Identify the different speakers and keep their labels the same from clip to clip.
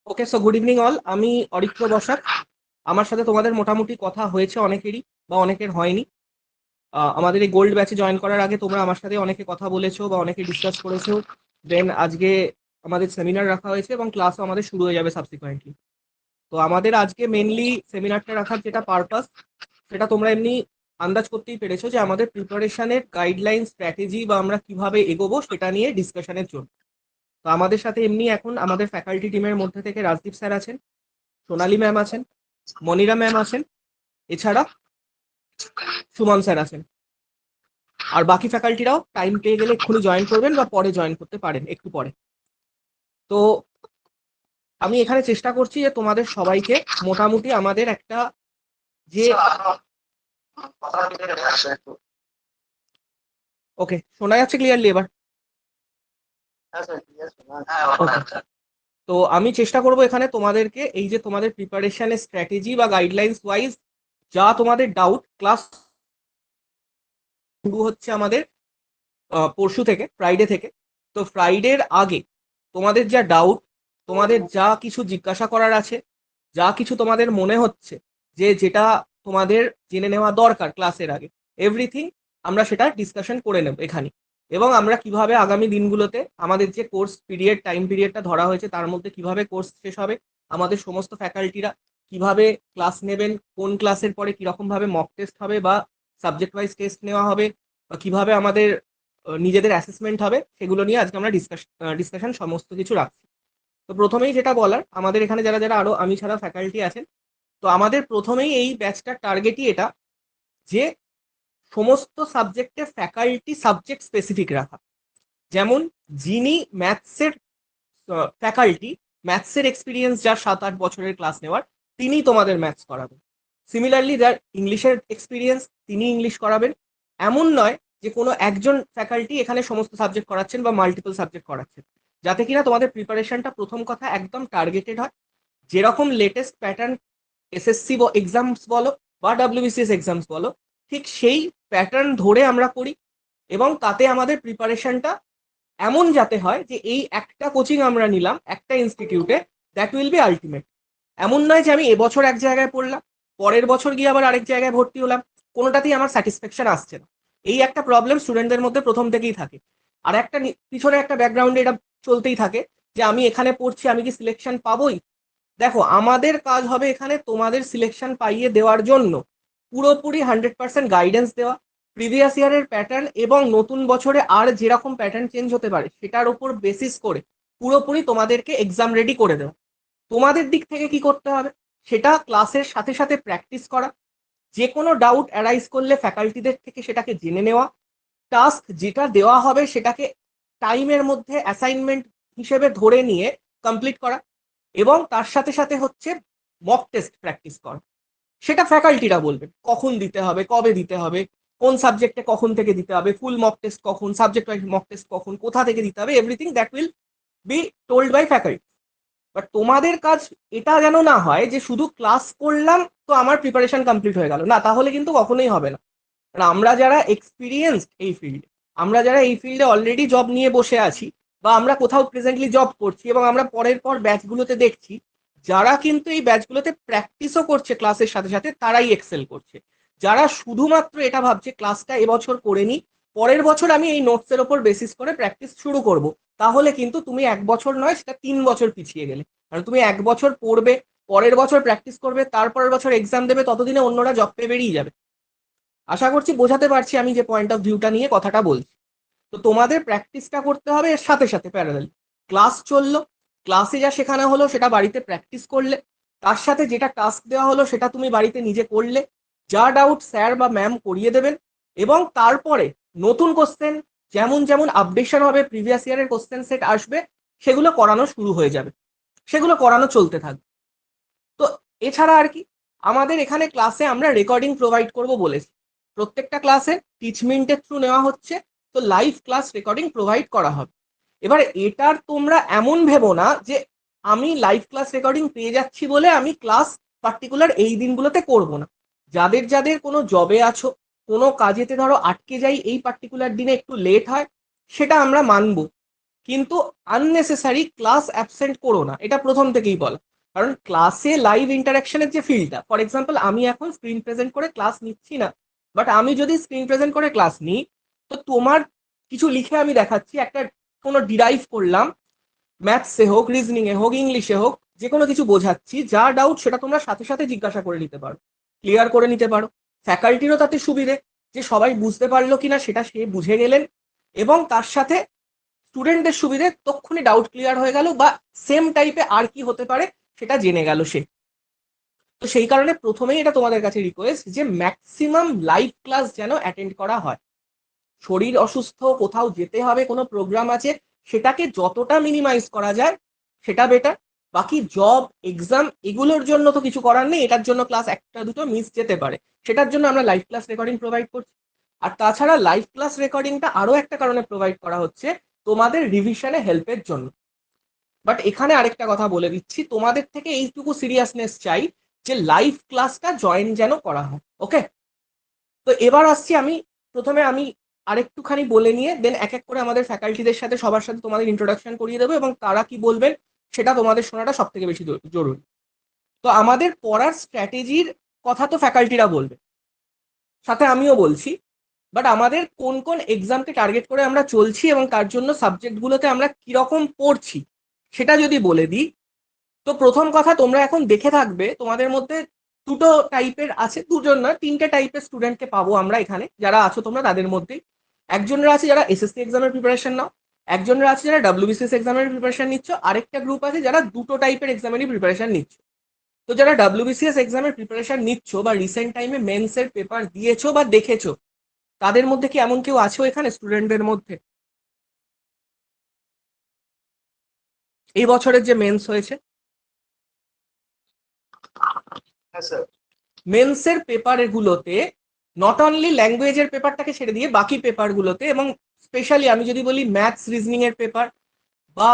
Speaker 1: ওকে, so good evening all. আমি অরিত্র বসাক। আমার সাথে তোমাদের মোটামুটি কথা হয়েছে অনেকেরই, বা অনেকের হয়নি। আমাদের এই গোল্ড ব্যাচে জয়েন করার আগে তোমরা আমার সাথে অনেকে কথা বলেছো বা অনেকে ডিসকাস করেছো। দেন আজকে আমাদের সেমিনার রাখা হয়েছে এবং ক্লাসও আমাদের শুরু হয়ে যাবে সাবসিকুয়েন্টলি। তো আমাদের আজকে মেনলি সেমিনারটা রাখার যেটা পারপাস, সেটা তোমরা এমনি আন্দাজ করতেই পেরেছো যে আমাদের প্রিপারেশনের গাইডলাইন, স্ট্র্যাটেজি বা আমরা কিভাবে এগোবো সেটা নিয়ে ডিসকাশনের জন্য। তো আমাদের সাথে এমনি এখন আমাদের ফ্যাকাল্টি টিমের মধ্যে থেকে রাজদীপ স্যার আছেন, সোনালী ম্যাম আছেন, মনিরা ম্যাম আছেন, এছাড়া সুমন স্যার আছেন। আর বাকি ফ্যাকাল্টিরাও টাইম পেয়ে গেলে এক্ষুনি জয়েন করবেন বা পরে জয়েন করতে পারেন, একটু পরে। তো আমি এখানে চেষ্টা করছি যে তোমাদের সবাইকে মোটামুটি আমাদের একটা যে ওকে শোনা যাচ্ছে ক্লিয়ারলি এবার? Okay. তো আমি চেষ্টা করব এখানে তোমাদেরকে এই যে তোমাদের প্রিপারেশনের স্ট্র্যাটেজি বা গাইডলাইন্স ওয়াইজ যা তোমাদের ডাউট, ক্লাস শুরু হচ্ছে আমাদের পরশু থেকে, ফ্রাইডে থেকে। তো ফ্রাইডের আগে তোমাদের যা ডাউট, তোমাদের যা কিছু জিজ্ঞাসা করার আছে, যা কিছু তোমাদের মনে হচ্ছে যে যেটা তোমাদের জেনে নেওয়া দরকার ক্লাসের আগে, এভরিথিং আমরা সেটা ডিসকাশন করে নেব এখানে। এবং আমরা কিভাবে আগামী দিনগুলোতে আমাদের যে কোর্স পিরিয়ড, টাইম পিরিয়ডটা ধরা হয়েছে তার মধ্যে কিভাবে কোর্স শেষ হবে, আমাদের সমস্ত ফ্যাকাল্টিরা কিভাবে ক্লাস নেবেন, কোন ক্লাসের পরে কিরকম ভাবে মক টেস্ট হবে বা সাবজেক্ট ওয়াইজ টেস্ট নেওয়া হবে, বা কিভাবে আমাদের নিজেদের অ্যাসেসমেন্ট হবে, সেগুলো নিয়ে আজকে আমরা ডিসকাশন সমস্ত কিছু রাখছি। তো প্রথমেই যেটা বলার, আমাদের এখানে যারা যারা আরো আমি ছাড়া ফ্যাকাল্টি আছেন, তো আমাদের প্রথমেই এই ব্যাচটার টার্গেটই এটা যে সমস্ত সাবজেক্টে ফ্যাকাল্টি সাবজেক্ট স্পেসিফিক রাখা। যেমন যিনি ম্যাথসের ফ্যাকাল্টি, ম্যাথসের এক্সপিরিয়েন্স যার 7-8 বছরের ক্লাস নেওয়ার, তিনি তোমাদের ম্যাথস করাবেন। সিমিলারলি যার ইংলিশের এক্সপিরিয়েন্স, তিনি ইংলিশ করাবেন। এমন নয় যে কোনো একজন ফ্যাকাল্টি এখানে সমস্ত সাবজেক্ট করাচ্ছেন বা মাল্টিপল সাবজেক্ট করাচ্ছেন, যাতে কিনা তোমাদের প্রিপারেশনটা প্রথম কথা একদম টার্গেটেড হয়। যেরকম লেটেস্ট প্যাটার্ন এসএসসি এক্সামস বলো বা ডাব্লিউবিসিএস এক্সামস বলো, ঠিক সেই প্যাটার্ন ধরে আমরা করি। এবং তাতে আমাদের প্রিপারেশনটা এমন যাতে হয় যে এই একটা কোচিং আমরা নিলাম একটা ইনস্টিটিউটে, দ্যাট উইল বি আলটিমেট। এমন নয় যে আমি এবছর এক জায়গায় পড়লাম, পরের বছর গিয়ে আবার আরেক জায়গায় ভর্তি হলাম, কোনোটাতেই আমার স্যাটিসফ্যাকশন আসছে না। এই একটা প্রবলেম স্টুডেন্টদের মধ্যে প্রথম থেকেই থাকে। আর একটা পিছনে একটা ব্যাকগ্রাউন্ডে এটা চলতেই থাকে যে আমি এখানে পড়ছি, আমি কি সিলেকশন পাবোই? দেখো, আমাদের কাজ হবে এখানে তোমাদের সিলেকশন পাইয়ে দেওয়ার জন্য পুরোপুরি 100% গাইডেন্স দেওয়া, প্রিভিয়াস ইয়ারের প্যাটার্ন এবং নতুন বছরে আর যেরকম প্যাটার্ন চেঞ্জ হতে পারে সেটার উপর বেসিস করে পুরোপুরি তোমাদেরকে এক্সাম রেডি করে দেওয়া। তোমাদের দিক থেকে কি করতে হবে, সেটা ক্লাসের সাথে সাথে প্র্যাকটিস করা, যে কোনো ডাউট অ্যারাইজ করলে ফ্যাকাল্টিদের থেকে সেটাকে জেনে নেওয়া, টাস্ক যেটা দেওয়া হবে সেটাকে টাইমের মধ্যে অ্যাসাইনমেন্ট হিসেবে ধরে নিয়ে কমপ্লিট করা, এবং তার সাথে সাথে হচ্ছে মক টেস্ট প্র্যাকটিস করা। সেটা ফ্যাকাল্টিরা বলবেন কখন দিতে হবে, কবে দিতে হবে, কোন সাবজেক্টে কখন থেকে দিতে হবে, ফুল মক টেস্ট কখন, সাবজেক্ট ওয়াইজ মক টেস্ট কখন, কোথা থেকে দিতে হবে, everything that will be told by faculty. But তোমাদের কাজ এটা যেন না হয় যে শুধু ক্লাস করলাম তো আমার প্রিপারেশন কমপ্লিট হয়ে গেল, না, তাহলে কিন্তু কখনোই হবে না। কারণ আমরা যারা এক্সপিরিয়েন্সড এই ফিল্ডে, আমরা যারা এই ফিল্ডে অলরেডি জব নিয়ে বসে আছি, বা আমরা কোথাও প্রেজেন্টলি জব করছি এবং আমরা পরের পর ব্যাচগুলোতে দেখছি যারা কিন্তু এই ব্যাচগুলোতে প্র্যাকটিসও করছে ক্লাসের সাথে সাথে, তারাই এক্সেল করছে। যারা শুধুমাত্র এটা ভাবছে ক্লাসটা এবছর করে নি, পরের বছর আমি এই নোটসের ওপর বেসিস করে প্র্যাকটিস শুরু করব, তাহলে কিন্তু তুমি 1 বছর নয়, সেটা 3 বছর পিছিয়ে গেলে। কারণ তুমি 1 বছর পড়বে, পরের বছর প্র্যাকটিস করবে, তারপরের বছর এক্সাম দেবে, ততদিনে অন্যরা জব পেয়ে বেরিয়ে যাবে। আশা করছি বোঝাতে পারছি আমি যে পয়েন্ট অফ ভিউটা নিয়ে কথাটা বলছি। তো তোমাদের প্র্যাকটিসটা করতে হবে, এর সাথে সাথে প্যারালাল ক্লাস চললো, ক্লাসে যা শেখানো হলো সেটা বাড়িতে প্র্যাকটিস করলে, তার সাথে যেটা টাস্ক দেওয়া হলো সেটা তুমি বাড়িতে নিজে করলে, যা ডাউট স্যার বা ম্যাম করিয়ে দেবেন। এবং তারপরে নতুন কোশ্চেন যেমন যেমন আপডেশন হবে, প্রিভিয়াস ইয়ারের কোশ্চেন সেট আসবে, সেগুলো করানো শুরু হয়ে যাবে, সেগুলো করানো চলতে থাকবে। তো এছাড়া আর কি, আমাদের এখানে ক্লাসে আমরা রেকর্ডিং প্রোভাইড করব বলেছি, প্রত্যেকটা ক্লাসে টিচমেন্টের থ্রু নেওয়া হচ্ছে, তো লাইভ ক্লাস রেকর্ডিং প্রোভাইড করা হবে। এবার এটার তোমরা এমন ভেবো না যে আমি লাইভ ক্লাস রেকর্ডিং পেয়ে যাচ্ছি বলে আমি ক্লাস পার্টিকুলার এই দিনগুলোতে করব না। যাদের যাদের কোনো জবে আছো, কোনো কাজেতে ধরো আটকে যাই, এই পার্টিকুলার দিনে একটু লেট হয়, সেটা আমরা মানবো। কিন্তু আননেসেসারি ক্লাস অ্যাবসেন্ট করো না, এটা প্রথম থেকেই বলা। কারণ ক্লাসে লাইভ ইন্টারাকশনের যে ফিল্ডটা, ফর এক্সাম্পল আমি এখন স্ক্রিন প্রেজেন্ট করে ক্লাস নিচ্ছি না, বাট আমি যদি স্ক্রিন প্রেজেন্ট করে ক্লাস নিই, তো তোমার কিছু লিখে আমি দেখাচ্ছি, একটা কোনো ডিরাইভ করলাম, ম্যাথসে হোক, রিজনিং এ হোক, ইংলিশে হোক, যে কোনো কিছু বোঝাচ্ছি, যা ডাউট সেটা তোমরা সাথে সাথে জিজ্ঞাসা করে নিতে পারো, ক্লিয়ার করে নিতে পারো। ফ্যাকাল্টিরও তাতে সুবিধে, যে সবাই বুঝতে পারলো কিনা সেটা সে বুঝে গেলেন, এবং তার সাথে স্টুডেন্টদের সুবিধে, তক্ষুনি ডাউট ক্লিয়ার হয়ে গেল, বা সেম টাইপে আর কি হতে পারে সেটা জেনে গেল সে। তো সেই কারণে প্রথমেই এটা তোমাদের কাছে রিকোয়েস্ট যে ম্যাক্সিমাম লাইভ ক্লাস যেন অ্যাটেন্ড করা হয়। শরীর অসুস্থ, কোথাও যেতে হবে, কোনো প্রোগ্রাম আছে, সেটাকে যতটা মিনিমাইজ করা যায় সেটা বেটার। বাকি জব, এক্সাম, এগুলোর জন্য তো কিছু করার নেই, এটার জন্য ক্লাস একটা দুটো মিস যেতে পারে, সেটার জন্য আমরা লাইভ ক্লাস রেকর্ডিং প্রোভাইড করছি। আর তাছাড়া লাইভ ক্লাস রেকর্ডিংটা আরো একটা কারণে প্রোভাইড করা হচ্ছে, তোমাদের রিভিশনে হেল্পের জন্য। বাট এখানে আরেকটা কথা বলে দিচ্ছি, তোমাদের থেকে এইটুকু সিরিয়াসনেস চাই যে লাইভ ক্লাসটা জয়েন যেন করা হয়। ওকে, তো এবার আসছি আমি, প্রথমে আমি আরেকটুখানি বলে নিয়ে দেন এক এক করে আমাদের ফ্যাকাল্টিদের সাথে, সবার সাথে তোমাদের ইন্ট্রোডাকশন করিয়ে দেবো, এবং তারা কি বলবেন সেটা তোমাদের শোনাটা সব থেকে বেশি জরুরি। তো আমাদের পড়ার স্ট্র্যাটেজির কথা তো ফ্যাকাল্টিরা বলবে, সাথে আমিও বলছি, বাট আমাদের কোন কোন এক্সামকে টার্গেট করে আমরা চলছি এবং তার জন্য সাবজেক্টগুলোতে আমরা কিরকম পড়ছি সেটা যদি বলে দিই, তো প্রথম কথা, তোমরা এখন দেখে থাকবে তোমাদের মধ্যে দুটো টাইপের আছে, দুজন না তিনটে টাইপের স্টুডেন্টকে পাবো আমরা এখানে, যারা আছো তোমরা তাদের মধ্যেই। একজনরা আছে যারা এসএসসি এক্সামের প্রিপারেশন নাও, একজনরা আছে যারা ডাব্লিউবিসিএস এক্সামের প্রিপারেশন নিচ্ছ, আরেকটা গ্রুপ আছে যারা দুটো টাইপের এক্সামেরই প্রিপারেশন নিচ্ছ। তো যারা ডাব্লিউবিসিএস এক্সামের প্রিপারেশন নিচ্ছ বা রিসেন্ট টাইমে মেন্সের পেপার দিয়েছো বা দেখেছো, তাদের মধ্যে কি এমন কেউ আছো এখানে স্টুডেন্টদের মধ্যে এই বছরের যে মেন্স হয়েছে?
Speaker 2: হ্যাঁ স্যার।
Speaker 1: মেন্সের পেপারগুলোতে নট অনলি ল্যাঙ্গুয়েজের পেপারটাকে ছেড়ে দিয়ে বাকি পেপারগুলোতে, এবং স্পেশালি আমি যদি বলি ম্যাথস রিজনিং এর পেপার বা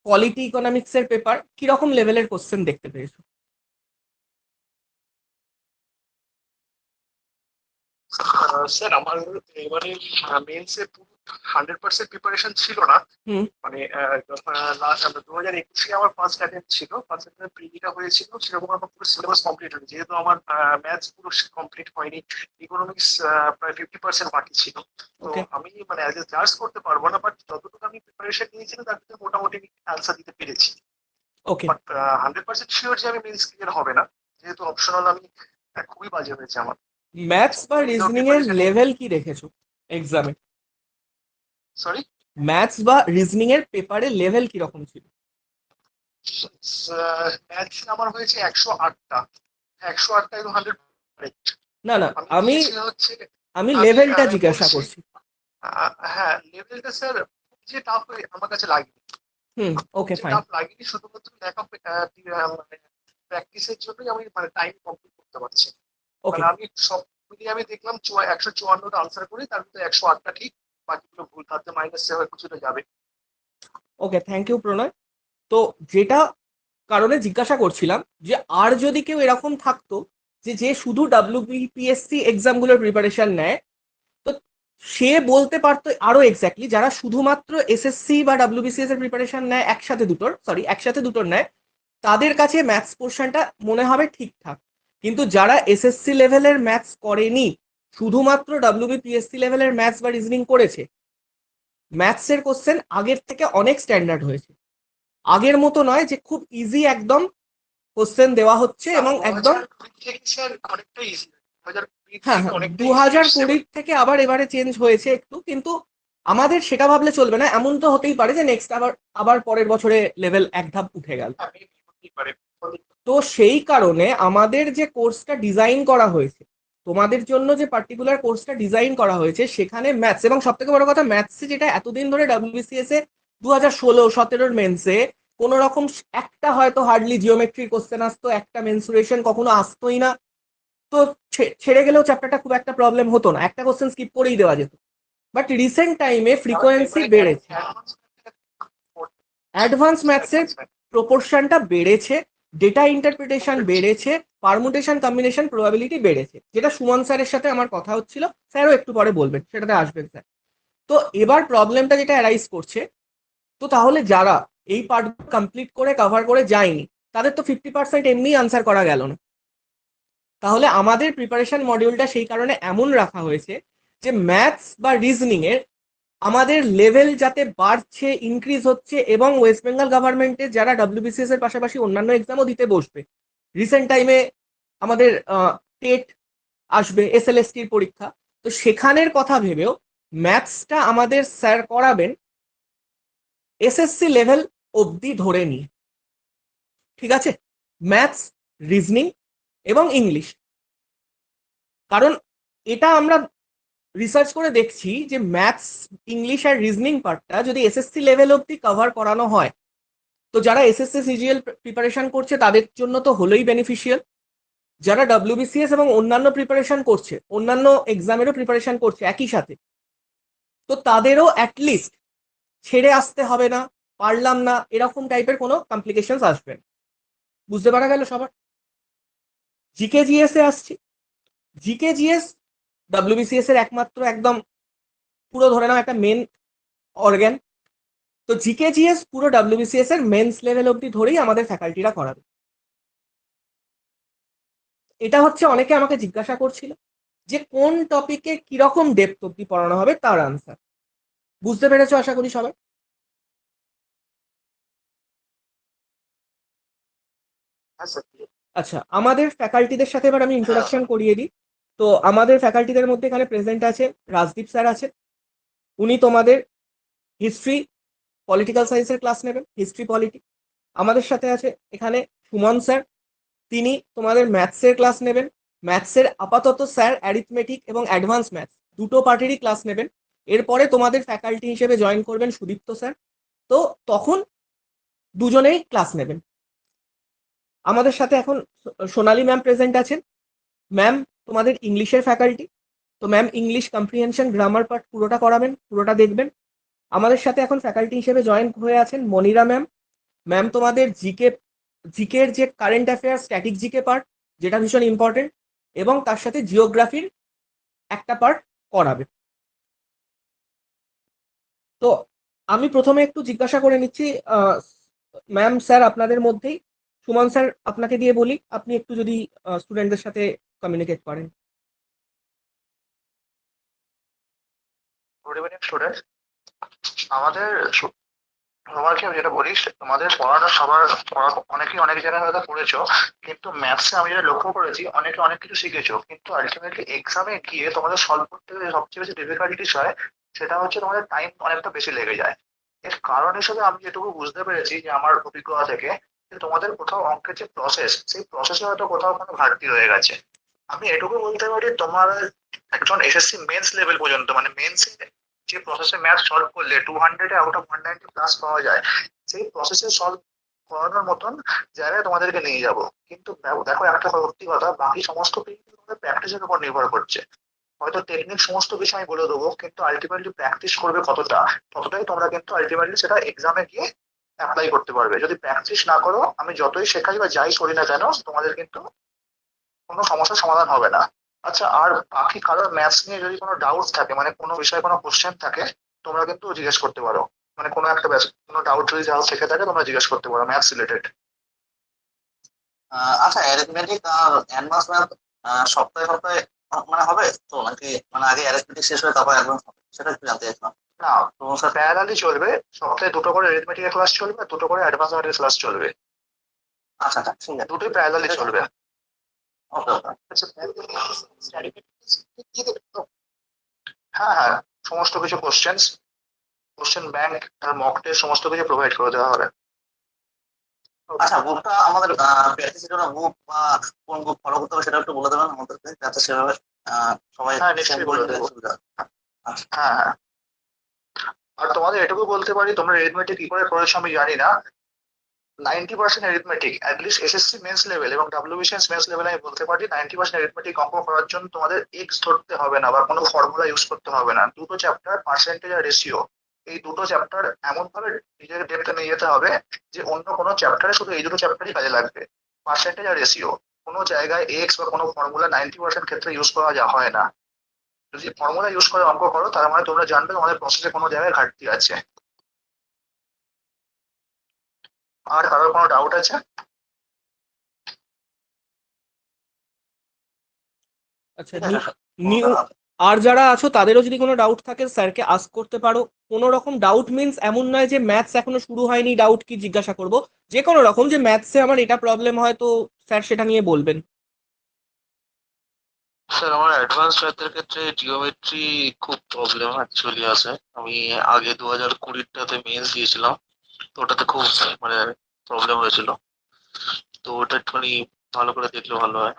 Speaker 1: পলিটি ইকোনমিক্স এর পেপার, কিরকম লেভেলের কোশ্চেন দেখতে পেয়েছো?
Speaker 2: স্যার আমার এবারে মেন্সে 100% প্রিপারেশন ছিল না।
Speaker 1: হুম।
Speaker 2: মানে লাস্ট আমরা 2021 আমার ফার্স্ট অ্যাটেম্প ছিল, ফার্স্ট অ্যাটেম্প প্রিলিটা হয়েছিল, সেরকম আমার পুরো সিলেবাস কমপ্লিট হয়নি, যেহেতু আমার ম্যাথস পুরো কমপ্লিট হয়নি, ইকোনমিক্স প্রায় 50% বাকি ছিল। তো
Speaker 1: ওকে,
Speaker 2: আমি মানে অ্যাজ এ জাজ করতে পারবো না, বাট যতটুকু আমি প্রিপারেশন নিয়েছিলাম তার ভিতরে মোটামুটি অ্যান্সার দিতে পেরেছি।
Speaker 1: ওকে।
Speaker 2: বাট 100% শিওর যে আমি মেন্স ক্লিয়ার হবে না, যেহেতু অপশনাল আমি খুবই বাজে হয়েছে আমার।
Speaker 1: ম্যাথস বা রিজনিং এর লেভেল কি রেখেছো এক্সামে?
Speaker 2: সরি,
Speaker 1: ম্যাথস বা রিজনিং এর পেপারের লেভেল কিরকম ছিল?
Speaker 2: ম্যাথ আমার হয়েছে 108টা, 108টা এবং 100 কারেক্ট।
Speaker 1: না না, আমি
Speaker 2: হচ্ছে
Speaker 1: আমি
Speaker 2: আমি
Speaker 1: লেভেলটা জিজ্ঞাসা
Speaker 2: বলছি,
Speaker 1: করছি।
Speaker 2: হ্যাঁ লেভেলটা স্যার যে টাফ আমার কাছে লাগেনি,
Speaker 1: হুম, ওকে
Speaker 2: যে
Speaker 1: ফাইন।
Speaker 2: টাফ লাগেনি, শুধুমাত্র ল্যাক অফ মানে প্র্যাকটিসের জন্যই আমি মানে টাইম কমপ্লিট করতে পারছি।
Speaker 1: ওকে,
Speaker 2: মানে আমি সব মিলিয়ে আমি দেখলাম 154টা আনসার করি, তার ভিতরে 108টা ঠিক, বাকিগুলো ভুল, তাতে -7 কিছুটা যাবে।
Speaker 1: ওকে, থ্যাংক ইউ প্রণয়। তো যেটা কারণে জিজ্ঞাসা করছিলাম, যে আর যদি কেউ এরকম থাকতো যে যে শুধু ডাব্লিউবিপিএসসি এক্সামগুলোর প্রিপারেশন নেয়, তো সে বলতে পারতো আরো এক্স্যাক্টলি, যারা শুধুমাত্র এসএসসি বা ডাব্লিউবিসিএস এর প্রিপারেশন নেয়, একসাথে দুটোর নেয়, তাদের কাছে ম্যাথস পোর্শনটা মনে হবে ঠিকঠাক। কিন্তু যারা এসএসসি লেভেলের ম্যাথস করেনি, শুধুমাত্র ডাব্লিউবিপিএসসি লেভেলের ম্যাথস বা রিজনিং করেছে, ম্যাথসের কোশ্চেন আগের থেকে অনেক স্ট্যান্ডার্ড হয়েছে। আগের মতো নয় যে খুব ইজি একদম কোশ্চেন দেওয়া হচ্ছে এবং একদম। হ্যাঁ হ্যাঁ, 2020 থেকে আবার এবারে চেঞ্জ হয়েছে একটু, কিন্তু আমাদের সেটা ভাবলে চলবে না, এমন তো হতেই পারে যে নেক্সট আবার আবার পরের বছরে লেভেল এক ধাপ উঠে গেল। তো সেই কারণে আমাদের যে কোর্সটা ডিজাইন করা হয়েছে, তোমাদের জন্য যে পার্টিকুলার কোর্সটা ডিজাইন করা হয়েছে, সেখানে ম্যাথস, এবং সব থেকে বড় কথা ম্যাথসে যেটা এতদিন ধরে ডাব্লিউবিসিএস এ 2016-17 মেন্সে কোন রকম একটা হয়তো হার্ডলি জিওমেট্রির কোশ্চেন আসতো, একটা মেনসুরেশন কখনো আসতোই না, তো ছেড়ে গেলেও চ্যাপ্টারটা খুব একটা প্রবলেম হতো না, একটা কোশ্চেন স্কিপ করেই দেওয়া যেত। বাট রিসেন্ট টাইমে ফ্রিকোয়েন্সি বেড়েছে, অ্যাডভান্স ম্যাথসের প্রপোর্শনটা বেড়েছে, ডেটা ইন্টারপ্রিটেশন বেড়েছে, পারমুটেশন কম্বিনেশন প্রবাবিলিটি বেড়েছে, যেটা সুমন স্যারের সাথে আমার কথা হচ্ছিল, স্যারও একটু পরে বলবেন, সেটাতে আসবেন স্যার। তো এবার প্রবলেমটা যেটা অ্যারাইজ করছে, তো তাহলে যারা এই পার্ট কমপ্লিট করে কভার করে যায়নি তাদের তো 50% এমনি আনসার করা গেল না। তাহলে আমাদের প্রিপারেশন মডিউলটা সেই কারণে এমন রাখা হয়েছে যে ম্যাথস বা রিজনিং এর আমাদের লেভেল যাতে বাড়ছে, ইনক্রিজ হচ্ছে, এবং ওয়েস্ট বেঙ্গল গভর্নমেন্টের যারা ডব্লিউবিসিএস এর পাশাপাশি অন্যান্য এক্সামও দিতে বসবে, রিসেন্ট টাইমে আমাদের টেট আসবে, এসএলএসটির পরীক্ষা, তো সেখানের কথা ভেবেও ম্যাথসটা আমাদের স্যার করাবেন এসএসসি লেভেল অবধি ধরে নিয়ে। ঠিক আছে, ম্যাথস, রিজনিং এবং ইংলিশ। কারণ এটা আমরা রিসার্চ করে দেখছি যে ম্যাথস, ইংলিশ আর রিজনিং পার্টটা যদি এসএসসি লেভেল অবধি কভার করানো হয়, তো যারা এসএসসি সিজিএল প্রিপারেশন করছে তাদের জন্য তো হলোই বেনিফিশিয়াল, যারা ডব্লিউবিসিএস এবং অন্যান্য প্রিপারেশন করছে, অন্যান্য এক্সামেরও প্রিপারেশন করছে একই সাথে, তো তাদেরও অ্যাটলিস্ট ছেড়ে আসতে হবে না, পারলাম না এরকম টাইপের কোনো কমপ্লিকেশনস আসবে না। বুঝতে পারা গেল সবার? জিকে জিএস এ আসছি। জিকে জিএস ডব্লিউবিসিএস এর একমাত্র একদম পুরো ধরে নাও একটা মেন অর্গান। তো জিকে জিএস পুরো ডব্লিউবিসিএস এর মেন্স লেভেল অবধি ধরেই আমাদের ফ্যাকাল্টিরা করাবে। এটা হচ্ছে অনেকে আমাকে জিজ্ঞাসা করছিল যে কোন টপিকে কিরকম ডেপথ অবধি পড়ানো হবে, তার আনসার বুঝতে পেরেছো আশা করি সবাই।
Speaker 2: হ্যাঁ স্যার।
Speaker 1: আচ্ছা, আমাদের ফ্যাকাল্টিদের সাথে এবার আমি ইন্ট্রোডাকশন করিয়ে দিই। তো আমাদের ফ্যাকাল্টিদের মধ্যে এখানে প্রেজেন্ট আছে রাজদীপ স্যার আছেন, উনি তোমাদের হিস্ট্রি, পলিটিক্যাল সায়েন্সের ক্লাস নেবেন, হিস্ট্রি পলিটি। আমাদের সাথে আছে এখানে সুমন স্যার, তিনি তোমাদের ম্যাথসের ক্লাস নেবেন। ম্যাথসের আপাতত স্যার অ্যারিথমেটিক এবং অ্যাডভান্স ম্যাথস দুটো পার্টেরই ক্লাস নেবেন। এরপরে তোমাদের ফ্যাকাল্টি হিসেবে জয়েন করবেন সুদীপ্ত স্যার, তো তখন দুজনেই ক্লাস নেবেন। আমাদের সাথে এখন সোনালী ম্যাম প্রেজেন্ট আছেন। ম্যাম তোমাদের ইংলিশের ফ্যাকাল্টি, তো ma'am English comprehension, grammar part পুরোটা করাবেন, পুরোটা দেখবেন। আমাদের সাথে এখন ফ্যাকাল্টি হিসেবে জয়েন হয়ে আছেন মনিরা ম্যাম। ম্যাম তোমাদের জিকের যে current affair, static GK part, যেটা ভীষণ ইম্পর্টেন্ট, এবং তার সাথে জিওগ্রাফির একটা পার্ট করাবে। তো আমি প্রথমে একটু জিজ্ঞাসা করে নিচ্ছি ম্যাম, স্যার আপনাদের মধ্যেই সুমন স্যার, আপনাকে দিয়ে বলি, আপনি একটু যদি স্টুডেন্টদের সাথে কমিউনিকেট করেন।
Speaker 2: Good evening student. আমাদের তোমাকে আমি যেটা বলি, তোমাদের পড়াটা সবার অনেকেই অনেক জায়গায় হয়তো পড়েছো, কিন্তু ম্যাথসে আমি যেটা লক্ষ্য করেছি অনেকে অনেক কিছু শিখেছো, কিন্তু আলটিমেটলি এক্সামে গিয়ে তোমাদের সলভ করতে গেলে সবচেয়ে বেশি ডিফিকাল্টিস হয়, সেটা হচ্ছে তোমাদের টাইম অনেকটা বেশি লেগে যায়। এর কারণ হিসেবে আমি যেটুকু বুঝতে পেরেছি যে আমার অভিজ্ঞতা থেকে, যে তোমাদের কোথাও অঙ্কের যে প্রসেস, সেই প্রসেসে হয়তো কোথাও কোনো ঘাটতি হয়ে গেছে। আমি এটুকু বলতে পারি, তোমার একজন এসএসসি মেন্স লেভেল পর্যন্ত, মানে মেন্স যে প্রসেসে ম্যাথ সলভ করলে 200 আউট অফ 190 প্লাস পাওয়া যায়, সেই প্রসেসে সলভ করানোর মতন জায়গায় তোমাদেরকে নিয়ে যাব। কিন্তু দেখো একটা সত্যি কথা, বাকি সমস্ত কিছু তোমাদের প্র্যাকটিসের উপর নির্ভর করছে। হয়তো টেকনিক সমস্ত কিছু আমি বলে দেবো, কিন্তু আলটিমেটলি প্র্যাকটিস করবে কতটা, ততটাই তোমরা কিন্তু আলটিমেটলি সেটা এক্সামে গিয়ে অ্যাপ্লাই করতে পারবে। যদি প্র্যাকটিস না করো, আমি যতই শেখাই বা যাই করি না কেন, তোমাদের কিন্তু কোনো সমস্যার সমাধান হবে না। আচ্ছা, আর বাকি কারোর ম্যাথস নিয়ে যদি কোনো ডাউটস থাকে, মানে কোনো বিষয়ে কোনো কোশ্চেন থাকে, তোমরা কিন্তু জিজ্ঞেস করতে পারো। মানে কোনো একটা কোনো ডাউট যদি যাও থেকে থাকে, তোমরা জিজ্ঞেস করতে পারো ম্যাথস রিলেটেড।
Speaker 3: আচ্ছা, অ্যারিথমেটিক আর অ্যাডভান্স ম্যাথ সপ্তাহে সপ্তাহে মানে হবে তো, নাকি মানে আগে অ্যারিথমেটিক শেষ হয়ে তারপর অ্যাডভান্স হবে, সেটা একটু জানতে চাইছিলাম।
Speaker 2: না, তোমার প্যারালালি চলবে। সপ্তাহে দুটো করে অ্যারিথমেটিকের ক্লাস চলবে, দুটো করে অ্যাডভান্স ম্যাথের ক্লাস চলবে।
Speaker 3: আচ্ছা আচ্ছা, ঠিক আছে,
Speaker 2: দুটোই প্যারালালি চলবে।
Speaker 3: ওকে ওকে।
Speaker 2: আচ্ছা, হ্যাঁ হ্যাঁ, সমস্ত কিছু কোশ্চেন ব্যাংক আর মক টেস্ট সমস্ত কিছু প্রোভাইড করে দেওয়া হবে।
Speaker 3: আচ্ছা, বুকটা আমাদের প্র্যাকটিসের জন্য বুক বা কোন বুক ফলো করতে হবে সেটা একটু বলে দেবেন আমাদেরকে, যাতে সেভাবে সবাই
Speaker 2: হ্যাঁ, নিশ্চয়ই বলে দেবো।
Speaker 3: সুবিধা। আচ্ছা
Speaker 2: হ্যাঁ হ্যাঁ, আর তোমাদের এটুকু বলতে পারি, তোমরা অ্যারিথমেটিক কি করে করেছো আমি জানি না। 90% arithmetic at least SSC mains level এবং ডব্লিউবিসিএস মেন্স লেভেল আমি বলতে পারি 90% অ্যারিথমেটিক অঙ্ক করার জন্য তোমাদের এক্স ধরতে হবে না বা কোনো ফর্মুলা ইউজ করতে হবে না। দুটো চ্যাপ্টার পার্সেন্টেজ আর রেশিও, এই দুটো চ্যাপ্টার এমন ভাবে নিজেকে ডেপথে নিয়ে যেতে হবে যে অন্য কোনো চ্যাপ্টারে শুধু এই দুটো চ্যাপ্টারই কাজে লাগবে। পার্সেন্টেজ আর রেশিও, কোনো জায়গায় এক্স বা কোনো ফর্মুলা 90% ক্ষেত্রে ইউজ করা হয় না। যদি ফর্মুলা ইউজ করে অঙ্ক করো, তার মানে তোমরা জানবে তোমাদের প্রসেসে কোনো জায়গায় ঘাটতি আছে। আর কারোর কোনো ডাউট আছে?
Speaker 1: আচ্ছা,
Speaker 3: ঠিক আছে,
Speaker 1: নিউ আর যারা আছো তাদেরও যদি কোনো ডাউট থাকে স্যারকে আস্ক করতে পারো। কোনো রকম ডাউট মিন্স এমন নয় যে ম্যাথস এখনো শুরু হয়নি, ডাউট কি জিজ্ঞাসা করব, যে কোনো রকম যে ম্যাথসে আমার এটা প্রবলেম হয় তো স্যার সেটা নিয়ে বলবেন।
Speaker 4: স্যার আমার অ্যাডভান্স ম্যাথের ক্ষেত্রে জিওমেট্রি খুব প্রবলেম অ্যাকচুয়ালি আছে। আমি আগে 2020টাতে মেন্স দিয়েছিলাম, তো ওটাতে খুব মানে প্রবলেম হয়েছিল। তো ওটা একটুখানি ভালো করে দেখলে ভালো হয়।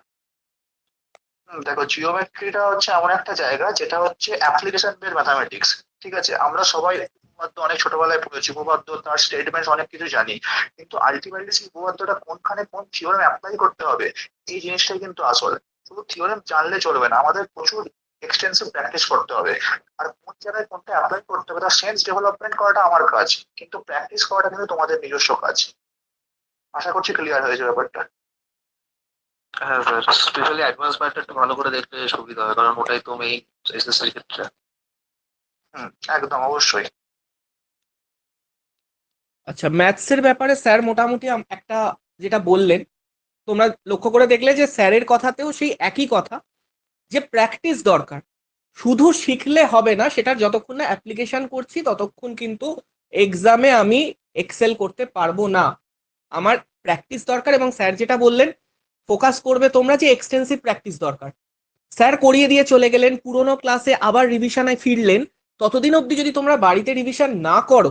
Speaker 2: দেখো, জিওমেট্রিটা হচ্ছে এমন একটা জায়গা যেটা হচ্ছে অ্যাপ্লিকেশন বেসড ম্যাথামেটিক্স। ঠিক আছে, আমরা সবাই উপপাদ্য অনেক ছোটবেলায় পড়েছি, উপপাদ্য তার স্টেটমেন্ট অনেক কিছু জানি, কিন্তু আলটিমেটলি সেই উপপাদ্যটা কোনখানে কোন থিওরেম অ্যাপ্লাই করতে হবে এই জিনিসটাই কিন্তু আসল। শুধু থিওরেম জানলে চলবে না, আমাদের প্রচুর এক্সটেন্সিভ প্র্যাকটিস করতে হবে। আর কোন জায়গায় কোনটা অ্যাপ্লাই করতে হবে তার সেন্স ডেভেলপমেন্ট করাটা আমার কাজ, কিন্তু প্র্যাকটিস করাটা কিন্তু তোমাদের নিজস্ব কাজ। আশা করছি ক্লিয়ার হয়েছে ব্যাপারটা।
Speaker 4: হ্যাঁ স্যার, স্পেশালি অ্যাডভান্স ম্যাথটা একটু ভালো করে দেখলে সুবিধা হয়, কারণ ওটাই তো মেইন এসএসসির ক্ষেত্রে।
Speaker 2: একদম অবশ্যই।
Speaker 1: আচ্ছা, ম্যাথসের ব্যাপারে স্যার মোটামুটি একটা যেটা বললেন, তোমরা লক্ষ্য করে দেখলে যে স্যারের কথাতেও সেই একই কথা, যে প্র্যাকটিস দরকার। শুধু শিখলে হবে না, সেটা যতক্ষণ না অ্যাপ্লিকেশন করছি ততক্ষণ কিন্তু এক্সামে আমি এক্সেল করতে পারবো না। আমার প্র্যাকটিস দরকার, এবং স্যার যেটা বললেন ফোকাস করবে তোমরা যে এক্সটেন্সিভ প্র্যাকটিস দরকার। স্যার করিয়ে দিয়ে চলে গেলেন, পুরোনো ক্লাসে আবার রিভিশনে ফিরলেন, ততদিন অবধি যদি তোমরা বাড়িতে রিভিশন না করো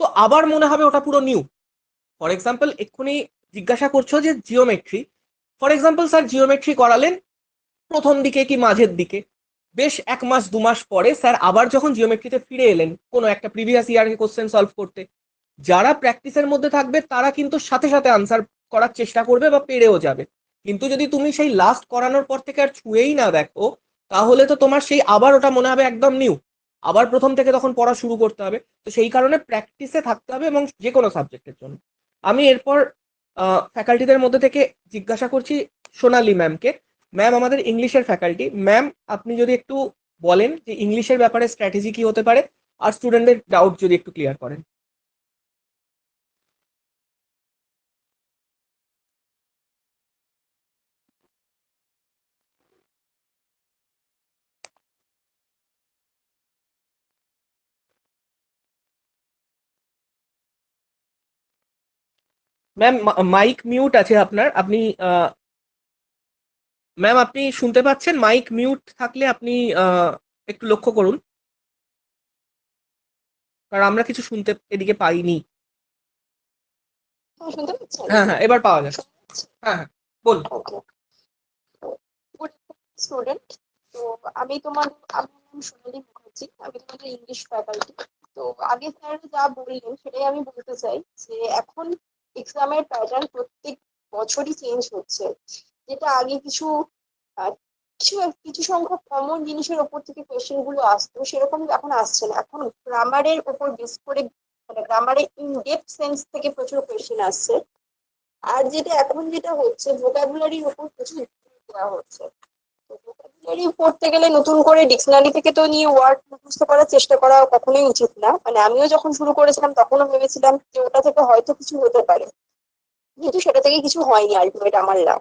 Speaker 1: তো আবার মনে হবে ওটা পুরো নিউ। ফর এক্সাম্পল, এক্ষুনি জিজ্ঞাসা করছো যে geometry, for example sir geometry করালেন প্রথম দিকে কি মাঝের দিকে, বেশ 1 মাস 2 মাস পরে স্যার আবার যখন জিওমেট্রিতে ফিরে এলেন কোনো একটা প্রিভিয়াস ইয়ারের কোশ্চেন সলভ করতে, যারা প্র্যাকটিসের মধ্যে থাকবে তারা কিন্তু সাথে সাথে আনসার করার চেষ্টা করবে বা পেরেও যাবে। কিন্তু যদি তুমি সেই লাস্ট করানোর পর থেকে আর ছুঁয়েই না দেখো, তাহলে তো তোমার সেই আবার ওটা মনে হবে একদম নিউ, আবার প্রথম থেকে তখন পড়া শুরু করতে হবে। তো সেই কারণে প্র্যাকটিসে থাকতে হবে, এবং যে কোনো সাবজেক্টের জন্য। আমি এরপর ফ্যাকাল্টিদের মধ্যে থেকে জিজ্ঞাসা করছি সোনালী ম্যামকে। ম্যাম আমাদের ইংলিশের ফ্যাকাল্টি, ম্যাম আপনি যদি একটু বলেন যে ইংলিশের ব্যাপারে স্ট্র্যাটেজি কি হতে পারে, আর স্টুডেন্টদের ডাউট যদি একটু ক্লিয়ার করেন। ম্যাম মাইক মিউট আছে আপনার, আপনি ম্যাম আপনি শুনতে পাচ্ছেন? মাইক মিউট থাকলে আপনি একটু লক্ষ্য করুন, কারণ আমরা কিছু শুনতে এদিকে পাইনি।
Speaker 5: শুনতে পাচ্ছেন?
Speaker 1: হ্যাঁ হ্যাঁ, এবার পাওয়া যাচ্ছে। হ্যাঁ হ্যাঁ, বলুন।
Speaker 5: Good student. তো আমার নাম সোনালী মুখার্জি, আমি তোমাদের ইংলিশ ফ্যাকাল্টি। তো আগে স্যার যা বললেন সেটাই আমি বলতে চাই যে এখন এক্সামের প্যাটার্ন প্রত্যেক বছরই চেঞ্জ হচ্ছে। যেটা আগে আহ, কিছু কিছু সংখ্যক কমন জিনিসের ওপর থেকে কোয়েশ্চেন গুলো আসতো, সেরকম এখন আসছে না। এখন গ্রামারের ওপর বেস করে, মানে গ্রামারের ইন ডেপথ সেন্স থেকে প্রচুর কোয়েশ্চেন আসছে। আর যেটা হচ্ছে ভোকাবুলারির উপর প্রচুর জোর দেওয়া হচ্ছে। তো ভোকাবুলারি পড়তে গেলে নতুন করে ডিকশনারি থেকে তো নিয়ে ওয়ার্ড মুখস্থ করার চেষ্টা করা কখনোই উচিত না। মানে আমিও যখন শুরু করেছিলাম তখনও ভেবেছিলাম যে ওটা থেকে হয়তো কিছু হতে পারে, কিন্তু সেটা থেকে কিছু হয়নি আলটিমেট আমার লাভ।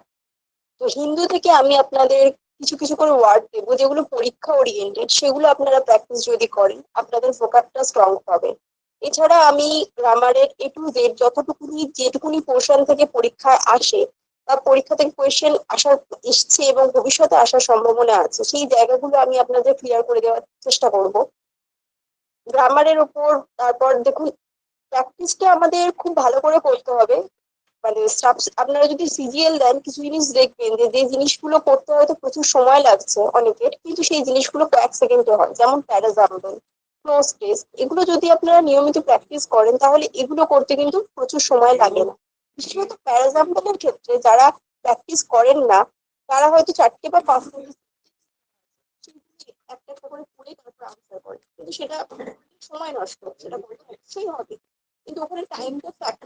Speaker 5: তো হিন্দু থেকে আমি আপনাদের কিছু কিছু করে ওয়ার্ড দেবো যেগুলো পরীক্ষা ওরিয়েন্টেড, সেগুলো আপনারা প্র্যাকটিস যদি করেন আপনাদের ভোকাবটা স্ট্রং হবে। এছাড়া আমি গ্রামারের A to Z যেটুকুনি পোর্শন থেকে পরীক্ষায় আসে বা পরীক্ষা থেকে কোয়েশ্চেন এসছে এবং ভবিষ্যতে আসার সম্ভাবনা আছে, সেই জায়গাগুলো আমি আপনাদের ক্লিয়ার করে দেওয়ার চেষ্টা করব গ্রামারের ওপর। তারপর দেখুন, প্র্যাকটিসটা আমাদের খুব ভালো করে করতে হবে। মানে আপনারা যদি সিজিএল দেন কিছু জিনিস দেখবেন যে যে জিনিসগুলো করতে হয়তো প্রচুর সময় লাগছে অনেকের, কিন্তু সেই জিনিসগুলো কয়েক সেকেন্ডে হয়, যেমন প্যারাজাম্বল, ক্লোজ টেস্ট। এগুলো যদি আপনারা নিয়মিত প্র্যাকটিস করেন তাহলে এগুলো করতে কিন্তু প্রচুর সময় লাগে না। বিশেষত প্যারাজাম্বলের ক্ষেত্রে যারা প্র্যাকটিস করেন না তারা হয়তো 4টে বা 5টে একটা একটা করে পড়ে তারপর আনসার করে, কিন্তু সেটা সময় নষ্ট, সেটা করতে অবশ্যই হবে, কিন্তু ওখানে টাইমটা ফ্যাক্ট।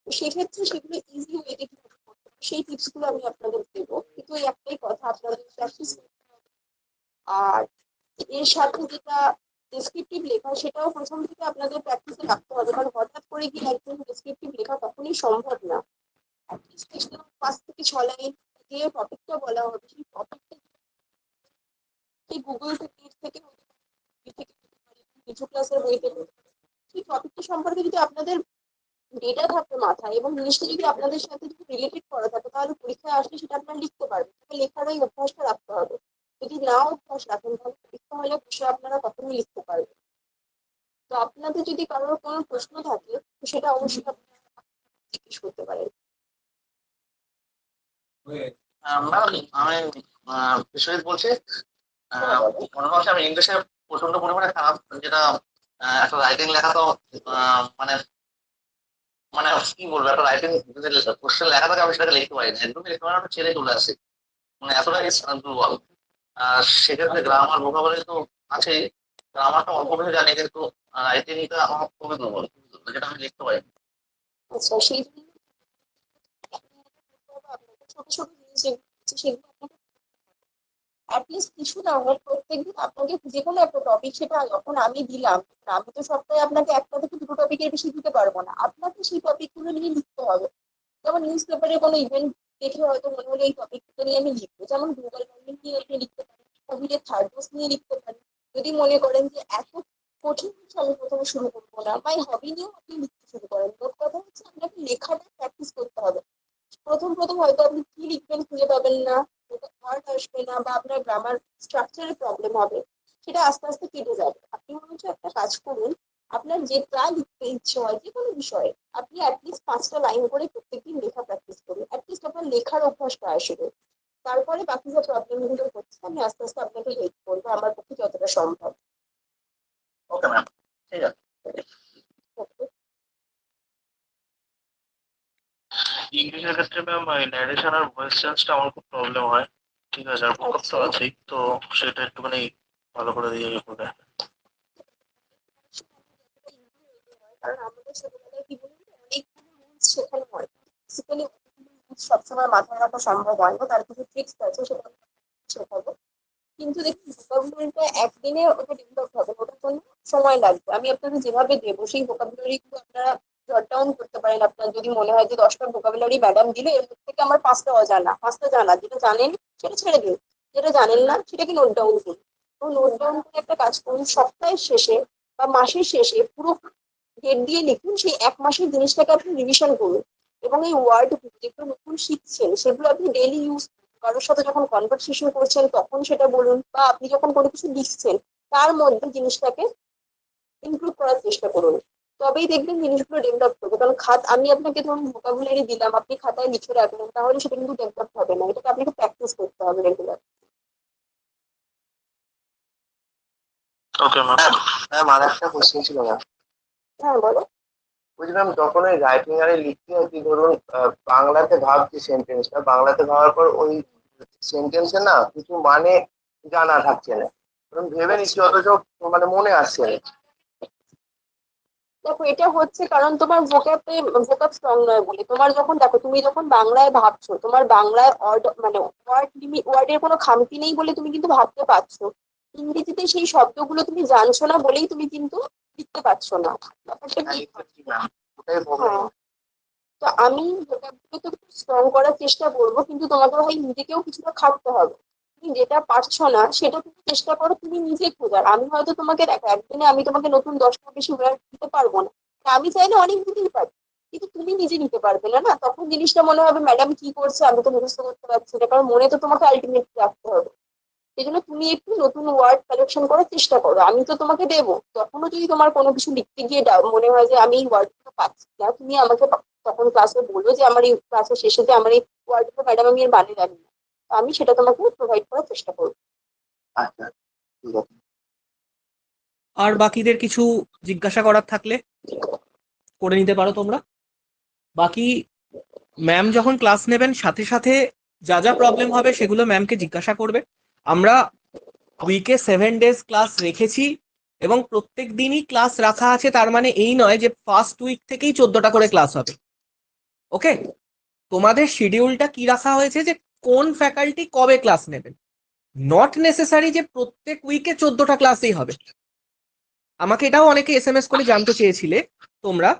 Speaker 5: সেক্ষেত্রে সেগুলো ইজি ওয়েতে কিভাবে করতে হবে সেই টিপস গুলো আমি আপনাদের দেবো, কিন্তু ওই একটাই কথা, আপনাদের প্র্যাকটিস করতে হবে। আর এর সাথে যেটা ডেসক্রিপটিভ লেখা সেটাও প্রথম থেকে আপনাদের প্র্যাকটিসে রাখতে হবে, কারণ হঠাৎ করে করে গিয়ে একদম ডেসক্রিপটিভ লেখা কখনোই সম্ভব না। অ্যাটলিস্ট 5 থেকে 6 লাইন যে টপিকটা বলা হবে সেই টপিকটা সেই গুগল থেকে নেট থেকে হতে পারে, বই থেকে হতে পারে, কিছু ক্লাসের বই থেকে হতে পারে। সেই টপিকটা সম্পর্কে যদি আপনাদের ডেটা থাকে মাথায় এবং জিনিসটা যদি আপনাদের সাথে যদি রিলেটেড করা থাকে তাহলে পরীক্ষায় আসলে সেটা আপনারা লিখতে পারবেন। তবে লেখার ওই অভ্যাসটা রাখতে হবে। যদি না অভ্যাস রাখেন তাহলে পরীক্ষা হলে বসে আপনারা কখনোই লিখতে পারবেন। তো আপনাদের যদি কারোর কোনো প্রশ্ন থাকে তো সেটা অবশ্যই আপনারা জিজ্ঞেস করতে পারেন।
Speaker 3: ম্যাডাম, আমি বিশ্বজিৎ বলছি। মনে হচ্ছে আমি ইংলিশে প্রচন্ড পরিমাণে খারাপ, যেটা একটা রাইটিং লেখা তো মানে মানে কি বলবো, একটা রাইটিং কোশ্চেন লেখা থাকে, আমি সেটাকে লিখতে পারি না, একদমই লিখতে পারি না, ছেড়ে চলে আসে, মানে এতটাই দুর্বল। আর সেক্ষেত্রে গ্রামার ভোকাবুলারি তো আছেই, গ্রামারটা অল্প কিছু জানি, কিন্তু রাইটিংটা আমার খুবই দুর্বল, যেটা আমি লিখতে পারি না।
Speaker 5: আচ্ছা, সেই জন্য আপনাকে ছোট ছোট জিনিস যেগুলো আছে সেগুলো আপনাকে অ্যাটলিস্ট কিছু না হোক প্রত্যেকদিন আপনাকে যে কোনো একটা টপিক, সেটা যখন আমি দিলাম, আমি তো সপ্তাহে আপনাকে একটা থেকে দুটো টপিকের বেশি দিতে পারবো না, আপনাকে সেই টপিকগুলো নিয়ে লিখতে হবে। যেমন নিউজ পেপারে কোনো ইভেন্ট দেখে হয়তো মনে হলো এই টপিকটা নিয়ে আমি লিখবো, যেমন গ্লোবাল ওয়ার্মিং নিয়ে আপনি লিখতে পারেন, কোভিডের থার্ড ডোজ নিয়ে লিখতে পারেন। যদি মনে করেন যে এত কঠিন কিছু আমি প্রথমে শুরু করবো না, বা হবি নিয়েও আপনি লিখতে শুরু করেন, মোট কথা হচ্ছে আপনাকে লেখাটা প্র্যাকটিস করতে হবে। প্রথম প্রথম হয়তো আপনি কি লিখবেন খুঁজে পাবেন না, ওয়ার্ড আসবে না, বা আপনার গ্রামার স্ট্রাকচারের প্রবলেম হবে, সেটা আস্তে আস্তে কেটে যাবে। আপনি মনে হচ্ছে একটা কাজ করুন, আপনার যেটা লিখতে ইচ্ছে হয় যে কোনো বিষয়ে আপনি অ্যাটলিস্ট 5টা লাইন করে প্রত্যেকদিন লেখা প্র্যাকটিস করুন, অ্যাটলিস্ট আপনার লেখার অভ্যাসটা আসবে। তারপরে বাকি যে প্রবলেম গুলো হচ্ছে আমি আস্তে আস্তে আপনাকে হেল্প করবো আমার পক্ষে যতটা সম্ভব।
Speaker 3: ওকে ম্যাম, ঠিক আছে।
Speaker 5: Okay?
Speaker 4: ইংলিশের ক্ষেত্রে ম্যাম ন্যারেশন আর ভয়েস চেঞ্জটা আমার খুব প্রবলেম হয়। ঠিক আছে, আর ভোকাব তো
Speaker 5: আচ্ছা,
Speaker 4: আছেই, তো সেটা একটুখানি ভালো করে দিয়ে বলে।
Speaker 5: কারণ আমাদের ছোটবেলায় কি বলুন তো, অনেকগুলো রুলস শেখানো হয়, বেসিক্যালি সবসময় মাথায় রাখা সম্ভব হয় না, তার কিছু ট্রিক্স আছে সেটা আমি শেখাবো। কিন্তু দেখুন ভোকাবুলারিটা একদিনে ওটা ডেভেলপ হবে না, ওটার জন্য সময় লাগবে। আমি আপনাকে যেভাবে দেবো সেই ভোকাবুলারি গুলো আপনারা জট ডাউন করতে পারেন। আপনার যদি মনে হয় যে 10টা ভোকাবুলারি ম্যাডাম দিলে এর মধ্যে থেকে আমার 5টা অজানা, 5টা জানা, যেটা জানেন সেটা ছেড়ে দিন, যেটা জানেন না সেটাকে নোট ডাউন করুন। তো নোট ডাউন করে একটা কাজ করুন, সপ্তাহের শেষে বা মাসের শেষে পুরো ডেট দিয়ে লিখুন, সেই 1 মাসের জিনিসটাকে আপনি রিভিশন করুন। এবং এই ওয়ার্ড যেগুলো নতুন শিখছেন সেগুলো আপনি ডেইলি ইউজ, কারোর সাথে যখন কনভারসেশন করছেন তখন সেটা বলুন, বা আপনি যখন কোনো কিছু লিখছেন তার মধ্যে জিনিসটাকে ইনক্লুড করার চেষ্টা করুন। তবেই দেখবেন জিনিসগুলো ডেভেলপ করবে। কারণ আমি আপনাকে ধরুন ভোকাবুলারি দিলাম, আপনি খাতায় লিখে রাখলেন, তাহলে সেটা কিন্তু ডেভেলপ হবে না, এটাকে আপনাকে প্র্যাকটিস করতে হবে রেগুলার।
Speaker 4: Okay ma'am.
Speaker 3: ম্যাম, আর একটা কোশ্চেন ছিল ম্যাম।
Speaker 5: হ্যাঁ, বলো।
Speaker 3: বুঝলাম, যখন ওই রাইটিং আরে লিখতে হয় কি, ধরুন বাংলাতে ভাবছি সেন্টেন্সটা, বাংলাতে ভাবার পর ওই সেন্টেন্সে না কিছু মানে জানা থাকছে না, ধরুন ভেবে নিচ্ছি অথচ মানে মনে আসছে না।
Speaker 5: দেখো, এটা হচ্ছে কারণ তোমার ভোকাব স্ট্রং নয় বলে। তোমার যখন দেখো, তুমি যখন বাংলায় ভাবছো, তোমার বাংলায় মানে ওয়ার্ডের কোনো খামতি নেই বলে তুমি কিন্তু ভাবতে পারছো। ইংরেজিতে সেই শব্দগুলো তুমি জানছো না বলেই তুমি কিন্তু লিখতে পারছো না। ব্যাপারটা কি?
Speaker 3: ওটাই প্রবলেম।
Speaker 5: হ্যাঁ, তো আমি ভোকাবগুলোকে স্ট্রং করার চেষ্টা করবো, কিন্তু তোমাকে ভাই নিজেকেও কিছুটা খাটতে হবে। তুমি যেটা পারছো না সেটা তুমি চেষ্টা করো তুমি নিজে খোঁজার। আমি হয়তো তোমাকে দেখো একদিনে আমি তোমাকে নতুন 10টা বেশি ওয়ার্ড দিতে পারবো না, তা আমি চাইলে অনেক দিতেই পারি, কিন্তু তুমি নিজে নিতে পারবে না, না তখন জিনিসটা মনে হবে ম্যাডাম কি করছে, আমি তো মুখস্থ করতে পারছি না, কারণ মনে তো তোমাকে আলটিমেটলি রাখতে হবে। সেই জন্য তুমি একটু নতুন ওয়ার্ড কালেকশন করার চেষ্টা করো। আমি তো তোমাকে দেবো, তখনও যদি তোমার কোনো কিছু লিখতে গিয়ে মনে হয় যে আমি এই ওয়ার্ডগুলো পাচ্ছি না, তুমি আমাকে তখন ক্লাসে বলো যে আমার এই ক্লাসের শেষে যে আমার এই ওয়ার্ডগুলো ম্যাডাম আমি এর মানে জানি না, তো আমি সেটা তোমাকে প্রোভাইড করার চেষ্টা করবো।
Speaker 3: আচ্ছা, ঠিক আছে।
Speaker 1: আর বাকিদের কিছু জিজ্ঞাসা করার থাকলে করে নিতে পারো তোমরা। বাকি ম্যাম যখন ক্লাস নেবেন সাথে সাথে যা যা প্রবলেম হবে সেগুলো ম্যামকে জিজ্ঞাসা করবে। আমরা উইকে 7 ডেজ ক্লাস রেখেছি এবং প্রত্যেক দিনই ক্লাস রাখা আছে, তার মানে এই নয় যে ফার্স্ট উইক থেকেই 14টা করে ক্লাস হবে। ওকে, তোমাদের শিডিউলটা কি রাখা হয়েছে যে কোন ফ্যাকাল্টি কবে ক্লাস নেবেন, নট নেসেসারি যে প্রত্যেক উইকে 14টা ক্লাসই হবে। আমাকে এটাও অনেকে SMS করে জানতে চেয়েছিলে তোমরা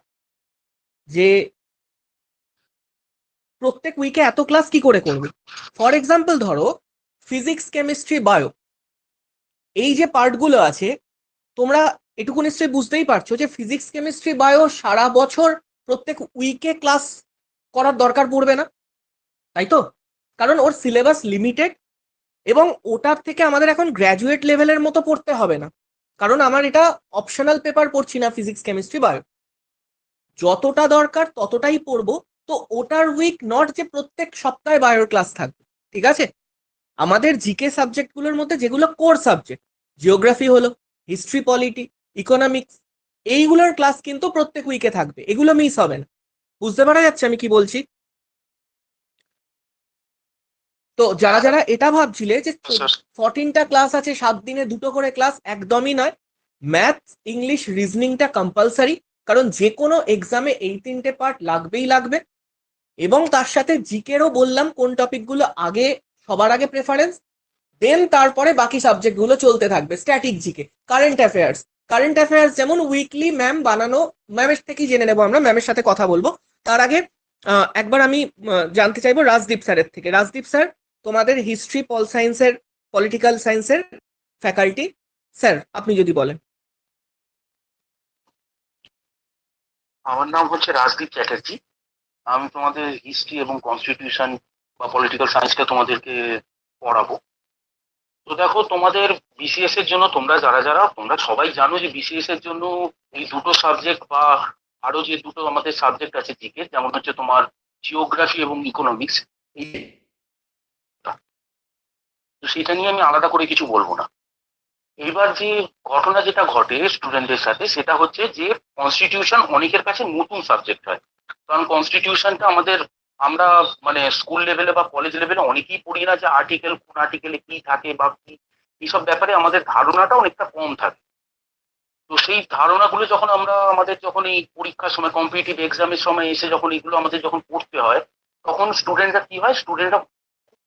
Speaker 1: যে প্রত্যেক উইকে এত ক্লাস কি করে করবে। ফর এক্সাম্পল ধরো ফিজিক্স, কেমিস্ট্রি, বায়ো, এই যে পার্টগুলো আছে, তোমরা এটুকু নিশ্চয়ই বুঝতেই পারছো যে ফিজিক্স, কেমিস্ট্রি, বায়ো সারা বছর প্রত্যেক উইকে ক্লাস করার দরকার পড়বে না, তাই তো? কারণ ওর সিলেবাস লিমিটেড, এবং ওটার থেকে আমাদের এখন গ্র্যাজুয়েট লেভেলের মতো পড়তে হবে না, কারণ আমার এটা অপশনাল পেপার পড়ছি না ফিজিক্স, কেমিস্ট্রি, বায়ো। যতটা দরকার ততটাই পড়বো। তো ওটার উইক নট যে প্রত্যেক সপ্তাহে বায়োর ক্লাস থাকবে, ঠিক আছে? আমাদের জিকে সাবজেক্টগুলোর মধ্যে যেগুলো কোর সাবজেক্ট, জিওগ্রাফি হলো, হিস্ট্রি, পলিটি, ইকোনমিক্স, এইগুলোর ক্লাস কিন্তু প্রত্যেক উইকে থাকবে, এগুলো মিস হবে না। বুঝতে পারা যাচ্ছে আমি কি বলছি? তো যারা যারা এটা ভাবছিলে যে
Speaker 4: স্যার
Speaker 1: 14টা ক্লাস আছে 7 দিনে 2টো করে ক্লাস, একদমই নয়। ম্যাথ, ইংলিশ, রিজনিংটা কম্পালসারি, কারণ যে কোনো এক্সামে এই 3টে পার্ট লাগবেই লাগবে। এবং তার সাথে জিকেরও বললাম কোন টপিকগুলো আগে, সবার আগে প্রেফারেন্স, দেন তারপরে বাকি সাবজেক্টগুলো চলতে থাকবে। Static GK, current affairs, current affairs যেমন উইকলি ম্যাম বানানো, ম্যামের থেকেই জেনে নেবো, আমরা ম্যামের সাথে কথা বলবো। তার আগে একবার আমি জানতে চাইবো রাজদীপ স্যারের থেকে। রাজদীপ স্যার, তোমাদের হিস্ট্রি, পল সায়েন্সের, পলিটিক্যাল সায়েন্সের ফ্যাকাল্টি স্যার, আপনি যদি বলেন।
Speaker 6: আমার নাম হচ্ছে রাজদীপ চ্যাটার্জি। আমি তোমাদের হিস্ট্রি এবং কনস্টিটিউশন বা পলিটিক্যাল সায়েন্সটা তোমাদেরকে পড়াবো। তো দেখো, তোমাদের বিসিএস এর জন্য তোমরা সবাই জানো যে বিসিএস এর জন্য এই দুটো সাবজেক্ট বা আরো যে দুটো আমাদের সাবজেক্ট আছে জিকে, যেমন হচ্ছে তোমার জিওগ্রাফি এবং ইকোনমিক্স, তো সেটা নিয়ে আমি আলাদা করে কিছু বলবো না। এবার যে ঘটনা যেটা ঘটে স্টুডেন্টদের সাথে, সেটা হচ্ছে যে কনস্টিটিউশন অনেকের কাছে নতুন সাবজেক্ট হয়। কারণ কনস্টিটিউশনটা আমরা মানে স্কুল লেভেলে বা কলেজ লেভেলে অনেকেই পড়ি না যে আর্টিকেল, কোন আর্টিকেলে কি থাকে বা কি, এইসব ব্যাপারে আমাদের ধারণাটা অনেকটা কম থাকে। তো সেই ধারণাগুলো যখন যখন এই পরীক্ষার সময়, কম্পিটিটিভ এক্সামের সময় এসে যখন এগুলো আমাদের যখন পড়তে হয়, তখন স্টুডেন্টরা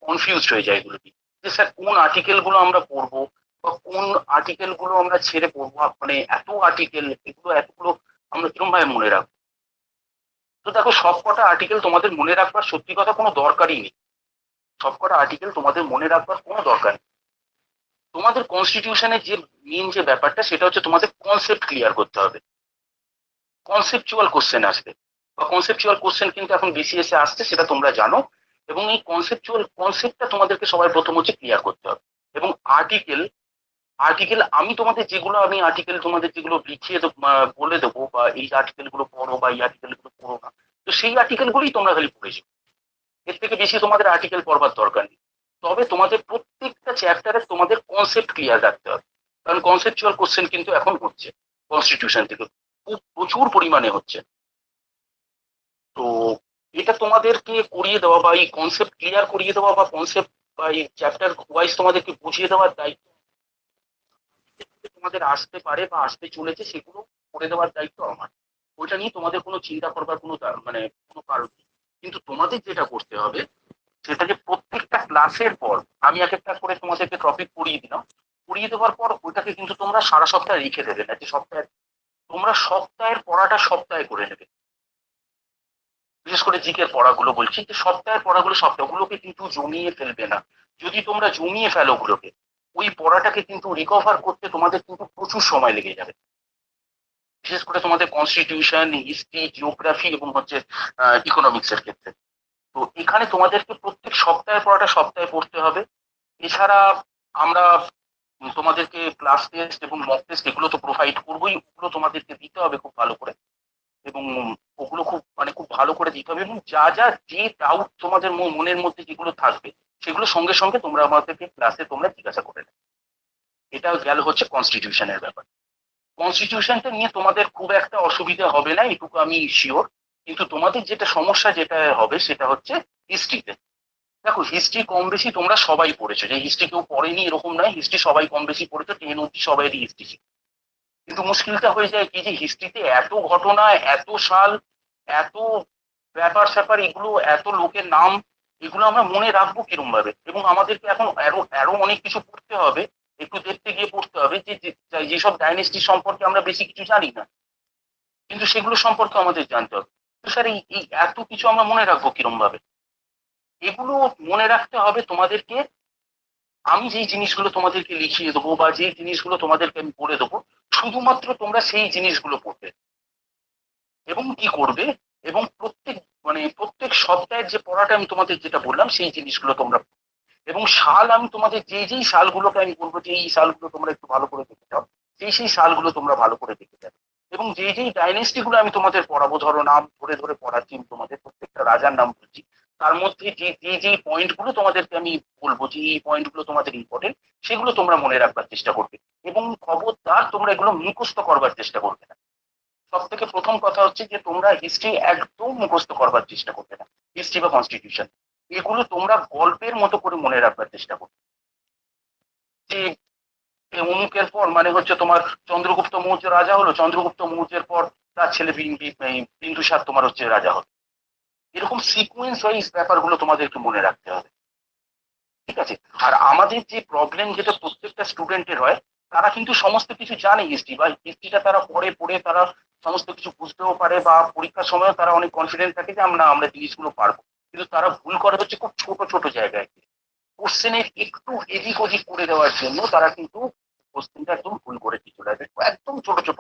Speaker 6: কনফিউজড হয়ে যায় এগুলো নিয়ে, যে স্যার কোন আর্টিকেল গুলো আমরা পড়বো বা কোন আর্টিকেল গুলো আমরা ছেড়ে পড়বো, মানে এত আর্টিকেল, এতগুলো আমরা কিরকম ভাবে মনে রাখবো। তো দেখো, সবকটা আর্টিকেল তোমাদের মনে রাখবার সত্যি কথা কোনো দরকারই নেই। সবকটা আর্টিকেল তোমাদের মনে রাখবার কোনো দরকার নেই। তোমাদের কনস্টিটিউশনের যে মেন যে ব্যাপারটা, সেটা হচ্ছে তোমাদের কনসেপ্ট ক্লিয়ার করতে হবে। কনসেপচুয়াল কোশ্চেন আসবে, বা কনসেপচুয়াল কোশ্চেন কিন্তু এখন বিসিএস এ আসছে, সেটা তোমরা জানো। এবং এই কনসেপ্টটা তোমাদেরকে সবার প্রথম হচ্ছে ক্লিয়ার করতে হবে। এবং আর্টিকেল আর্টিকেল আমি আর্টিকেল তোমাদের যেগুলো লিখিয়ে বলে দেবো, বা এই আর্টিকেল গুলো পড়ো বা এই আর্টিকেল গুলো পড়ো না, তো সেই আর্টিকেল গুলোই তোমরা খালি পড়েছো। এর থেকে বেশি তোমাদের আর্টিকেল পড়বার দরকার নেই। তবে তোমাদের প্রত্যেকটা চ্যাপ্টারে তোমাদের কনসেপ্ট ক্লিয়ার রাখতে হবে, কারণ কনসেপচুয়াল কোশ্চেন কিন্তু এখন হচ্ছে কনস্টিটিউশন থেকে, খুব প্রচুর পরিমাণে হচ্ছে। তো এটা তোমাদেরকে করিয়ে দেওয়া, বা এই কনসেপ্ট ক্লিয়ার করিয়ে দেওয়া, বা কনসেপ্ট বা এই চ্যাপ্টার ওয়াইজ তোমাদেরকে বুঝিয়ে দেওয়ার দায়িত্ব তোমাদের আসতে পারে বা আসতে চলেছে, সেগুলো করে দেওয়ার দায়িত্ব আমার। ওইটা নিয়ে তোমাদের কোনো চিন্তা করবার মানে কোনো কারণ নেই। কিন্তু তোমাদের যেটা করতে হবে, সেটা যে প্রত্যেকটা ক্লাসের পর আমি এক একটা করে তোমাদেরকে টপিক পড়িয়ে দিলাম, পড়িয়ে দেওয়ার পর ওইটাকে কিন্তু তোমরা সারা সপ্তাহে রেখে দেবে না, যে তোমরা সপ্তাহের পড়াটা সপ্তাহে করে নেবে। বিশেষ করে জিকের পড়াগুলো বলছি, যে সপ্তাহের সপ্তাহগুলোকে কিন্তু জমিয়ে ফেলবে না। যদি তোমরা জমিয়ে ফেলো ওগুলোকে, ওই পড়াটাকে কিন্তু রিকভার করতে তোমাদের কিন্তু প্রচুর সময় লেগে যাবে। বিশেষ করে তোমাদের কনস্টিটিউশন, হিস্ট্রি, জিওগ্রাফি এবং হচ্ছে ইকোনমিক্স এর ক্ষেত্রে। তো এখানে তোমাদেরকে প্রত্যেক সপ্তাহের পড়াটা সপ্তাহে পড়তে হবে। এছাড়া আমরা তোমাদেরকে ক্লাস টেস্ট এবং মক টেস্ট এগুলো তো প্রোভাইড করবোই, ওগুলো তোমাদেরকে দিতে হবে খুব ভালো করে। এবং ওগুলো খুব ভালো করে দিতে হবে। এবং যে ডাউট তোমাদের মনের মধ্যে যেগুলো থাকবে, সেগুলো সঙ্গে সঙ্গে তোমরা আমাদেরকে ক্লাসে তোমরা জিজ্ঞাসা করে নেবে। এটা গেল হচ্ছে কনস্টিটিউশনের ব্যাপার। কনস্টিটিউশনটা নিয়ে তোমাদের খুব একটা অসুবিধা হবে না, এটুকু আমি শিওর। কিন্তু তোমাদের যেটা সমস্যা যেটা হবে, সেটা হচ্ছে হিস্ট্রিতে। দেখো, হিস্ট্রি কম বেশি তোমরা সবাই পড়েছো, যে হিস্ট্রি কেউ পড়েনি এরকম নয়, হিস্ট্রি সবাই কম বেশি পড়েছো, 10 অব্দি সবাই হিস্ট্রি। কিন্তু মুশকিলটা হয়ে যায় কি, যে হিস্ট্রিতে এত ঘটনা, এত সাল, এত ব্যাপার স্যাপার, এগুলো এত লোকের নাম, এগুলো আমরা মনে রাখবো কিরম ভাবে। এবং আমাদেরকে এখন আরো আরো অনেক কিছু পড়তে হবে, একটু দেখতে গিয়ে পড়তে হবে, যেসব ডাইনেস্টি সম্পর্কে আমরা বেশি কিছু জানি না, কিন্তু সেগুলো সম্পর্কে আমাদের জানতে হবে। স্যার এই এই এত কিছু আমরা মনে রাখবো কিরম ভাবে? এগুলো মনে রাখতে হবে তোমাদেরকে। আমি যেই জিনিসগুলো তোমাদেরকে লিখিয়ে দেবো বা যেই জিনিসগুলো তোমাদেরকে আমি বলে দেবো, শুধুমাত্র তোমরা সেই জিনিসগুলো পড়বে এবং কি করবে, এবং প্রত্যেক সপ্তাহের যে পড়াটা আমি তোমাদের যেটা বললাম সেই জিনিসগুলো তোমরা, এবং সাল আমি তোমাদের যেই সালগুলোকে আমি বলবো যে এই সালগুলো তোমরা একটু ভালো করে দেখে যাও, সেই সালগুলো তোমরা ভালো করে দেখে যাবে। এবং যেই ডাইনেস্টি গুলো আমি তোমাদের পড়াবো, ধরো নাম ধরে ধরে পড়াচ্ছি আমি তোমাদের, প্রত্যেকটা রাজার নাম বলছি, তার মধ্যে যে পয়েন্ট গুলো তোমাদেরকে আমি বলবো যে এই পয়েন্ট গুলো তোমাদের ইম্পর্টেন্ট, সেগুলো তোমরা মনে রাখবার চেষ্টা করবে। এবং খবরদার তোমরা এগুলো মুখস্থ করবার চেষ্টা করবে না। সব থেকে প্রথম কথা হচ্ছে যে তোমরা হিস্ট্রি একদম মুখস্থ করবার চেষ্টা করবে না। হিস্ট্রি বা কনস্টিটিউশন এগুলো তোমরা গল্পের মতো করে মনে রাখবার চেষ্টা করবে। যে অমুকের পর মানে হচ্ছে তোমার চন্দ্রগুপ্ত মৌর্য রাজা হলো, চন্দ্রগুপ্ত মৌর্যের পর তার ছেলে বিন্দুসার তোমার হচ্ছে রাজা হলো। এরকম সিকুয়েন্স ওয়াইজ ব্যাপারগুলো তোমাদের একটু মনে রাখতে হবে, ঠিক আছে? আর আমাদের যে প্রবলেম যেটা প্রত্যেকটা স্টুডেন্টের হয়, তারা কিন্তু সমস্ত কিছু জানে হিস্ট্রি, বা হিস্ট্রিটা তারা পড়ে পড়ে তারা সমস্ত কিছু বুঝতেও পারে, বা পরীক্ষার সময় তারা অনেক কনফিডেন্ট থাকে যে আমরা জিনিসগুলো পারবো। কিন্তু তারা ভুল করে হচ্ছে খুব ছোট ছোট জায়গায়, কোশ্চেনের একটু এদিক ওদিক করে দেওয়ার জন্য তারা কিন্তু কোশ্চেনটা একদম ভুল করে দিয়ে চলে আসবে, একদম ছোট ছোট।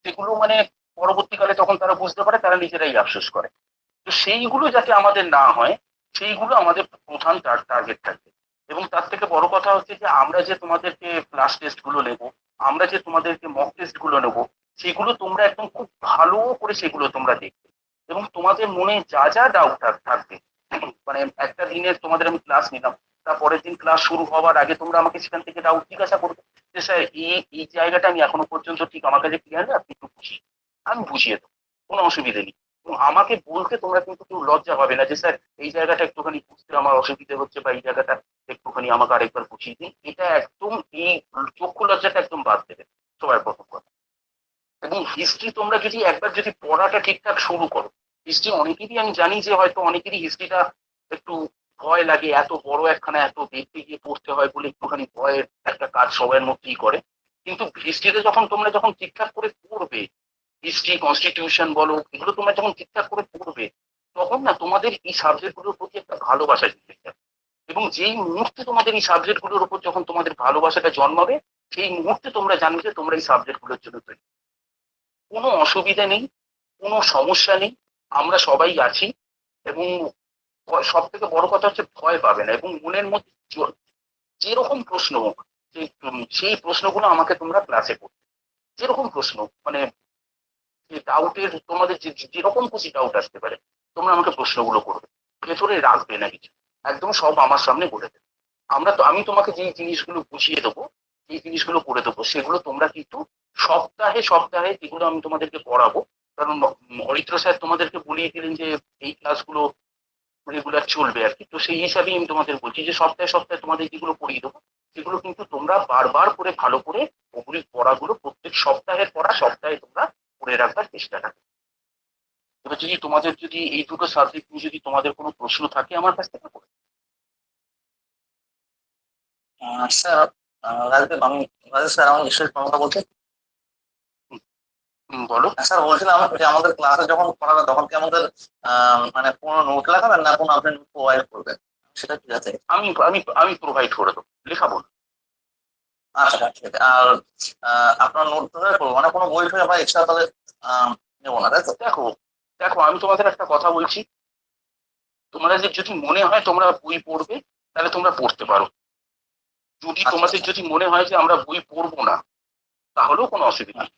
Speaker 6: সেগুলো মানে পরবর্তীকালে তখন তারা বুঝতে পারে, তারা নিজেরাই আফসোস করে। তো সেইগুলো যাতে আমাদের না হয়, সেইগুলো আমাদের প্রধান টার্গেট থাকবে। এবং তার থেকে বড় কথা হচ্ছে যে আমরা যে তোমাদেরকে ক্লাস টেস্ট গুলো নেবো, আমরা যে তোমাদেরকে মক টেস্ট গুলো নেবো, সেগুলো তোমরা একদম খুব ভালো করে সেগুলো তোমরা দেখবে। এবং তোমাদের মনে যা যা ডাউট থাকবে, মানে একটা দিনের তোমাদের আমি ক্লাস নিলাম, তারপরের দিন ক্লাস শুরু হওয়ার আগে তোমরা আমাকে সেখান থেকে ডাউট জিজ্ঞাসা করবে যে স্যার এই জায়গাটা আমি এখনো পর্যন্ত ঠিক আমার কাছে ক্লিয়ার না, আপনি একটু বুঝিয়ে, আমি বুঝিয়ে দেবো, কোনো অসুবিধা নেই। এবং আমাকে বলতে তোমরা কিন্তু কেউ লজ্জা হবে না যে স্যার এই জায়গাটা একটুখানি বুঝতে আমার অসুবিধা হচ্ছে, বা এই জায়গাটা একটুখানি আমাকে আরেকবার বুঝিয়ে দিন। এটা একদম এই চক্ষু লজ্জাটা একদম বাদ দেবে সবার প্রথম কথা। এবং হিস্ট্রি তোমরা যদি একবার যদি পড়াটা ঠিকঠাক শুরু করো, হিস্ট্রি অনেকেরই আমি জানি যে হয়তো অনেকেরই হিস্ট্রিটা একটু ভয় লাগে, এত বড় একখানা এত দেখতে গিয়ে পড়তে হয় বলে একটুখানি ভয়ের একটা কাজ সবার মধ্যেই করে। কিন্তু হিস্ট্রিতে তোমরা যখন ঠিকঠাক করে পড়বে, হিস্ট্রি কনস্টিটিউশন বলো, এগুলো তোমরা যখন ঠিকঠাক করে পড়বে, তখন না তোমাদের এই সাবজেক্ট গুলোর প্রতি একটা ভালোবাসা জুড়ে যাবে। এবং যেই মুহূর্তে তোমাদের এই সাবজেক্ট গুলোর উপর যখন তোমাদের ভালোবাসাটা জন্মাবে, সেই মুহূর্তে তোমরা জানবে যে তোমরা এই সাবজেক্ট গুলোর জন্য তৈরি। কোনো অসুবিধা নেই, কোনো সমস্যা নেই, আমরা সবাই আছি। এবং সব থেকে বড় কথা হচ্ছে ভয় পাবে না। এবং মনের মধ্যে যেরকম প্রশ্ন হোক, সেই প্রশ্নগুলো আমাকে তোমরা ক্লাসে করবে। যেরকম প্রশ্ন মানে ডাউটের তোমাদের যেরকম খুশি ডাউট আসতে পারে, তোমরা আমাকে প্রশ্নগুলো করবে, ভেতরে রাখবে না কিছু, একদম সব আমার সামনে বলে দেবে। আমি তোমাকে যে জিনিসগুলো বুঝিয়ে দেবো, যে জিনিসগুলো করে দেবো, সেগুলো তোমরা কিন্তু সপ্তাহে সপ্তাহে যেগুলো আমি তোমাদেরকে পড়াবো, কারণ অরিত্র স্যার তোমাদেরকে বলিয়ে দিলেন যে এই ক্লাসগুলো রেগুলার চলবে আর কি। তো সেই হিসাবেই আমি তোমাদের বলছি যে সপ্তাহে সপ্তাহে তোমাদের যেগুলো পড়িয়ে দেবো, সেগুলো কিন্তু তোমরা বারবার করে ভালো করে ওগুলি পড়াগুলো প্রত্যেক সপ্তাহের পড়া সপ্তাহে তোমরা পড়ে রাখবার চেষ্টা রাখবে। এবার যদি এই দুটো সাবজেক্ট নিয়ে যদি তোমাদের কোনো প্রশ্ন থাকে আমার কাছ থেকে করবে।
Speaker 3: স্যার রাজেশ স্যার, আমি ঈশ্বর কথা বলছি।
Speaker 6: বলো।
Speaker 3: স্যার বলছিলাম যে আমাদের ক্লাসে যখন পড়াবে তখন কি আমাদের মানে কোনো নোট লেখাবেন না কোনো আপনি প্রোভাইড করবেন, সেটা ঠিক আছে?
Speaker 6: আমি আমি আমি প্রোভাইড করে দেবো, লেখাবো না।
Speaker 3: আচ্ছা ঠিক আছে। আর আপনার নোট ধরে করবো, মানে কোনো বই টই আমরা এক্সট্রা তাহলে নেবো না, তাই তো?
Speaker 6: দেখো দেখো আমি তোমাদের একটা কথা বলছি, তোমরা যদি মনে হয় তোমরা বই পড়বে, তাহলে তোমরা পড়তে পারো। যদি তোমাদের যদি মনে হয় যে আমরা বই পড়বো না, তাহলেও কোনো অসুবিধা নেই।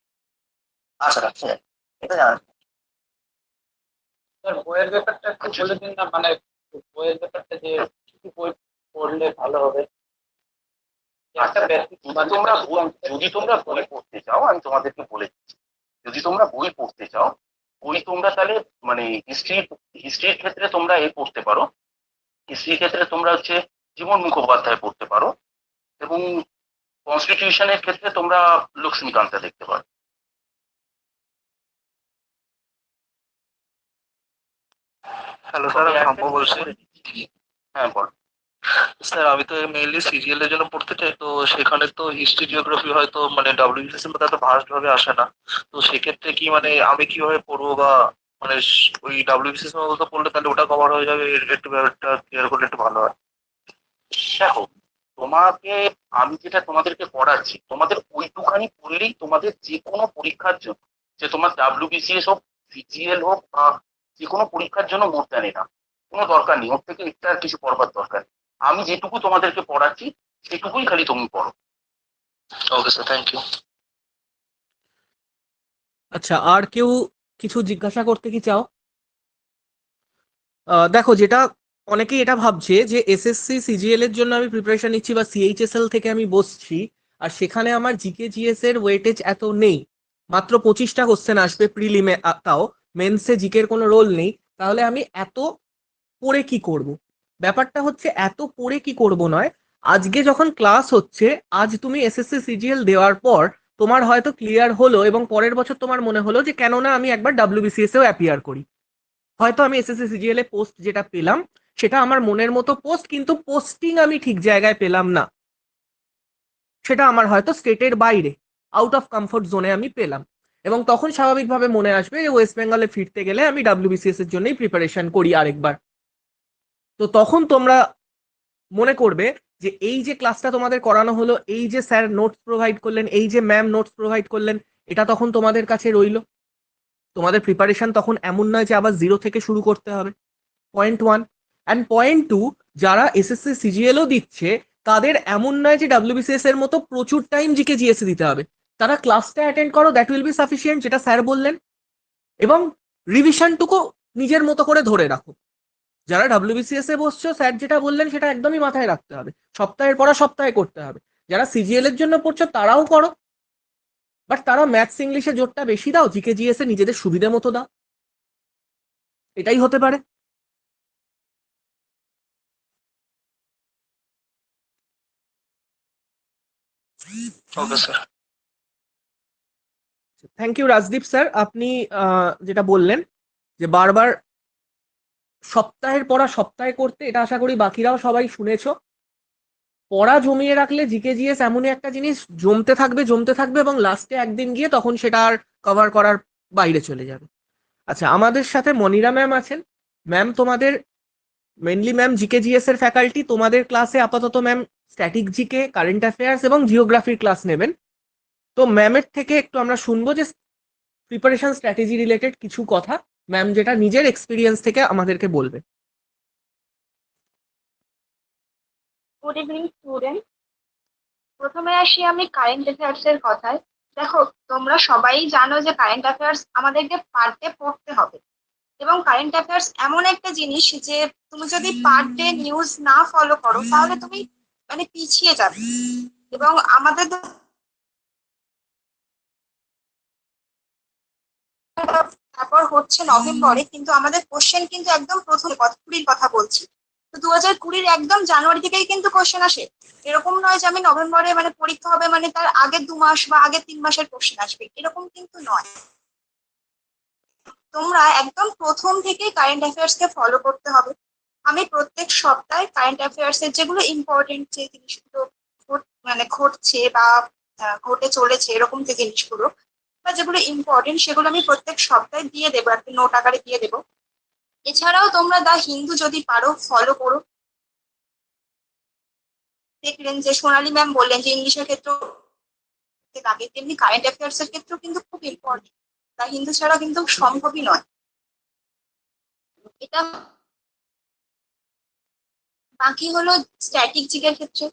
Speaker 3: আচ্ছা ঠিক আছে, এটা জানেন।
Speaker 7: স্যার বইয়ের ব্যাপারটা একটু বলে দিন না, মানে বইয়ের ব্যাপারটা যে কি বই পড়লে ভালো হবে। একটা
Speaker 6: যদি তোমরা বই পড়তে চাও, আমি তোমাদেরকে বলে দিচ্ছি, যদি তোমরা বই পড়তে চাও, বই তোমরা তাহলে মানে হিস্ট্রির ক্ষেত্রে তোমরা পড়তে পারো। হিস্ট্রির ক্ষেত্রে তোমরা হচ্ছে জীবন মুখোপাধ্যায় পড়তে পারো, এবং কনস্টিটিউশনের ক্ষেত্রে তোমরা লক্ষ্মীকান্তা দেখতে পারো।
Speaker 4: হ্যালো স্যার, আমি হাম্পা বলছি।
Speaker 6: হ্যাঁ বল।
Speaker 4: স্যার আমি তো মেইনলি সিরিয়াল এর জন্য পড়তে চাই, তো সেখানে তো হিস্ট্রি জিওগ্রাফি হয়তো মানে ডাব্লিউবিসিএস এর মধ্যে এত ভাস্ট ভাবে আসে না। তো সেক্ষেত্রে কি মানে আমি কিভাবে পড়বো, বা মানে ওই ডাব্লিউবিসিএস মতো পড়লে তাহলে ওটা কভার হয়ে যাবে, একটু ব্যাপারটা ক্লিয়ার করলে একটু ভালো হয়।
Speaker 6: দেখো, তোমাকে আমি যেটা তোমাদেরকে পড়াচ্ছি, তোমাদের ওইটুখানি পড়লেই তোমাদের যে কোনো পরীক্ষার জন্য, যে তোমার ডাব্লিউবিসিএস হোক, সিজিএল হোক, বা যে কোনো পরীক্ষার জন্য মোট জানি না, কোনো দরকার নেই ওর থেকে একটা আর কিছু পড়বার দরকার নেই। আমি যেটুকু তোমাদেরকে পড়াচ্ছি সেটুকুই খালি তুমি পড়ো।
Speaker 4: Okay sir, thank you.
Speaker 1: আচ্ছা, আর কেউ কিছু জিজ্ঞাসা করতে কি চাও? দেখো, যেটা অনেকেই এটা ভাবছে যে এসএসসি সিজিএল এর জন্য আমি প্রিপারেশন নিচ্ছি বা সিএইচএসএল থেকে আমি বসছি, আর সেখানে আমার জিকে জিএস এর ওয়েটেজ এত নেই, মাত্র 25টা কোশ্চেন আসবে প্রিলিমে, তাও মেন্সে জিকের কোনো রোল নেই, তাহলে আমি এত পড়ে কি করব? ব্যাপারটা হচ্ছে এত পড়ে কি করব নয়, আজকে যখন ক্লাস হচ্ছে, আজ তুমি এসএসসি সিজিএল দেওয়ার পর তোমার হয়তো ক্লিয়ার হলো এবং পরের বছর তোমার মনে হলো যে কেন না আমি একবার ডাব্লিউবিসিএস এও অ্যাপিয়ার করি। হয়তো আমি এসএসসি সিজিএল এ পোস্ট যেটা পেলাম সেটা আমার মনের মতো পোস্ট, কিন্তু পোস্টিং আমি ঠিক জায়গায় পেলাম না, সেটা আমার হয়তো স্টেটের বাইরে, আউট অফ কমফোর্ট জোনে আমি পেলাম, এবং তখন স্বাভাবিকভাবে মনে আসবে যে ওয়েস্ট বেঙ্গলে ফিরতে গেলে আমি ডাব্লিউবিসিএস এর জন্যই প্রিপারেশন করি আরেকবার। তো তখন তোমরা মনে করবে যে এই যে ক্লাসটা তোমাদের করানো হলো, এই যে স্যার নোটস প্রোভাইড করলেন, এই যে ম্যাম নোটস প্রোভাইড করলেন, এটা তখন তোমাদের কাছে রইলো। তোমাদের প্রিপারেশন তখন এমন নয় যে আবার জিরো থেকে শুরু করতে হবে। Point one. And point two, যারা এসএসসি সিজিএলও দিচ্ছে তাদের এমন নয় যে ডাব্লিউবিসিএস এর মতো প্রচুর টাইম জিকে জিএসএ দিতে হবে। তারা ক্লাসটা অ্যাটেন্ড করো, দ্যাট উইল বি সাফিসিয়েন্ট, যেটা স্যার বললেন, এবং রিভিশনটুকু নিজের মতো করে ধরে রাখো। যারা ডাব্লিউবিসিএস এ বসছো, স্যার যেটা বললেন সেটা একদমই মাথায় রাখতে হবে, সপ্তাহের পড়া সপ্তাহে করতে হবে। যারা সিজিএল এর জন্য পড়ছো তারাও করো, বাট তারা ম্যাথস ইংলিশে জোরটা বেশি দাও, জিকে জিএস এ নিজেদের সুবিধা মতো দাও, এটাই হতে পারে।
Speaker 4: Okay sir.
Speaker 1: Thank you Rajdeep sir. আপনি যেটা বললেন যে বারবার সপ্তাহের পড়া সপ্তাহে করতে, এটা আশা করি বাকিরাও সবাই শুনেছো। পড়া জমিয়ে রাখলে জিকে জিএস এমনই একটা জিনিস, জমতে থাকবে জমতে থাকবে, এবং লাস্টে একদিন গিয়ে তখন সেটা আর কভার করার বাইরে চলে যাবে। আচ্ছা, আমাদের সাথে মনিরা ম্যাম আছেন। ম্যাম তোমাদের মেনলি ম্যাম জিকে জিএস এর ফ্যাকাল্টি, তোমাদের ক্লাসে আপাতত ma'am static GK, current affairs এবং জিওগ্রাফির ক্লাস নেবেন। তো ম্যামের থেকে একটু আমরা শুনবো যে প্রিপারেশন স্ট্র্যাটেজি রিলেটেড কিছু কথা, ম্যাম যেটা নিজের এক্সপিরিয়েন্স থেকে আমাদেরকে বলবে।
Speaker 5: Good evening student. প্রথমে আসি আমি কারেন্ট অ্যাফেয়ার্স এর কথায়। দেখো, তোমরা সবাই জানো যে কারেন্ট অ্যাফেয়ার্স আমাদেরকে পার ডে পড়তে হবে, এবং কারেন্ট অ্যাফেয়ার্স এমন একটা জিনিস যে তুমি যদি পার ডে নিউজ না ফলো করো তাহলে তুমি মানে পিছিয়ে যাবে। এবং আমাদের তারপর হচ্ছে নভেম্বরে, কিন্তু আমাদের কোশ্চেন কিন্তু একদম প্রথম কুড়ির কথা বলছি, তো 2020 একদম জানুয়ারি থেকেই কিন্তু কোশ্চেন আসে। এরকম নয় যে আমি নভেম্বরে মানে পরীক্ষা হবে মানে তার আগের 2 মাস বা আগের 3 মাসের কোশ্চেন আসবে, এরকম কিন্তু নয়। তোমরা একদম প্রথম থেকেই কারেন্ট অ্যাফেয়ার্স কে ফলো করতে হবে। আমি প্রত্যেক সপ্তাহে কারেন্ট অ্যাফেয়ার্স এর যেগুলো ইম্পর্টেন্ট, যে জিনিসগুলো মানে ঘটছে বা ঘটে চলেছে এরকম যে জিনিসগুলো, বা যেগুলো ইম্পর্টেন্ট সেগুলো আমি প্রত্যেক সপ্তাহে দিয়ে দেবো, একটা নোট আকারে দিয়ে দেবো। এছাড়াও তোমরা দা হিন্দু যদি পারো ফলো করো। দেখলেন যে সোনালী ম্যাম বললেন যে ইংলিশের ক্ষেত্রেও আগে, তেমনি কারেন্ট অ্যাফেয়ার্স এর ক্ষেত্রেও কিন্তু খুব ইম্পর্টেন্ট, দা হিন্দু ছাড়া কিন্তু সম্ভবই নয় এটা। বাকি হলো স্ট্যাটিক জিকের ক্ষেত্রে,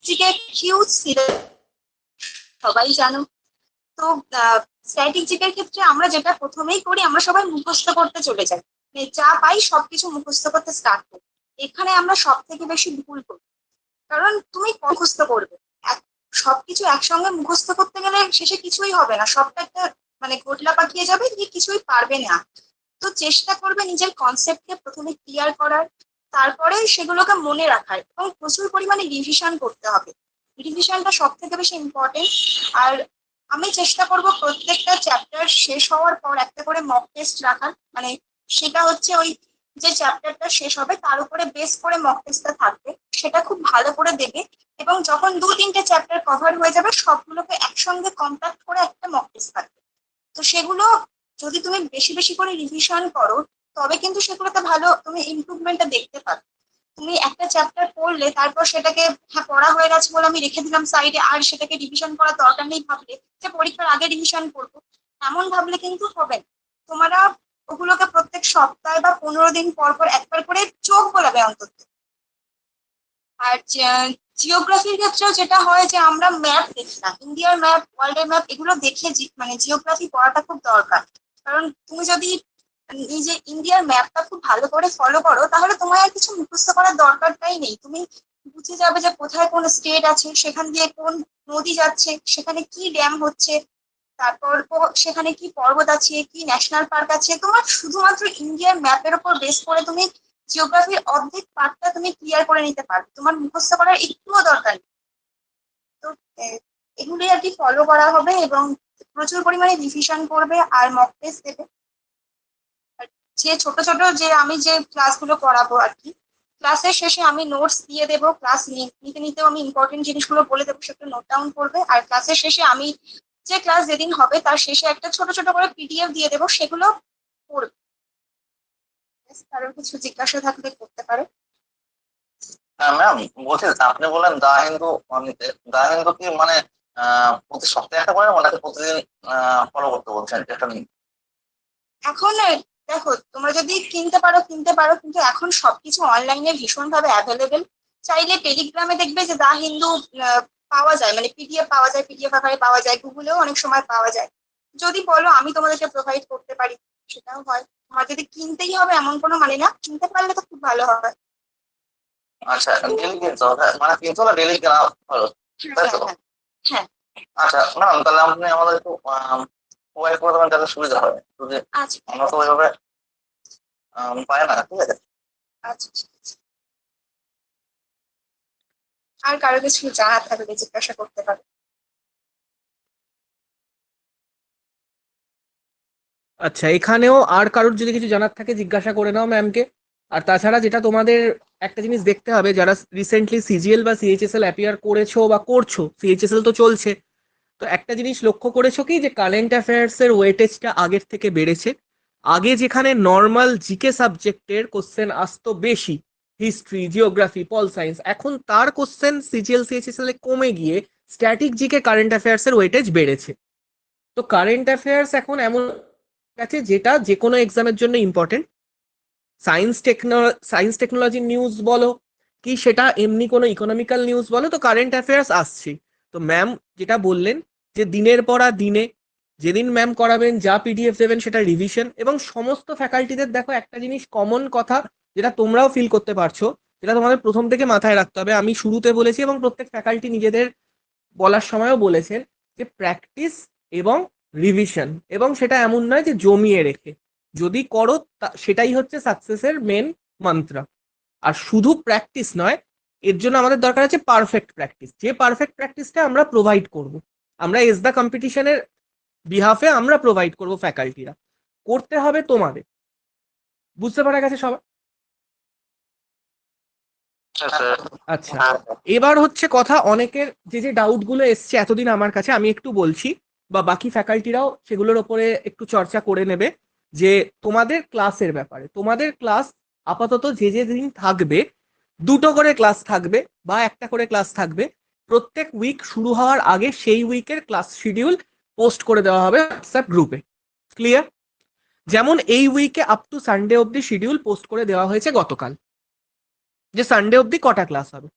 Speaker 5: জিকে হিউজ সবাই জানো। তো স্ট্যাটিক জিকের ক্ষেত্রে আমরা যেটা প্রথমেই করি, আমরা সবাই মুখস্থ করতে চলে যাই, মানে যা পাই সবকিছু মুখস্থ করতে স্টার্ট করি। এখানে আমরা সব থেকে বেশি ভুল করি, কারণ তুমি মুখস্থ করবে, সবকিছু একসঙ্গে মুখস্থ করতে গেলে শেষে কিছুই হবে না, সবটা একটা মানে ঘটলা পাকিয়ে যাবে, যে কিছুই পারবে না। তো চেষ্টা করবে নিজের কনসেপ্টকে প্রথমে ক্লিয়ার করার, তারপরে সেগুলোকে মনে রাখার, এবং প্রচুর পরিমাণে রিভিশন করতে হবে। রিভিশনটা সব থেকে বেশি ইম্পর্টেন্ট। আর আমি চেষ্টা করব প্রত্যেকটা চ্যাপ্টার শেষ হওয়ার পর একটা করে মক টেস্ট রাখার, মানে সেটা হচ্ছে ওই যে চ্যাপ্টারটা শেষ হবে তার উপরে বেস করে মক টেস্টটা থাকবে, সেটা খুব ভালো করে দেবে। এবং যখন 2-3টে চ্যাপ্টার কভার হয়ে যাবে সবগুলোকে একসঙ্গে কম্প্যাক্ট করে একটা মক টেস্ট থাকবে। তো সেগুলো
Speaker 8: যদি তুমি বেশি বেশি করে রিভিশন করো তবে কিন্তু সেগুলোতে ভালো তুমি ইমপ্রুভমেন্টটা দেখতে পাবে। তুমি একটা চ্যাপ্টার পড়লে তারপর সেটাকে হ্যাঁ পড়া হয়ে গেছে বলে আমি রেখে দিলাম সাইডে, আর সেটাকে রিভিশন করার দরকার নেই ভাবলে যে পরীক্ষার আগে রিভিশন করবো, এমন ভাবলে কিন্তু হবে না। তোমরা ওগুলোকে প্রত্যেক সপ্তাহে বা 15 দিন পর পর একবার করে চোখ বোলাবে অন্তত। আর জিওগ্রাফির ক্ষেত্রেও যেটা হয় যে আমরা ম্যাপ দেখি না, ইন্ডিয়ার ম্যাপ ওয়ার্ল্ডের ম্যাপ এগুলো দেখে মানে জিওগ্রাফি পড়াটা খুব দরকার। কারণ তুমি যদি এই যে ইন্ডিয়ার ম্যাপটা খুব ভালো করে ফলো করো তাহলে তোমার আর কিছু মুখস্থ করার দরকারটাই নেই। তুমি বুঝে যাবে যে কোথায় কোন স্টেট আছে, সেখান দিয়ে কোন নদী যাচ্ছে, সেখানে কি ড্যাম হচ্ছে, তারপর সেখানে কি পর্বত আছে, কি ন্যাশনাল পার্ক আছে। তোমার শুধুমাত্র ইন্ডিয়ার ম্যাপের উপর বেস করে তুমি জিওগ্রাফির অর্ধেক পার্টটা তুমি ক্লিয়ার করে নিতে পারবে, তোমার মুখস্থ করার একটুও দরকার নেই। তো এগুলি আর কি ফলো করা হবে এবং প্রচুর পরিমাণে রিভিশন করবে আর মক টেস্ট দেবে। যে ছোট ছোট যে আমি যে ক্লাসগুলো করাবো আর কি, ক্লাসের শেষে আমি নোটস দিয়ে দেবো, ক্লাস নিতে নিতেও আমি ইম্পর্টেন্ট জিনিসগুলো বলে দেবো, সেগুলো নোট ডাউন করবে। আর ক্লাসের শেষে আমি যে ক্লাস যেদিন হবে তার শেষে একটা ছোট ছোট করে পিডিএফ দিয়ে দেবো, সেগুলো পড়বে। কারোর কিছু জিজ্ঞাসা থাকলে করতে পারে।
Speaker 3: হ্যাঁ ম্যাম, বলছি আপনি বললেন দা হিন্দু নিতে, দা হিন্দু কি মানে প্রতি সপ্তাহে একটা করে নাকি প্রতিদিন ফলো করতে বলছেন এটা নিয়ে?
Speaker 8: এখন দেখো, তোমরা যদি কিনতে পারো কিনতে পারো, কিন্তু এখন সবকিছু অনলাইনে ভীষণভাবে অ্যাভেলেবেল। চাইলে টেলিগ্রামে দেখবে যে দা হিন্দু পাওয়া যায়, মানে পিডিএফ পাওয়া যায়, পিডিএফ আকারে পাওয়া যায়, গুগলেও অনেক সময় পাওয়া যায়। যদি বলো আমি তোমাদেরকে প্রোভাইড করতে পারি সেটাও হয়। তোমার যদি কিনতেই হবে এমন কোনো মানে না, কিনতে পারলে তো খুব ভালো হবে।
Speaker 3: আচ্ছা, ডেলি কিনতে হবে, মানে কিনতে হলে ডেলি কেনা ভালো, তাই তো?
Speaker 8: হ্যাঁ, হ্যাঁ।
Speaker 3: আচ্ছা ম্যাম, তাহলে আপনি আমাদের একটু প্রোভাইড করে দেবেন তাহলে সুবিধা হবে, যদি
Speaker 8: আচ্ছা,
Speaker 3: আমরা তো ওইভাবে পাই না। ঠিক আছে।
Speaker 8: আচ্ছা, ঠিক আছে। আর কারো কিছু জানার থাকলে জিজ্ঞাসা করতে পারো।
Speaker 1: আচ্ছা, এখানেও আর কারোর যদি কিছু জানার থাকে জিজ্ঞাসা করে নাও ম্যামকে। আর তাছাড়া যেটা তোমাদের একটা জিনিস দেখতে হবে, যারা রিসেন্টলি সিজিএল বা সিএইচএসএল অ্যাপিয়ার করেছো বা করছো, সিএইচএসএল তো চলছে, তো একটা জিনিস লক্ষ্য করেছো কি যে কারেন্ট অ্যাফেয়ার্স এর ওয়েটেজটা আগের থেকে বেড়েছে। আগে যেখানে নর্মাল জিকে সাবজেক্টের কোশ্চেন আসতো বেশি, হিস্ট্রি, জিওগ্রাফি, পল সায়েন্স, এখন তার কোশ্চেন সিজিএল সিএইচএসএল এ কমে গিয়ে স্ট্যাটিক জিকে কারেন্ট অ্যাফেয়ার্স এর ওয়েটেজ বেড়েছে। তো কারেন্ট অ্যাফেয়ার্স এখন এমন আছে যেটা যে কোনো এক্সামের জন্য ইম্পর্টেন্ট। সায়েন্স টেকনোলজি নিউজ বলো কি সেটা এমনি কোনো ইকোনমিক্যাল নিউজ বলো, তো কারেন্ট অ্যাফেয়ার্স আসছে। তো ম্যাম যেটা বললেন যে দিনের পর দিনে যেদিন ম্যাম করাবেন যা পিডিএফ দেবেন সেটা রিভিশন, এবং সমস্ত ফ্যাকাল্টিদের দেখো একটা জিনিস কমন কথা যেটা তোমরাও ফিল করতে পারছো, যেটা তোমাদের প্রথম থেকে মাথায় রাখতে হবে, আমি শুরুতে বলেছি এবং প্রত্যেক ফ্যাকাল্টি নিজেদের বলার সময়ও বলেছেন যে প্র্যাকটিস এবং রিভিশন, এবং সেটা এমন নয় যে জমিয়ে রেখে, যদি করো সেটাই হচ্ছে সাকসেসের মেন মন্ত্র। আর শুধু প্র্যাকটিস নয়, এর জন্য আমাদের দরকার আছে পারফেক্ট প্র্যাকটিস, যে পারফেক্ট প্র্যাকটিসটা আমরা প্রোভাইড করব, আমরা এস দ্য কম্পিটিশনের বিহাফে আমরা প্রোভাইড করব, ফ্যাকাল্টিরা করতে হবে তোমাদের। বুঝতে পারা গেছে সবাই? আচ্ছা, এবার হচ্ছে কথা, অনেকের যে যে ডাউট গুলো এসছে এতদিন আমার কাছে, আমি একটু বলছি, বা বাকি ফ্যাকাল্টিরাও সেগুলোর ওপরে একটু চর্চা করে নেবে, যে তোমাদের ক্লাসের ব্যাপারে। তোমাদের ক্লাস আপাতত যে যে দিন থাকবে, 2টো করে ক্লাস থাকবে বা 1টা করে ক্লাস থাকবে, প্রত্যেক উইক শুরু হওয়ার আগে সেই উইকের ক্লাস শিডিউল পোস্ট করে দেওয়া হবে হোয়াটসঅ্যাপ গ্রুপে। ক্লিয়ার? যেমন এই উইকে আপ টু সানডে অবধি শিডিউল পোস্ট করে দেওয়া হয়েছে গতকাল, যে সানডে অবধি কটা ক্লাস হবে।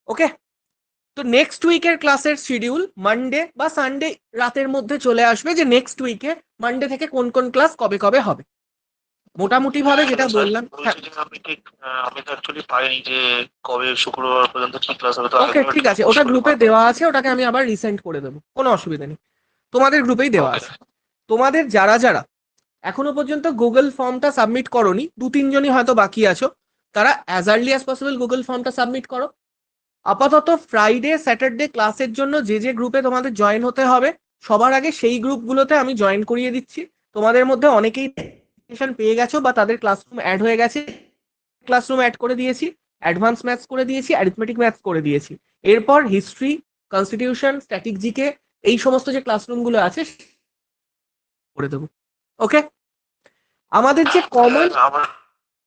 Speaker 1: ওকে? তো নেক্সট উইকের ক্লাসের শিডিউল মানডে বা সানডে রাতের মধ্যে চলে আসবে, যে নেক্সট উইকে মানডে থেকে কোন কোন ক্লাস কবে কবে হবে। মোটামুটি ভাবে যেটা বললাম।
Speaker 4: আমি তো অ্যাকচুয়ালি পাইনি যে কবে শুক্রবার পর্যন্ত কি ক্লাস হবে।
Speaker 1: ওকে, ঠিক আছে, ওটা গ্রুপে দেওয়া আছে, ওটাকে আমি আবার রিসেন্ড করে দেবো, কোনো অসুবিধা নেই, তোমাদের গ্রুপেই দেওয়া আছে। তোমাদের যারা যারা এখনো পর্যন্ত গুগল ফর্মটা সাবমিট করোনি, 2-3 জনই হয়তো বাকি আছো, তারা as early as possible Google ফর্মটা সাবমিট করো। আপাতত ফ্রাইডে স্যাটারডে ক্লাসের জন্য যে যে গ্রুপে তোমাদের জয়েন হতে হবে, সবার আগে সেই গ্রুপগুলোতে আমি জয়েন করিয়ে দিচ্ছি। তোমাদের মধ্যে অনেকেই পেয়ে গেছো বা তাদের ক্লাসরুম অ্যাড হয়ে গেছে, ক্লাসরুম অ্যাড করে দিয়েছি, অ্যাডভান্স ম্যাথস করে দিয়েছি, অ্যারিথমেটিক ম্যাথস করে দিয়েছি। এরপর হিস্ট্রি, কনস্টিটিউশন, স্ট্যাটিক জিকে, এই সমস্ত যে ক্লাসরুমগুলো আছে করে দেবো। ওকে, আমাদের যে কমন,
Speaker 4: আমার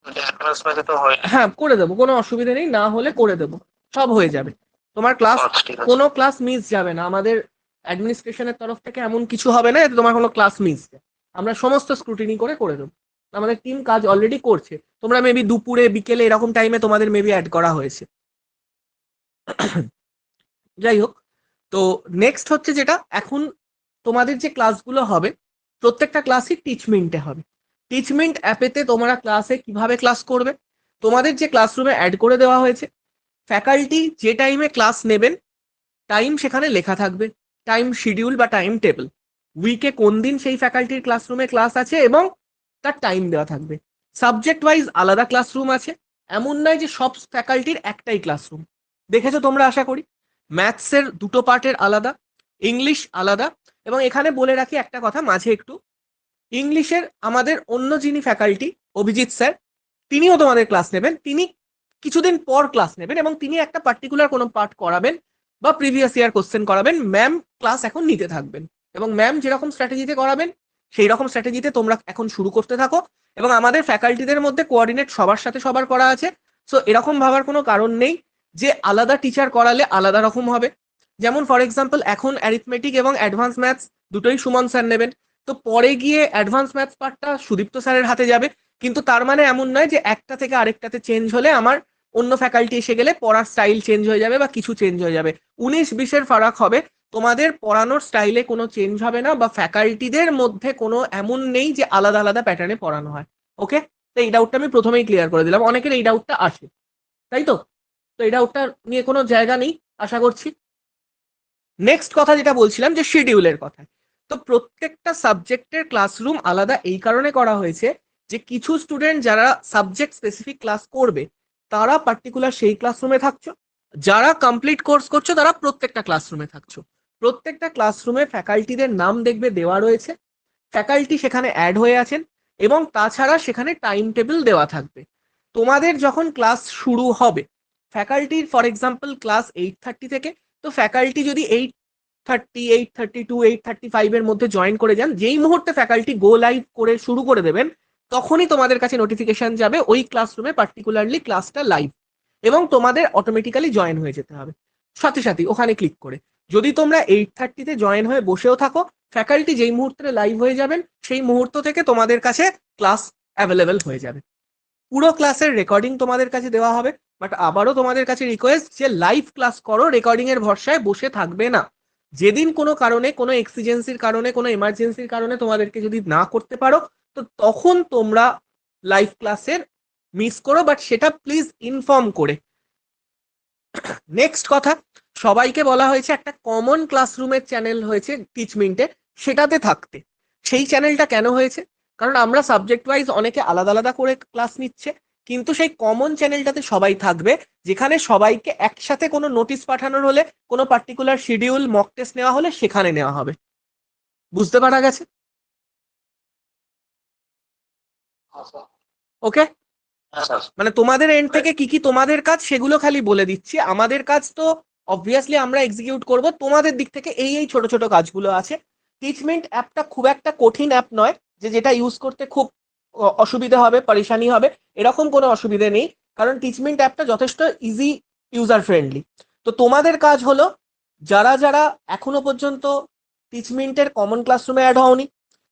Speaker 4: অ্যাডভান্স ম্যাচে তো হয়।
Speaker 1: হ্যাঁ করে দেবো, কোনো অসুবিধা নেই, না হলে করে দেবো, সব হয়ে যাবে। তোমার ক্লাস,
Speaker 4: আচ্ছা, ঠিক আছে।
Speaker 1: কোনো ক্লাস মিস যাবে না, আমাদের অ্যাডমিনিস্ট্রেশনের তরফ থেকে এমন কিছু হবে না যাতে তোমার কোনো ক্লাস মিস যায়। আমরা সমস্ত স্ক্রুটিনি করে দেবো। আমাদের টিম কাজ অলরেডি করছে, তোমরা মেবি দুপুরে বিকেলে এরকম টাইমে তোমাদের মেবি অ্যাড করা হয়েছে। যাই হোক, তো নেক্সট হচ্ছে যেটা, এখন তোমাদের যে ক্লাসগুলো হবে প্রত্যেকটা ক্লাসই টিচমিন্টে হবে। টিচমিন্ট অ্যাপেতে তোমরা ক্লাসে কিভাবে ক্লাস করবে, তোমাদের যে ক্লাসরুমে অ্যাড করে দেওয়া হয়েছে, ফ্যাকাল্টি যে টাইমে ক্লাস নেবেন টাইম সেখানে লেখা থাকবে, টাইম শিডিউল বা টাইম টেবিল, উইকে কোন দিন সেই ফ্যাকাল্টির ক্লাসরুমে ক্লাস আছে এবং তার টাইম দেওয়া থাকবে। সাবজেক্ট ওয়াইজ আলাদা ক্লাসরুম আছে, এমন নয় যে সব ফ্যাকাল্টির একটাই ক্লাসরুম, দেখেছো তোমরা আশা করি। ম্যাথসের দুটো পার্টের আলাদা, ইংলিশ আলাদা, এবং এখানে বলে রাখি একটা কথা মাঝে একটু, ইংলিশের আমাদের অন্য যিনি ফ্যাকাল্টি অভিজিৎ স্যার, তিনিও তোমাদের ক্লাস নেবেন, তিনি কিছুদিন পর ক্লাস নেবেন এবং তিনি একটা পার্টিকুলার কোনো পার্ট করাবেন বা প্রিভিয়াস ইয়ার কোশ্চেন করাবেন, ম্যাম ক্লাস এখন নিতে থাকবেন এবং ম্যাম যেরকম স্ট্র্যাটেজিতে করাবেন সেই রকম স্ট্র্যাটেজিতে তোমরা এখন শুরু করতে থাকো। এবং আমাদের ফ্যাকাল্টিদের মধ্যে কোঅর্ডিনেট সবার সাথে সবার করা আছে, সো এরকম ভাবার কোনো কারণ নেই যে আলাদা টিচার করালে আলাদা রকম হবে। যেমন ফর এক্সাম্পল এখন অ্যারিথমেটিক এবং অ্যাডভান্স ম্যাথস দুটোই সুমন স্যার নেবেন, তো পরে গিয়ে অ্যাডভান্স ম্যাথস পার্টটা সুদীপ্ত স্যারের হাতে যাবে, কিন্তু তার মানে এমন নয় যে একটা থেকে আরেকটাতে চেঞ্জ হলে আমার অন্য ফ্যাকাল্টি এসে গেলে পড়ার স্টাইল চেঞ্জ হয়ে যাবে বা কিছু চেঞ্জ হয়ে যাবে। 19-20-এর ফারাক হবে, তোমাদের পড়ানোর স্টাইলে কোনো চেঞ্জ হবে না, বা ফ্যাকাল্টিদের মধ্যে কোনো এমন নেই যে আলাদা আলাদা প্যাটার্নে পড়ানো হয়। ওকে, তো এই ডাউটটা আমি প্রথমেই ক্লিয়ার করে দিলাম, অনেকের এই ডাউটটা আসে, তাই তো এই ডাউটটা নিয়ে কোনো জায়গা নেই আশা করছি। নেক্সট কথা যেটা বলছিলাম যে শিডিউলের কথা, তো প্রত্যেকটা সাবজেক্টের ক্লাসরুম আলাদা এই কারণে করা হয়েছে যে কিছু স্টুডেন্ট যারা সাবজেক্ট স্পেসিফিক ক্লাস করবে তারা পার্টিকুলার সেই ক্লাসরুমে থাকছো, যারা কমপ্লিট কোর্স করছো তারা প্রত্যেকটা ক্লাসরুমে থাকছো। প্রত্যেকটা ক্লাসরুমে ফ্যাকাল্টিদের নাম দেখবে দেওয়া রয়েছে, ফ্যাকাল্টি সেখানে অ্যাড হয়ে আছেন এবং তাছাড়া সেখানে টাইম টেবিল দেওয়া থাকবে। তোমাদের যখন ক্লাস শুরু হবে, ফ্যাকাল্টির ফর এক্সাম্পল ক্লাস 8:30 থেকে, তো ফ্যাকাল্টি যদি 8:30, 8:32, 8:35 এর মধ্যে জয়েন করে যান, যেই মুহূর্তে ফ্যাকাল্টি গো লাইভ করে শুরু করে দেবেন তখনই তোমাদের কাছে নোটিফিকেশন যাবে ওই ক্লাসরুমে পার্টিকুলারলি ক্লাসটা লাইভ, এবং তোমাদের অটোমেটিক্যালি জয়েন হয়ে যেতে হবে সাথে সাথে ওখানে ক্লিক করে। যদি তোমরা 8:30-তে জয়েন হয়ে বসেও থাকো, ফ্যাকাল্টি যেই মুহূর্তে লাইভ হয়ে যাবেন সেই মুহূর্ত থেকে তোমাদের কাছে ক্লাস অ্যাভেলেবেল হয়ে যাবে। পুরো ক্লাসের রেকর্ডিং তোমাদের কাছে দেওয়া হবে, বাট আবারও তোমাদের কাছে রিকোয়েস্ট যে লাইভ ক্লাস করো, রেকর্ডিং এর ভরসায় বসে থাকবে না। যেদিন কোনো কারণে, কোনো এক্সিজেন্সির কারণে, কোনো এমার্জেন্সির কারণে তোমাদেরকে যদি না করতে পারো, তো তখন তোমরা লাইভ ক্লাসের মিস করো, বাট সেটা প্লিজ ইনফর্ম করে। নেক্সট কথা, সবাইকে বলা হয়েছে একটা কমন ক্লাসরুমের চ্যানেল হয়েছে টিচমিন্টে, সেটাতে থাকতে। সেই চ্যানেলটা কেন হয়েছে, কারণ আমরা সাবজেক্ট ওয়াইজ অনেকে আলাদা আলাদা করে ক্লাস নিচ্ছে, কিন্তু সেই কমন চ্যানেলটাতে সবাই থাকবে, যেখানে সবাইকে একসাথে কোনো নোটিশ পাঠানোর হলে, কোনো পার্টিকুলার শিডিউল মক টেস্ট নেওয়া হলে সেখানে নেওয়া হবে। বুঝতে পারা গেছে? ওকে, মানে তোমাদের এন্ড থেকে কি কি তোমাদের কাজ সেগুলো খালি বলে দিচ্ছি, আমাদের কাজ তো অবভিয়াসলি আমরা এক্সিকিউট করব, তোমাদের দিক থেকে এই এই ছোট ছোট কাজগুলো আছে। টিচমেন্ট অ্যাপটা খুব একটা কঠিন অ্যাপ নয় যে যেটা ইউজ করতে খুব অসুবিধা হবে, পরেশানি হবে, এরকম কোনো অসুবিধা নেই, কারণ টিচমেন্ট অ্যাপটা যথেষ্ট ইজি, ইউজার ফ্রেন্ডলি। তো তোমাদের কাজ হলো, যারা যারা এখনো পর্যন্ত টিচমেন্টের কমন ক্লাসরুমে অ্যাড হওনি,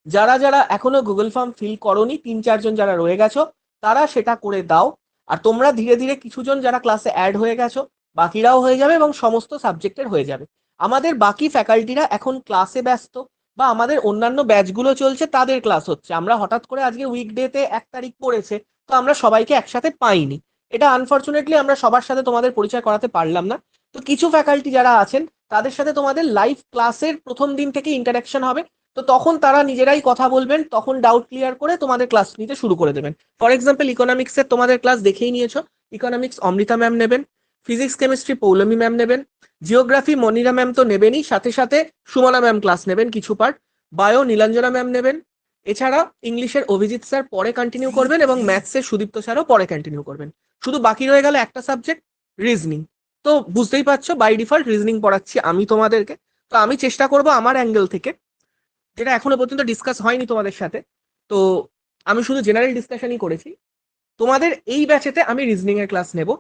Speaker 1: যারা যারা এখনো গুগল ফর্ম ফিল করোনি, 3-4 জন যারা রয়ে গেছো তারা সেটা করে দাও। আর তোমরা ধীরে ধীরে কিছুজন যারা ক্লাসে অ্যাড হয়ে গেছো বাকিরাও হয়ে যাবে এবং সমস্ত সাবজেক্টের হয়ে যাবে। আমাদের বাকি ফ্যাকাল্টিরা এখন ক্লাসে ব্যস্ত বা আমাদের অন্যান্য ব্যাচগুলো চলছে, তাদের ক্লাস হচ্ছে, আমরা হঠাৎ করে আজকে উইকডেতে 1 তারিখ পড়েছে, তো আমরা সবাইকে একসাথে পাইনি, এটা আনফরচুনেটলি আমরা সবার সাথে তোমাদের পরিচয় করাতে পারলাম না। তো কিছু ফ্যাকাল্টি যারা আছেন তাদের সাথে তোমাদের লাইভ ক্লাসের প্রথম দিন থেকে ইন্টারাকশন হবে, তো তখন তারা নিজেরাই কথা বলবেন, তখন ডাউট ক্লিয়ার করে তোমাদের ক্লাস নিতে শুরু করে দেবেন। ফর এক্সাম্পল ইকোনমিক্সের তোমাদের ক্লাস দেখেই নিয়েছো, ইকোনমিক্স অমৃতা ম্যাম নেবেন, ফিজিক্স কেমিস্ট্রি পৌলমী ম্যাম নেবেন, জিওগ্রাফি মনিরা ম্যাম তো নেবেনই, সাথে সাথে সুমনা ম্যাম ক্লাস নেবেন কিছু পার্ট, বায়ো নীলাঞ্জনা ম্যাম নেবেন, এছাড়া ইংলিশের অভিজিৎ স্যার পরে কন্টিনিউ করবেন এবং ম্যাথসের সুদীপ্ত স্যারও পরে কন্টিনিউ করবেন। শুধু বাকি রয়ে গেল একটা সাবজেক্ট, রিজনিং। তো বুঝতেই পারছো বাই ডিফল্ট রিজনিং পড়াচ্ছি আমি তোমাদেরকে, তো আমি চেষ্টা করব আমার অ্যাঙ্গেল থেকে যেটা এখনো পর্যন্ত ডিসকাস হয়নি তোমাদের সাথে, তো আমি শুধু জেনারেল ডিসকাশনই করেছি। তোমাদের এই ব্যাচেতে আমি রিজনিং এর ক্লাস নেব।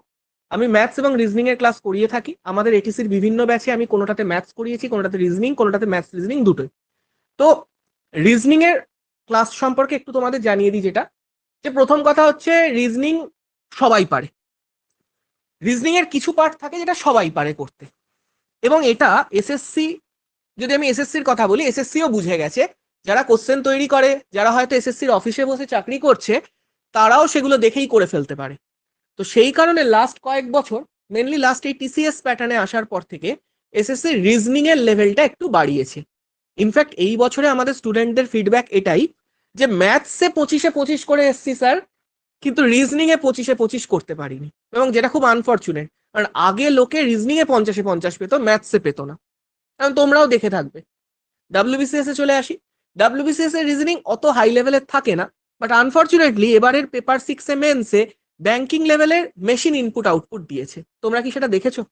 Speaker 1: আমি ম্যাথস এবং রিজনিং এর ক্লাস করিয়ে থাকি আমাদের এটিসির বিভিন্ন ব্যাচে। আমি কোনোটাতে ম্যাথস করিয়েছি, কোনোটাতে রিজনিং, কোনোটাতে ম্যাথস রিজনিং দুটোই। তো রিজনিং এর ক্লাস সম্পর্কে একটু তোমাদের জানিয়ে দিই, যেটা যে প্রথম কথা হচ্ছে রিজনিং সবাই পারে। রিজনিং এর কিছু পার্ট থাকে যেটা সবাই পারে করতে, এবং এটা এসএসসি, যদি আমি এসএসসির কথা বলি, এসএসসিও বুঝে গেছে। যারা কোশ্চেন তৈরি করে, যারা হয়তো এসএসসির অফিসে বসে চাকরি করছে, তারাও সেগুলো দেখেই করে ফেলতে পারে। তো সেই কারণে লাস্ট কয়েক বছর, মেনলি লাস্ট এই টিসিএস প্যাটার্নে আসার পর থেকে এসএসসি রিজনিং এর লেভেলটা একটু বাড়িয়েছে। ইনফ্যাক্ট এই বছরে আমাদের স্টুডেন্টদের ফিডব্যাক এটাই যে ম্যাথসে 25-25 করে এসছি স্যার, কিন্তু রিজনিং এ 25-25 করতে পারিনি, এবং যেটা খুব আনফরচুনেট। কারণ আগে লোকে রিজনিং এ 50-50 পেতো, ম্যাথসে পেতো না। কারণ তোমরাও দেখে থাকবে। ডাব্লিউবিসিএস এ চলে আসি। ডাব্লিউবিসিএস এর রিজনিং অত হাই লেভেলের থাকে না, বাট আনফরচুনেটলি এবারের পেপার 6 এ মেন্সে ব্যাংকিং লেভেলের মেশিন ইনপুট আউটপুট দিয়েছে। তোমরা কি সেটা দেখেছো?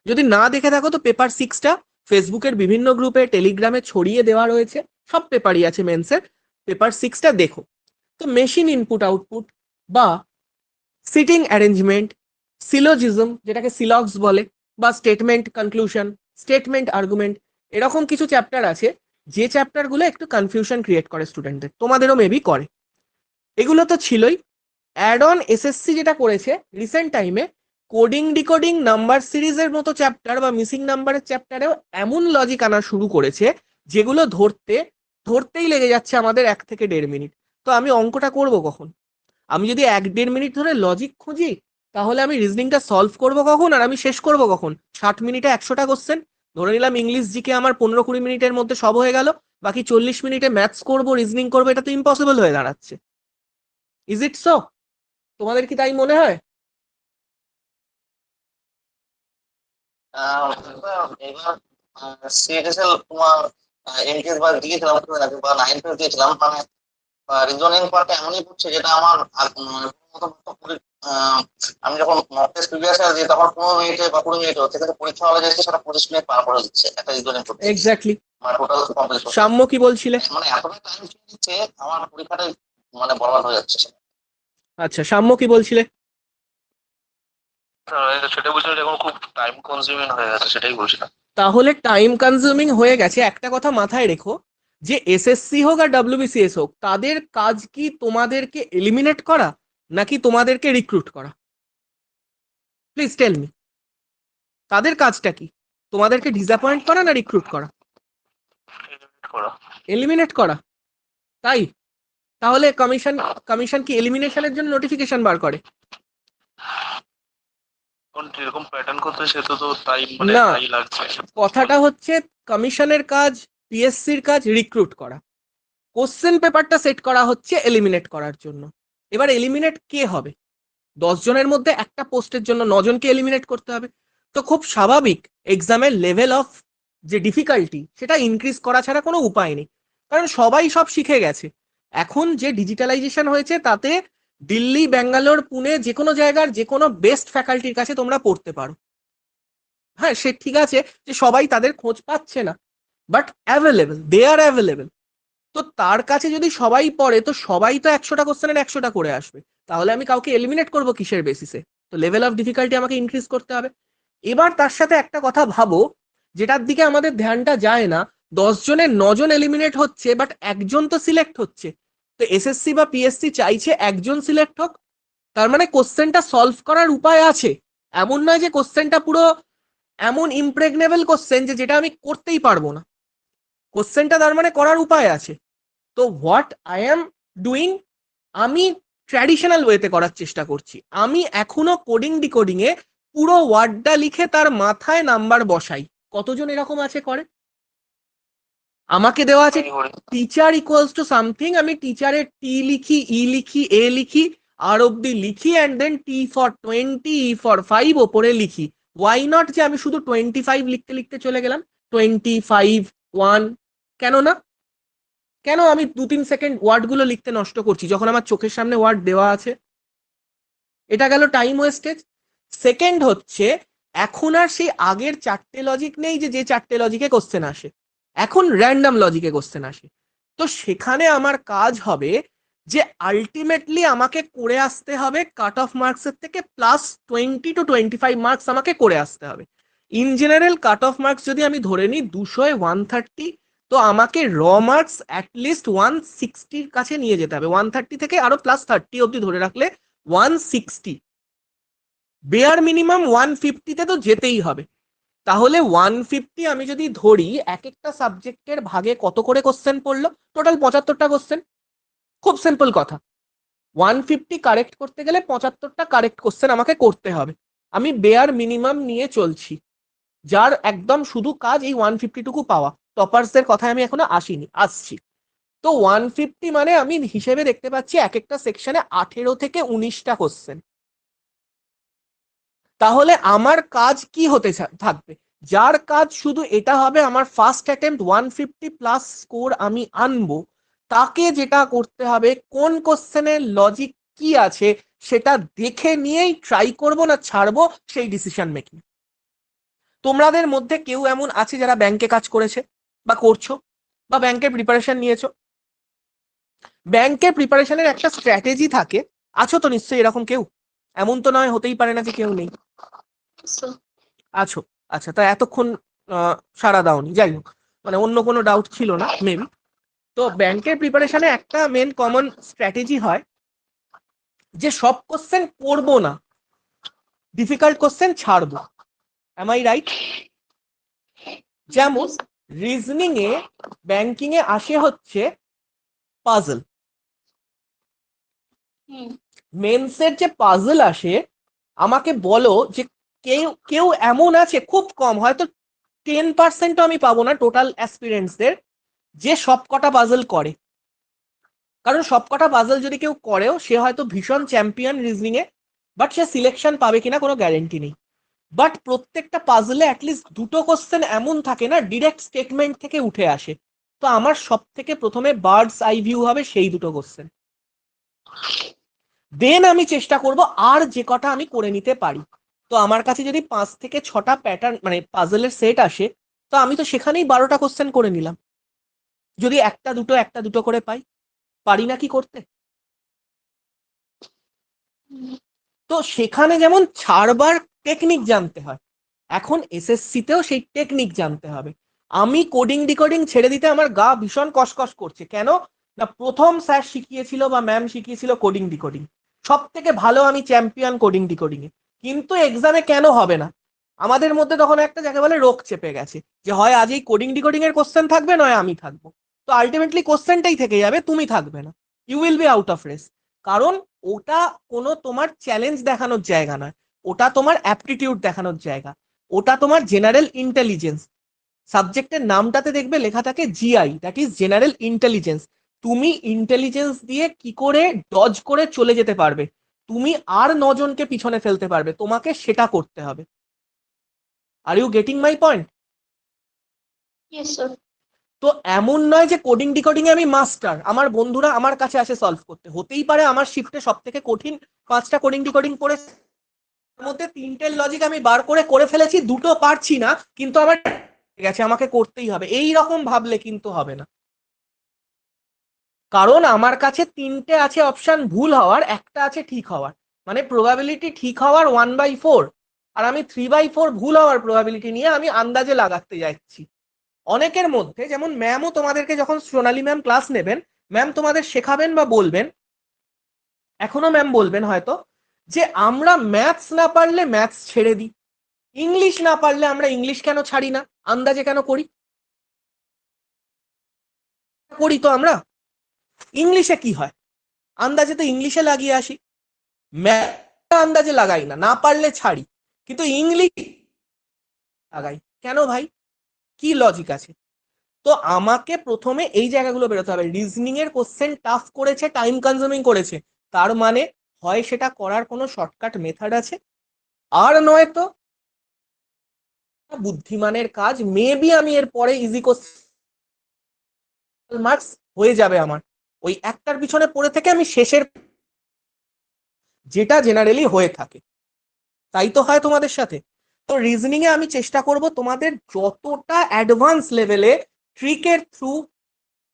Speaker 1: যদি না দেখে থাকো তো পেপার 6টা ফেসবুকের বিভিন্ন গ্রুপে, টেলিগ্রামে ছড়িয়ে দেওয়া রয়েছে, সব পেপারই আছে মেন্সের। পেপার 6টা দেখো। তো মেশিন ইনপুট আউটপুট বা সিটিং অ্যারেঞ্জমেন্ট, সিলোজিজম যেটাকে সিলগস বলে, বা স্টেটমেন্ট কনক্লুশন, স্টেটমেন্ট আর্গুমেন্ট, এরকম কিছু চ্যাপ্টার আছে যে চ্যাপ্টারগুলো একটু কনফিউশন ক্রিয়েট করে স্টুডেন্টদের, তোমাদেরও মেবি করে। এগুলো তো ছিলই। অ্যাড অন এসএসসি যেটা করেছে রিসেন্ট টাইমে, কোডিং ডিকোডিং নাম্বার সিরিজের মতো চ্যাপ্টার বা মিসিং নাম্বারের চ্যাপ্টারেও এমন লজিক আনা শুরু করেছে যেগুলো ধরতেই লেগে যাচ্ছে আমাদের 1 থেকে 1.5 মিনিট। তো আমি অঙ্কটা করব কখন? আমি যদি 1-1.5 মিনিট ধরে লজিক খুঁজি, তাহলে আমি রিজনিংটা সলভ করব কখন আর আমি শেষ করব কখন? 60 মিনিটে 100টা কোশ্চেন ধরে নিলাম, ইংলিশ জিকে আমার 15-20 মিনিটের মধ্যে সব হয়ে গেল, বাকি 40 মিনিটে ম্যাথস করব, রিজনিং করবো, এটা তো ইম্পসিবল হয়ে দাঁড়াচ্ছে। Is it so? তোমাদের কি তাই মনে হয়?
Speaker 3: এবার সিএসএল তোমার এমটিএস বা দিয়েছিলাম বা 9 দিয়েছিলাম, মানে রিজনিং পার্টটা এমনই হচ্ছে যেটা আমার আমি যখন মক টেস্ট প্রিভিয়াস ইয়ার দিই তখন 15 মিনিটে বা 20 মিনিটে হচ্ছে, কিন্তু পরীক্ষা হলে যাচ্ছে সেটা 25 মিনিট পার করে দিচ্ছে একটা রিজনিং করতে।
Speaker 1: এক্স্যাক্টলি।
Speaker 3: মানে টোটাল কমপ্লিট করতে।
Speaker 1: সাম্য কি বলছিলে?
Speaker 3: মানে এতটা টাইম দিচ্ছে আমার পরীক্ষাটাই মানে বরবাদ হয়ে যাচ্ছে।
Speaker 1: আচ্ছা, সাম্য কি বলছিলে?
Speaker 4: সেটাই বলছিলাম, এখন খুব টাইম কনজিউমিং হয়ে গেছে, সেটাই বলছিলাম।
Speaker 1: তাহলে টাইম কনজিউমিং হয়ে গেছে। একটা কথা মাথায় রেখো, যে এসএসসি হোক আর ডাব্লিউবিসিএস হোক, তাদের কাজ কি তোমাদেরকে এলিমিনেট করা নাকি তোমাদেরকে রিক্রুট করা? প্লিজ টেল মি, তাদের কাজটা কি? তোমাদেরকে ডিসঅ্যাপয়েন্ট করা না রিক্রুট করা? এলিমিনেট করা। তাই তাহলে কমিশন কি এলিমিনেশনের জন্য নোটিফিকেশন বার করে?
Speaker 4: এরকম প্যাটার্ন করতে সে তো তাই মানে
Speaker 1: না,
Speaker 4: তাই লাগছে।
Speaker 1: কথাটা হচ্ছে কমিশনের কাজ, পিএসসির কাজ রিক্রুট করা। কোশ্চেন পেপারটা সেট করা হচ্ছে এলিমিনেট করার জন্য। এবার এলিমিনেট কে হবে? 10 জনের মধ্যে একটা পোস্টের জন্য 9 জনকে এলিমিনেট করতে হবে। তো খুব স্বাভাবিক এক্সামের লেভেল অফ যে ডিফিকাল্টি সেটা ইনক্রিজ করা ছাড়া কোনো উপায় নেই। কারণ সবাই সব শিখে গেছে। এখন যে ডিজিটালাইজেশন হয়েছে তাতে দিল্লি, ব্যাঙ্গালোর, পুনে, যে কোনো জায়গার যে কোনো বেস্ট ফ্যাকাল্টির কাছে তোমরা পড়তে পারো। হ্যাঁ, সে ঠিক আছে যে সবাই তাদের খোঁজ পাচ্ছে না, but available, they are available. তো তার কাছে যদি সবাই পড়ে, তো সবাই তো 100টা কোশ্চেনের 100টা করে আসবে। তাহলে আমি কাউকে এলিমিনেট করব কিসের বেসিসে? তো লেভেল অফ ডিফিকাল্টি আমাকে ইনক্রিজ করতে হবে। এবার তার সাথে একটা কথা ভাবো, যেটার দিকে আমাদের ধ্যানটা যায় না। 10 জনের 9 জন এলিমিনেট হচ্ছে, বাট একজন তো সিলেক্ট হচ্ছে। তো এসএসসি বা পিএসসি চাইছে একজন সিলেক্ট হোক। তার মানে কোশ্চেনটা সলভ করার উপায় আছে। এমন নয় যে কোশ্চেনটা পুরো এমন ইমপ্রেগনেবল কোশ্চেন যে যেটা আমি করতেই পারবো না। কোশ্চেনটা তার মানে করার উপায় আছে। তো হোয়াট আই এম ডুইং, আমি ট্র্যাডিশনাল ওয়েতে করার চেষ্টা করছি। আমি এখনো কোডিং ডিকোডিং এ পুরো ওয়ার্ডটা লিখে তার মাথায় নাম্বার বসাই। কতজন এরকম আছে করে? আমাকে দেওয়া আছে টিচার ইকুয়ালস টু সামথিং, আমি টিচারের টি লিখি, ই লিখি, এ লিখি, আর অব্দি লিখি, and then T for 20, E for 5 ওপরে লিখি। ওয়াই নট যে আমি শুধু 25 লিখতে লিখতে চলে গেলাম, 25, 1, কেন না? কেন আমি 2-3 সেকেন্ড ওয়ার্ডগুলো লিখতে নষ্ট করছি যখন আমার চোখের সামনে ওয়ার্ড দেওয়া আছে? এটা গেল টাইম ওয়েস্টেজ। সেকেন্ড হচ্ছে, এখন আর সেই আগের 4টে লজিক নেই যে 4টে লজিকে কোশ্চেন আসে। এখন র্যান্ডম লজিকে কোশ্চেন আসে। তো সেখানে আমার কাজ হবে যে আলটিমেটলি আমাকে করে আসতে হবে কাট অফ মার্কসের থেকে +20 to 25 মার্কস আমাকে করে আসতে হবে। In general cut off marks যদি আমি ধরে নিই 200 130, তো আমাকে র মার্কস অ্যাটলিস্ট 160-র কাছে নিয়ে যেতে হবে। 130 থেকে আরো +30 অব্দি ধরে রাখলে 160, বেয়ার মিনিমাম 150-তে তো যেতেই হবে। তাহলে 150 আমি যদি ধরি, এক একটা সাবজেক্টের ভাগে কত করে কোশ্চেন পড়লো? টোটাল 75টা কোশ্চেন। খুব সিম্পল কথা, 150 কারেক্ট করতে গেলে 75টা কারেক্ট কোশ্চেন আমাকে করতে হবে। আমি বেয়ার মিনিমাম নিয়ে চলছি, যার একদম শুধু কাজ এই 150টুকু পাওয়া। টপার্সদের কথায় আমি এখনো আসছি। তো 150 মানে আমি হিসেবে দেখতে পাচ্ছি এক একটা সেকশনে 18 থেকে 19টা কোশ্চেন। তাহলে আমার কাজ কি হতে থাকবে? যার কাজ শুধু এটা হবে আমার ফার্স্ট অ্যাটেম্প্ট 150+ স্কোর আমি আনবো, তাকে যেটা করতে হবে কোন কোশ্চেনের লজিক কি আছে সেটা দেখে নিয়েই ট্রাই করব না ছাড়বো, সেই ডিসিশন মেকিং। তোমাদের মধ্যে কেউ এমন আছে যারা ব্যাংকে কাজ করেছে বা করছো বা ব্যাংকের প্রিপারেশন নিয়েছো? ব্যাংকের প্রিপারেশনের একটা স্ট্র্যাটেজি থাকে, আছো তো নিশ্চয়ই এরকম কেউ? এমন তো নয়, হতেই পারে না যে কেউ নেই। আছো, আচ্ছা। তা এতক্ষণ সাড়া দাওনি, যাই হোক, মানে অন্য কোনো ডাউট ছিল না মেবি। তো ব্যাংকের প্রিপারেশনে একটা মেন কমন স্ট্র্যাটেজি হয় যে সব কোশ্চেন পড়বো না, ডিফিকাল্ট কোশ্চেন ছাড়বো। Am I right? যেমন রিজনিং এ, ব্যাংকিং এ আসে হচ্ছে পাজল। মেন্সের যে পাজল আসে, আমাকে বলো যে কেউ কেউ এমন আছে, খুব কম, হয়তো 10% আমি পাবো না টোটাল অ্যাসপিরেন্টসদের, যে সবকটা পাজল করে। কারণ সবকটা পাজল যদি কেউ করেও, সে হয়তো ভীষণ champion reasoning A, but say selection পাবে কিনা কোনো গ্যারেন্টি নেই। বাট প্রত্যেকটা পাজলে অ্যাটলিস্ট দুটো কোশ্চেন এমন থাকে না ডিরেক্ট স্টেটমেন্ট থেকে উঠে আসে। তো আমার সব থেকে প্রথমে বার্ডস আই ভিউ হবে সেই দুটো কোশ্চেন। দেন আমি চেষ্টা করব আর যে কটা আমি করে নিতে পারি। তো আমার কাছে যদি 5 থেকে 6টা প্যাটার্ন মানে পাজলের সেট আসে, তো আমি তো সেখানেই 12টা কোশ্চেন করে নিলাম, যদি একটা দুটো করে পাই। পারি না কি করতে? তো সেখানে যেমন ছাড়বার টেকনিক জানতে হয়, এখন এসএসসি তেও সেই টেকনিক জানতে হবে। আমি কোডিং ডিকোডিং ছেড়ে দিতে আমার গা ভীষণ কসকস করছে। কেন না, প্রথম স্যার শিখিয়েছিল বা ম্যাম শিখিয়েছিল কোডিং ডিকোডিং, সব থেকে ভালো আমি চ্যাম্পিয়ন কোডিং ডিকোডিং এ, কিন্তু এক্সামে কেন হবে না? আমাদের মধ্যে তখন একটা জায়গা বলে রোগ চেপে গেছে, যে হয় আজ এই কোডিং ডিকোডিং এর কোশ্চেন থাকবে, নয় আমি থাকবো। তো আলটিমেটলি কোশ্চেনটাই থেকে যাবে, তুমি থাকবে না, you will be out of race. কারণ ওটা কোনো তোমার চ্যালেঞ্জ দেখানোর জায়গা নয়, ওটা তোমার অ্যাপটিটিউড দেখানোর জায়গা, ওটা তোমার জেনারেল ইন্টেলিজেন্স। সাবজেক্টের নামটাতে দেখবে লেখা থাকে GI, that is general intelligence. তুমি ইন্টেলিজেন্স দিয়ে কি করে ডজ করে চলে যেতে পারবে, তুমি আর 9 জনকে পিছনে ফেলতে পারবে, তোমাকে সেটা করতে হবে। Are you getting my point?
Speaker 5: Yes sir.
Speaker 1: তো এমন নয় যে কোডিং ডিকোডিং এ আমি মাস্টার, আমার বন্ধুরা আমার কাছে আসে সলভ করতে। হতেই পারে আমার শিফটে সব থেকে কঠিন 5টা কোডিং ডিকোডিং করে মধ্যে 3টের লজিক আমি বার করে ফেলেছি, 2টো পারছি না, কিন্তু আমার গেছে, আমাকে করতেই হবে, এই রকম ভাবলে কিন্তু হবে না। কারণ আমার কাছে 3টে আছে অপশন ভুল হওয়ার, একটা আছে ঠিক হওয়ার, মানে প্রবাবিলিটি ঠিক হওয়ার 1/4, আর আমি 3/4 ভুল হওয়ার প্রবাবিলিটি নিয়ে আমি আন্দাজে লাগাতে যাচ্ছি। অনেকের মধ্যে, যেমন ম্যামও তোমাদেরকে যখন সোনালী ম্যাম ক্লাস নেবেন, ম্যাম তোমাদের শেখাবেন বা বলবেন, এখনো ম্যাম বলবেন হয়তো, যে আমরা ম্যাথস না পারলে ম্যাথস ছেড়ে দিই, ইংলিশ না পারলে আমরা ইংলিশ কেন ছাড়ি না, আন্দাজে কেন করি? করি তো আমরা। ইংলিশে কি হয়, আন্দাজে তো ইংলিশে লাগিয়ে আসি, ম্যাথ আন্দাজে লাগাই না, না পারলে ছাড়ি, কিন্তু ইংলিশ লাগাই কেন ভাই? কি লজিক আছে? তো আমাকে প্রথমে এই জায়গাগুলো বেরোতে হবে। রিজনিং এর কোশ্চেন টাফ করেছে, টাইম কনজিউমিং করেছে, তার মানে হয় সেটা করার কোনো শর্টকাট মেথড আছে, আর নয় তো বুদ্ধিমানের কাজ। মেবি আমি এর পরে ইজি কোশ্চেন মার্কস হয়ে যাবে আমার, ওই একটার পিছনে পড়ে থেকে আমি শেষের, যেটা জেনারেলি হয়ে থাকে। তাই তো হয় তোমাদের সাথে। তো রিজনিং এ আমি চেষ্টা করব তোমাদের যতটা অ্যাডভান্স লেভেলে ট্রিকের থ্রু,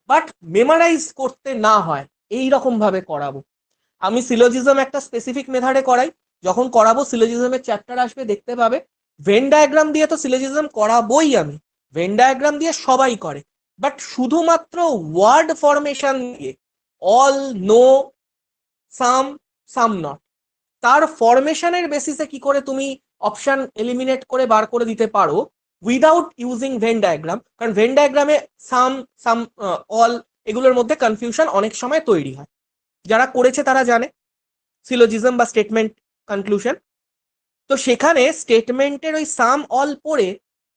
Speaker 1: বাট মেমারাইজ করতে না হয় এই রকম ভাবে করাবো। আমি সিলোজিজম একটা স্পেসিফিক মেথডে করাই, যখন করাবো সিলোজিজমের চ্যাপ্টার আসবে দেখতে পাবে। ভেন ডায়াগ্রাম দিয়ে তো সিলোজিজম করাবোই আমি, ভেন ডায়াগ্রাম দিয়ে সবাই করে, বাট শুধুমাত্র ওয়ার্ড ফরমেশন দিয়ে all, no, some, some not, তার ফরমেশনের বেসিসে কি করে তুমি অপশন এলিমিনেট করে বার করে দিতে পারো উইদাউট ইউজিং ভেন ডায়াগ্রাম। কারণ ভেন ডায়াগ্রামে সাম, সাম, অল এগুলোর মধ্যে কনফিউশন অনেক সময় তৈরি হয়, যারা করেছে তারা জানে সিলোজিজম বা স্টেটমেন্ট কনক্লুশন। তো সেখানে স্টেটমেন্টের ওই সাম অল পড়ে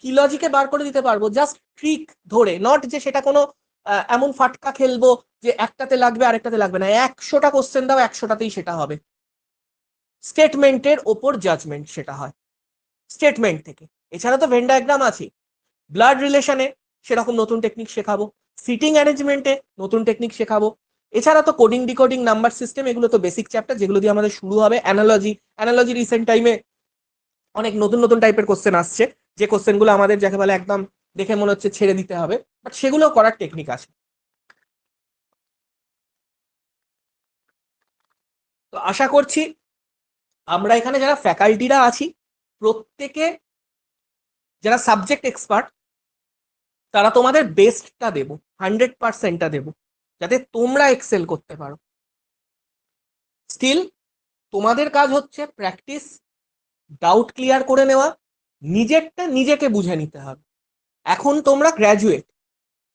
Speaker 1: কি লজিকে বার করে দিতে পারবো, জাস্ট ট্রিক ধরে, নট যে সেটা কোনো এমন ফাটকা খেলবো যে একটাতে লাগবে আরেকটাতে লাগবে না। 100টা কোশ্চেন দাও, 100টাতেই সেটা হবে। স্টেটমেন্টের ওপর জাজমেন্ট সেটা হয় স্টেটমেন্ট থেকে। এছাড়া তো ভেন ডায়াগ্রাম আছে, ব্লাড রিলেশনে সেরকম নতুন টেকনিক শেখাবো, সিটিং অ্যারেঞ্জমেন্টে নতুন টেকনিক শেখাবো। এছাড়া তো কোডিং, ডিকোডিং, নাম্বার সিস্টেম, এগুলো তো বেসিক চ্যাপ্টার যেগুলো দিয়ে আমাদের শুরু হবে। অ্যানালজি রিসেন্ট টাইমে অনেক নতুন নতুন টাইপের কোশ্চেন আসছে, যে কোশ্চেনগুলো আমাদের যাকে বলে একদম দেখে মনে হচ্ছে ছেড়ে দিতে হবে, বাট সেগুলো করার টেকনিক আছে। তো আশা করছি আমরা এখানে যারা ফ্যাকাল্টিরা আছি প্রত্যেকে যারা সাবজেক্ট এক্সপার্ট, তারা তোমাদের বেস্টটা দেবো, 100%টা দেবো, যাতে তোমরা এক্সেল করতে পারো। স্টিল তোমাদের কাজ হচ্ছে প্র্যাকটিস, ডাউট ক্লিয়ার করে নেওয়া, নিজেরটা নিজেকে বুঝে নিতে হবে। এখন তোমরা গ্র্যাজুয়েট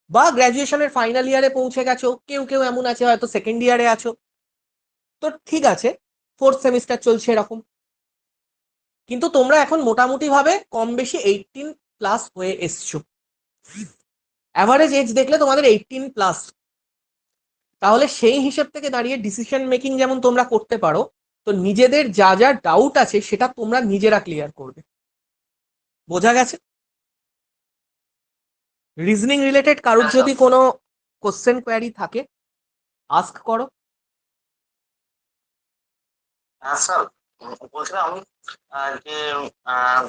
Speaker 1: বা গ্র্যাজুয়েশনের ফাইনাল ইয়ারে পৌঁছে গেছো, কেউ কেউ এমন আছে হয়তো সেকেন্ড ইয়ারে আছো, তো ঠিক আছে, 4th সেমিস্টার চলছে এরকম, কিন্তু তোমরা এখন মোটামুটি ভাবে কম বেশি 18+ হয়ে এসছো। অ্যাভারেজ এজ দেখলে তোমাদের 18+, তাহলে সেই হিসেব থেকে দাঁড়িয়ে ডিসিশন মেকিং যেমন তোমরা করতে পারো, তো নিজেদের যা যা ডাউট আছে সেটা তোমরা নিজেরা ক্লিয়ার করবে। বোঝা গেছে? রিজনিং রিলেটেড কারোর যদি কোনো কোশ্চেন কোয়ারি থাকে আস্ক করো।
Speaker 3: হ্যাঁ স্যার, বলছিলাম আমি যে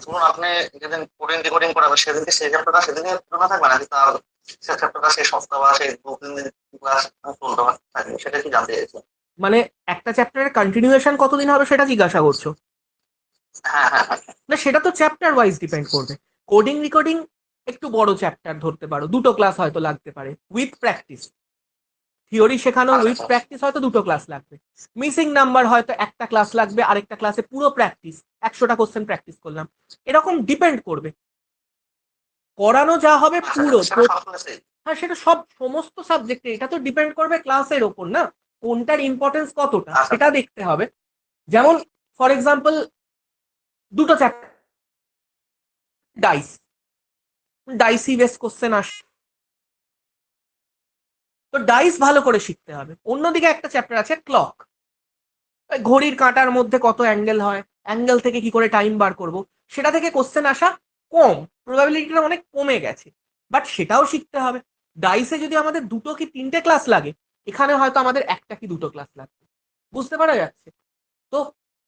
Speaker 3: ধরুন আপনি যেদিন কোডিং ডিকোডিং করাবেন সেদিনকে সেই চ্যাপ্টারটা সেদিনে তুলনা থাকবে নাকি তার সেই চ্যাপ্টারটা সেই সপ্তাহ বা সেই 2-3 দিন ক্লাস চলতে থাকবে, সেটা কি জানতে চাইছি।
Speaker 1: মানে একটা চ্যাপ্টারের কন্টিনিউয়েশন কতদিন হবে সেটা জিজ্ঞাসা করছো?
Speaker 3: হ্যাঁ হ্যাঁ হ্যাঁ।
Speaker 1: না, সেটা তো চ্যাপ্টার ওয়াইজ ডিপেন্ড করবে। কোডিং রিকোডিং একটু বড় চ্যাপ্টার ধরতে পারো, 2টো ক্লাস হয়তো লাগতে পারে উইথ প্র্যাকটিস। থিওরি শেখানো উইথ প্র্যাকটিস হয়তো 2টো ক্লাস লাগবে। মিসিং নাম্বার হয়তো একটা ক্লাস লাগবে, আরেকটা ক্লাসে পুরো প্র্যাকটিস, 100টা কোশ্চেন প্র্যাকটিস করলাম, এরকম ডিপেন্ড করবে। করানো যা হবে পুরো, হ্যাঁ সেটা সমস্ত সাবজেক্টে, এটা তো ডিপেন্ড করবে ক্লাসের ওপর না, কোনটার ইম্পর্টেন্স কতটা সেটা দেখতে হবে। যেমন ফর এক্সাম্পল 2টো চ্যাপ্টার ডাইসি বেস কোশ্চেন আসে, তো ডাইস ভালো করে শিখতে হবে। অন্যদিকে একটা চ্যাপ্টার আছে ক্লক, ঘড়ির কাঁটার মধ্যে কত অ্যাঙ্গেল হয়, অ্যাঙ্গেল থেকে কি করে টাইম বার করব, সেটা থেকে কোশ্চেন আসা কম, প্রবাবিলিটিটা অনেক কমে গেছে, বাট সেটাও শিখতে হবে। ডাইসে যদি আমাদের 2টো কি 3টে ক্লাস লাগে, এখানে হয়তো আমাদের 1টা কি 2টো ক্লাস লাগবে। বুঝতে পারা যাচ্ছে? তো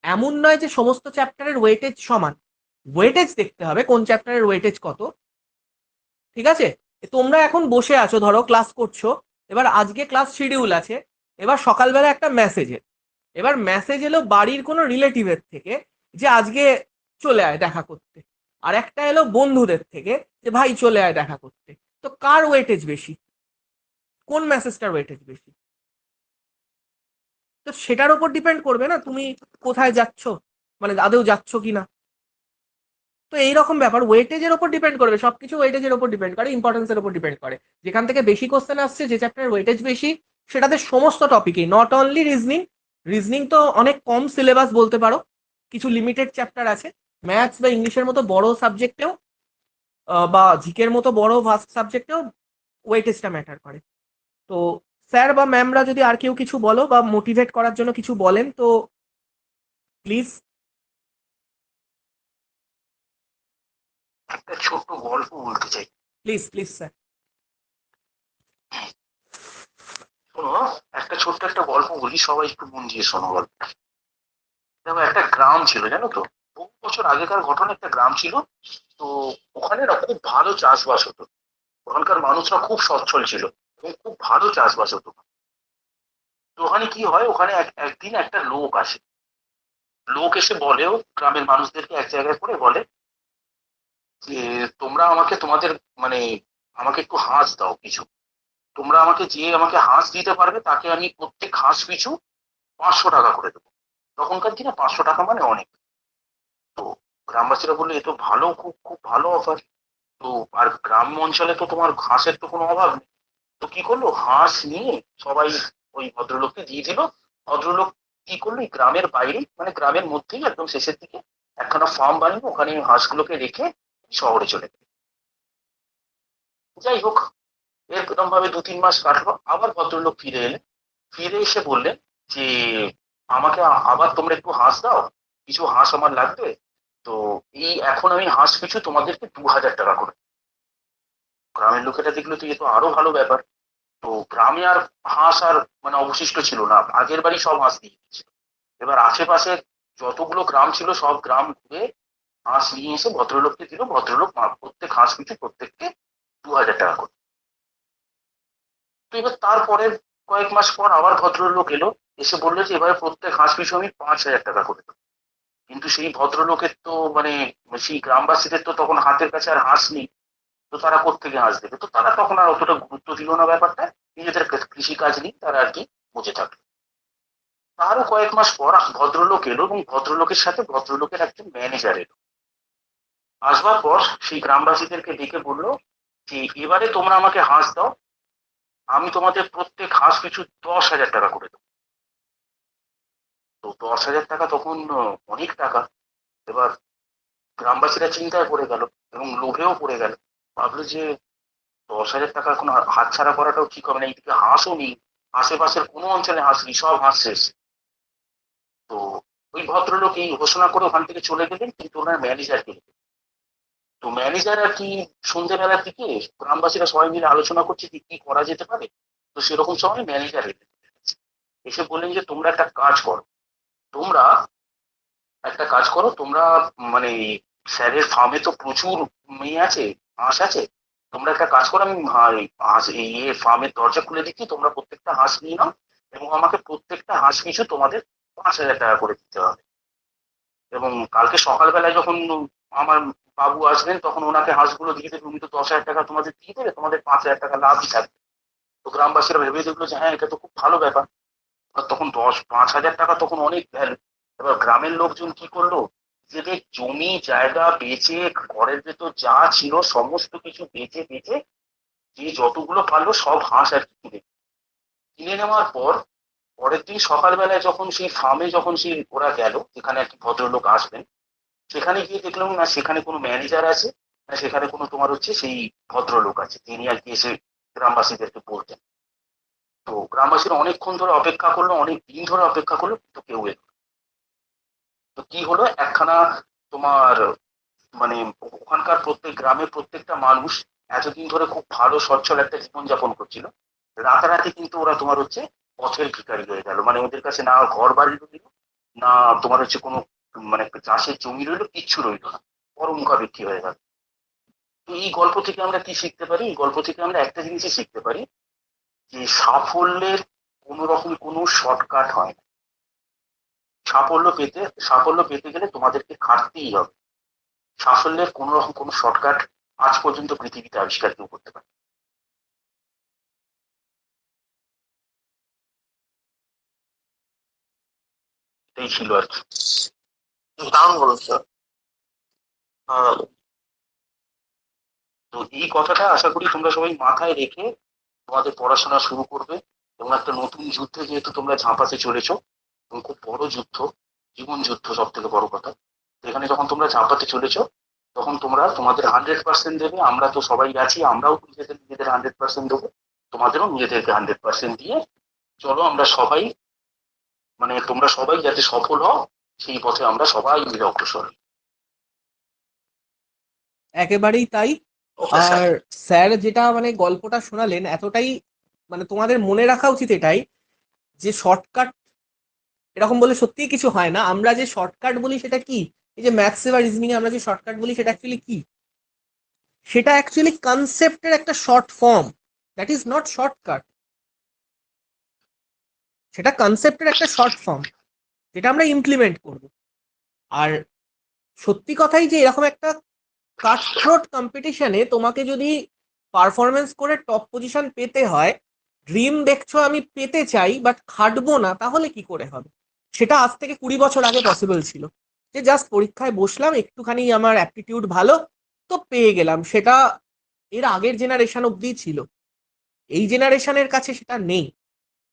Speaker 1: এমন নয় যে সমস্ত চ্যাপ্টারের ওয়েটেজ সমান, ওয়েটেজ দেখতে হবে কোন চ্যাপ্টারের ওয়েটেজ কত। ঠিক আছে? তোমরা এখন বসে আছো, ধরো ক্লাস করছো, এবার আজকে ক্লাস শিডিউল আছে, এবার সকালবেলা একটা মেসেজ এলো বাড়ির কোনো রিলেটিভের থেকে যে আজকে চলে আয় দেখা করতে, আর একটা এলো বন্ধুদের থেকে যে ভাই চলে আয় দেখা করতে। তো কার ওয়েটেজ বেশি, কোন মেসেজটার ওয়েটেজ বেশি? তো সেটার উপর ডিপেন্ড করবে না তুমি কোথায় যাচ্ছ, মানে আদৌ যাচ্ছ কিনা। তো এইরকম ব্যাপার, ওয়েটেজের উপর ডিপেন্ড করবে, সবকিছু ওয়েটেজের উপর ডিপেন্ড করে, ইম্পর্টেন্সের উপর ডিপেন্ড করে। যেখান থেকে বেশি কোশ্চেন আসছে, যে চ্যাপ্টারের ওয়েটেজ বেশি, সেটাতে সমস্ত টপিকেই, নট অনলি রিজনিং তো অনেক কম সিলেবাস বলতে পারো, কিছু লিমিটেড চ্যাপ্টার আছে। ম্যাথস বা ইংলিশের মতো বড় সাবজেক্টেও বা জিকের মতো বড় ভাস্ট সাবজেক্টেও ওয়েটেজটা ম্যাটার করে। তো স্যার বা ম্যামরা যদি আর কেউ কিছু বলো বা মোটিভেট করার জন্য কিছু বলেন তো প্লিজ।
Speaker 6: একটা ছোট্ট গল্প বলতে চাই।
Speaker 1: Please sir.
Speaker 6: শোনো, একটা ছোট্ট একটা গল্প বলি, সবাই একটু মন দিয়ে শোনো গল্পটা। দেখো, একটা গ্রাম ছিল, জানো তো, বহু বছর আগেকার ঘটনা। একটা গ্রাম ছিল, তো ওখানে না খুব ভালো চাষবাস হতো। ওখানকার মানুষরা খুব সচ্ছল ছিল এবং খুব ভালো চাষবাস হতো। তো ওখানে কি হয়, ওখানে একদিন একটা লোক আসে, লোক এসে বলেও গ্রামের মানুষদেরকে এক জায়গায় করে বলে যে তোমরা আমাকে তোমাদের মানে আমাকে একটু হাঁস দাও কিছু, তোমরা আমাকে যে আমাকে হাঁস দিতে পারবে তাকে আমি প্রত্যেক হাঁস পিছু 500 টাকা করে দেবো। তখনকার দিনে 500 টাকা মানে অনেক। তো গ্রামবাসীরা বললো এ তো ভালো, খুব খুব ভালো অফার। তো আর গ্রাম অঞ্চলে তো তোমার ঘাসের তো কোনো অভাব নেই। তো কি করলো, হাঁস নিয়ে সবাই ওই ভদ্রলোককে দিয়ে দিল। ভদ্রলোক কি করলো, এই গ্রামের বাইরে মানে গ্রামের মধ্যেই একদম শেষের দিকে একখানা ফার্ম বানিয়ে ওখানে হাঁসগুলোকে রেখে শহরে চলে গেল। যাই হোক, এরকম ভাবে 2-3 মাস কাটলো, আবার ভদ্রলোক ফিরে এলেন। ফিরে এসে বললেন যে আমাকে আবার তোমরা একটু হাঁস দাও, কিছু হাঁস আমার লাগবে। তো এই এখন আমি হাঁস পিছু তোমাদেরকে 2000 টাকা করে। গ্রামের লোকেরা দেখলো তো এ তো আরো ভালো ব্যাপার। তো গ্রামে আর হাঁস আর মানে অবশিষ্ট ছিল না, আগের বাড়ি সব হাঁস দিয়ে দিয়েছিল। এবার আশেপাশে যতগুলো গ্রাম ছিল সব গ্রাম ঘুরে হাঁস নিয়ে এসে ভদ্রলোককে দিল। ভদ্রলোক প্রত্যেক হাঁস পিছু প্রত্যেককে 2000 টাকা করে। তো এবার তারপরে কয়েক মাস পর আবার ভদ্রলোক এলো, এসে বললো যে এবারে প্রত্যেক হাঁস পিছু আমি 5000 টাকা করে দেবো। কিন্তু সেই ভদ্রলোকের তো মানে সেই গ্রামবাসীদের তো তখন হাতের কাছে আর হাঁস নেই। তো তারা কোত্থেকে হাঁস দেবে, তো তারা তখন আর অতটা গুরুত্ব দিল না ব্যাপারটা, নিজেদের কৃষি কাজ নিয়ে তারা আর কি বুঝে থাকলো। তারও কয়েক মাস পর ভদ্রলোক এলো এবং ভদ্রলোকের সাথে ভদ্রলোকের একজন ম্যানেজার এলো। আসবার পর সেই গ্রামবাসীদেরকে ডেকে বললো যে এবারে তোমরা আমাকে হাঁস দাও, আমি তোমাদের প্রত্যেক হাঁস পিছু 10,000 টাকা করে দেবো। তো 10,000 টাকা তখন অনেক টাকা। এবার গ্রামবাসীরা চিন্তায় পড়ে গেল এবং লোভেও পড়ে গেল। ভাবলো যে 10,000 টাকা এখন হাতছাড়া করাটাও ঠিক হবে না, এইদিকে হাঁসও নেই, আশেপাশের কোনো অঞ্চলে হাঁস নেই, সব হাঁস শেষ। তো ওই ভদ্রলোক এই ঘোষণা করে ওখান থেকে চলে গেলেন, কিন্তু ওনার ম্যানেজার গেলেন। তো ম্যানেজার আর কি সন্ধ্যেবেলার দিকে গ্রামবাসীরা সবাই মিলে আলোচনা করছে যে কি করা যেতে পারে। তো সেরকম সময় ম্যানেজার এসে বললেন যে তোমরা একটা কাজ করো, তোমরা তোমরা মানে স্যারের ফার্মে তো প্রচুর মেয়ে আছে, হাঁস আছে, তোমরা একটা কাজ করো, আমি হাঁস ফার্মের দরজা খুলে দিচ্ছি, তোমরা প্রত্যেকটা হাঁস নিয়ে নাও এবং আমাকে প্রত্যেকটা হাঁস পিছু তোমাদের 5,000 টাকা করে দিতে হবে। এবং কালকে সকালবেলায় যখন আমার বাবু আসবেন তখন ওনাকে হাঁসগুলো দিয়ে দেবে, উনি তো 10,000 টাকা তোমাদের দিয়ে দেবে, তোমাদের 5,000 টাকা লাভই থাকবে। তো গ্রামবাসীরা ভেবে দেখলো যে হ্যাঁ এটা তো খুব ভালো ব্যাপার। আর তখন 5,000 টাকা তখন অনেক ভ্যালু। এবার গ্রামের লোকজন কি করলো, নিজেদের জমি জায়গা বেচে ঘরের ভেতর যা ছিল সমস্ত কিছু বেচে বেচে যে যতগুলো পারলো সব হাঁস আর কি কিনে নেওয়ার পর পরের দিন সকালবেলায় যখন সেই ফার্মে যখন সেই ওরা গেল যেখানে আর কি ভদ্রলোক আসবেন, সেখানে গিয়ে দেখলাম না সেখানে কোনো ম্যানেজার আছে, না সেখানে কোনো তোমার হচ্ছে সেই ভদ্রলোক আছে যিনি আর কি এসে গ্রামবাসীদেরকে বলতেন। তো গ্রামবাসীরা অনেকক্ষণ ধরে অপেক্ষা করলো, অনেক দিন ধরে অপেক্ষা করলো, কিন্তু কেউ এলো না। তো কি হলো, একখানা তোমার মানে ওখানকার প্রত্যেক গ্রামের প্রত্যেকটা মানুষ এতদিন ধরে খুব ভালো সচ্ছল একটা জীবনযাপন করছিল, রাতারাতি কিন্তু ওরা তোমার হচ্ছে পথের ভিখারি হয়ে গেল। মানে ওদের কাছে না ঘর বাড়ি রইল, না তোমার হচ্ছে কোনো মানে চাষের জমি রইলো, কিচ্ছু রইলো না, পরমুখাপেক্ষী হয়ে গেল। তো এই গল্প থেকে আমরা কি শিখতে পারি, এই গল্প থেকে আমরা একটা জিনিসই শিখতে পারি যে সাফল্যের কোনো রকম কোনো শর্টকাট হয় না। সাফল্য পেতে গেলে তোমাদেরকে খাটতেই হবে। সাফল্যের কোনো রকম কোনো শর্টকাট আজ পর্যন্ত পৃথিবীতে আবিষ্কার কেউ করতে পারে। এটাই ছিল আর কি।
Speaker 3: দারুণ বলুন স্যার।
Speaker 6: তো এই কথাটা আশা করি তোমরা সবাই মাথায় রেখে তোমাদের পড়াশোনা শুরু করবে এবং একটা নতুন যুদ্ধে যেহেতু তোমরা ঝাঁপাতে চলেছো, এবং খুব বড় যুদ্ধ, জীবন যুদ্ধ সব থেকে বড় কথা, এখানে যখন তোমরা ঝাঁপাতে চলেছো তখন তোমরা তোমাদের 100% দেবে। আমরা তো সবাই আছি, আমরাও নিজেদের 100% দেবো, তোমাদেরও নিজেদেরকে 100% দিয়ে চলো আমরা সবাই মানে তোমরা সবাই যাতে সফল হও সেই পথে আমরা সবাই মিলে অগ্রসর হই।
Speaker 1: একেবারেই তাই। আর স্যার যেটা মানে গল্পটা শোনালেন এতটাই মানে তোমাদের মনে রাখা উচিত এটাই যে শর্টকাট এরকম বলে সত্যিই কিছু হয় না। আমরা যে শর্টকাট বলি সেটা কি, এই যে ম্যাথসে বা রিজনিং এ আমরা যে শর্টকাট বলি সেটা অ্যাকচুয়ালি কি, সেটা অ্যাকচুয়ালি কনসেপ্টের একটা short form, that is not shortcut. সেটা কনসেপ্টের একটা শর্ট ফর্ম যেটা আমরা ইমপ্লিমেন্ট করব। আর সত্যি কথাই যে এরকম একটা কাটথ্রোট কম্পিটিশনে তোমাকে যদি পারফরমেন্স করে টপ পজিশন পেতে হয়, ড্রিম দেখছো আমি পেতে চাই বাট খাটবো না, তাহলে কি করে হবে? সেটা আজ থেকে 20 বছর আগে পসিবল ছিল, যে জাস্ট পরীক্ষায় বসলাম, একটুখানি আমার অ্যাপটিটিউড ভালো তো পেয়ে গেলাম। সেটা এর আগের জেনারেশন অব্দি ছিল, এই জেনারেশনের কাছে সেটা নেই।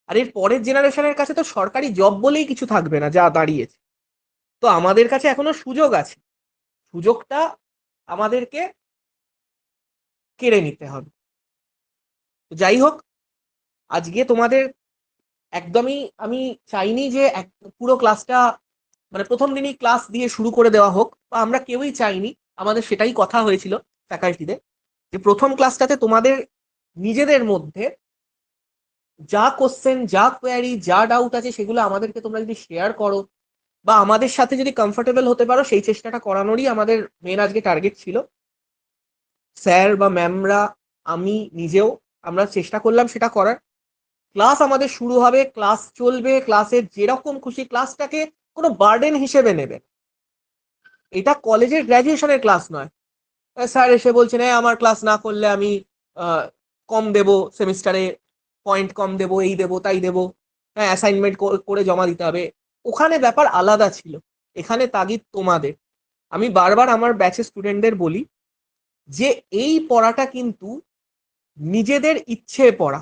Speaker 1: আর এর পরের জেনারেশনের কাছে তো সরকারি জব বলেই কিছু থাকবে না যা দাঁড়িয়েছে। তো আমাদের কাছে এখনো সুযোগ আছে, সুযোগটা আমাদেরকে কেড়ে নিতে হবে। তো যাই হোক, আজকে তোমাদের একদমই আমি চাইনি যে পুরো ক্লাসটা মানে প্রথম দিনই ক্লাস দিয়ে শুরু করে দেওয়া হোক, বা আমরা কেউই চাইনি। আমাদের সেটাই কথা হয়েছিল ফ্যাকাল্টিতে, যে প্রথম ক্লাসটাতে তোমাদের নিজেদের মধ্যে যা কোশ্চেন, যা কোয়ারি, যা ডাউট আছে সেগুলো আমাদেরকে তোমরা যদি শেয়ার করো বা আমাদের সাথে যদি কমফোর্টেবল হতে পারো, সেই চেষ্টাটা করানোরই আমাদের মেন আজকে টার্গেট ছিল। স্যার বা ম্যামরা, আমি নিজেও, আমরা চেষ্টা করলাম সেটা করার। ক্লাস আমাদের শুরু হবে, ক্লাস চলবে, ক্লাসের যেরকম খুশি ক্লাসটাকে কোনো বার্ডেন হিসেবে নেবে। এটা কলেজের গ্র্যাজুয়েশনের ক্লাস নয়। স্যার এসে বলছেন আমার ক্লাস না করলে আমি কম দেব সেমিস্টারে, পয়েন্ট কম দেবো, এই দেবো তাই দেবো, হ্যাঁ অ্যাসাইনমেন্ট করে জমা দিতে হবে। ওখানে ব্যাপার আলাদা ছিল, এখানে তাগিদ তোমাদের। আমি বারবার আমার ব্যাচের স্টুডেন্টদের বলি যে এই পড়াটা কিন্তু নিজেদের ইচ্ছে পড়া,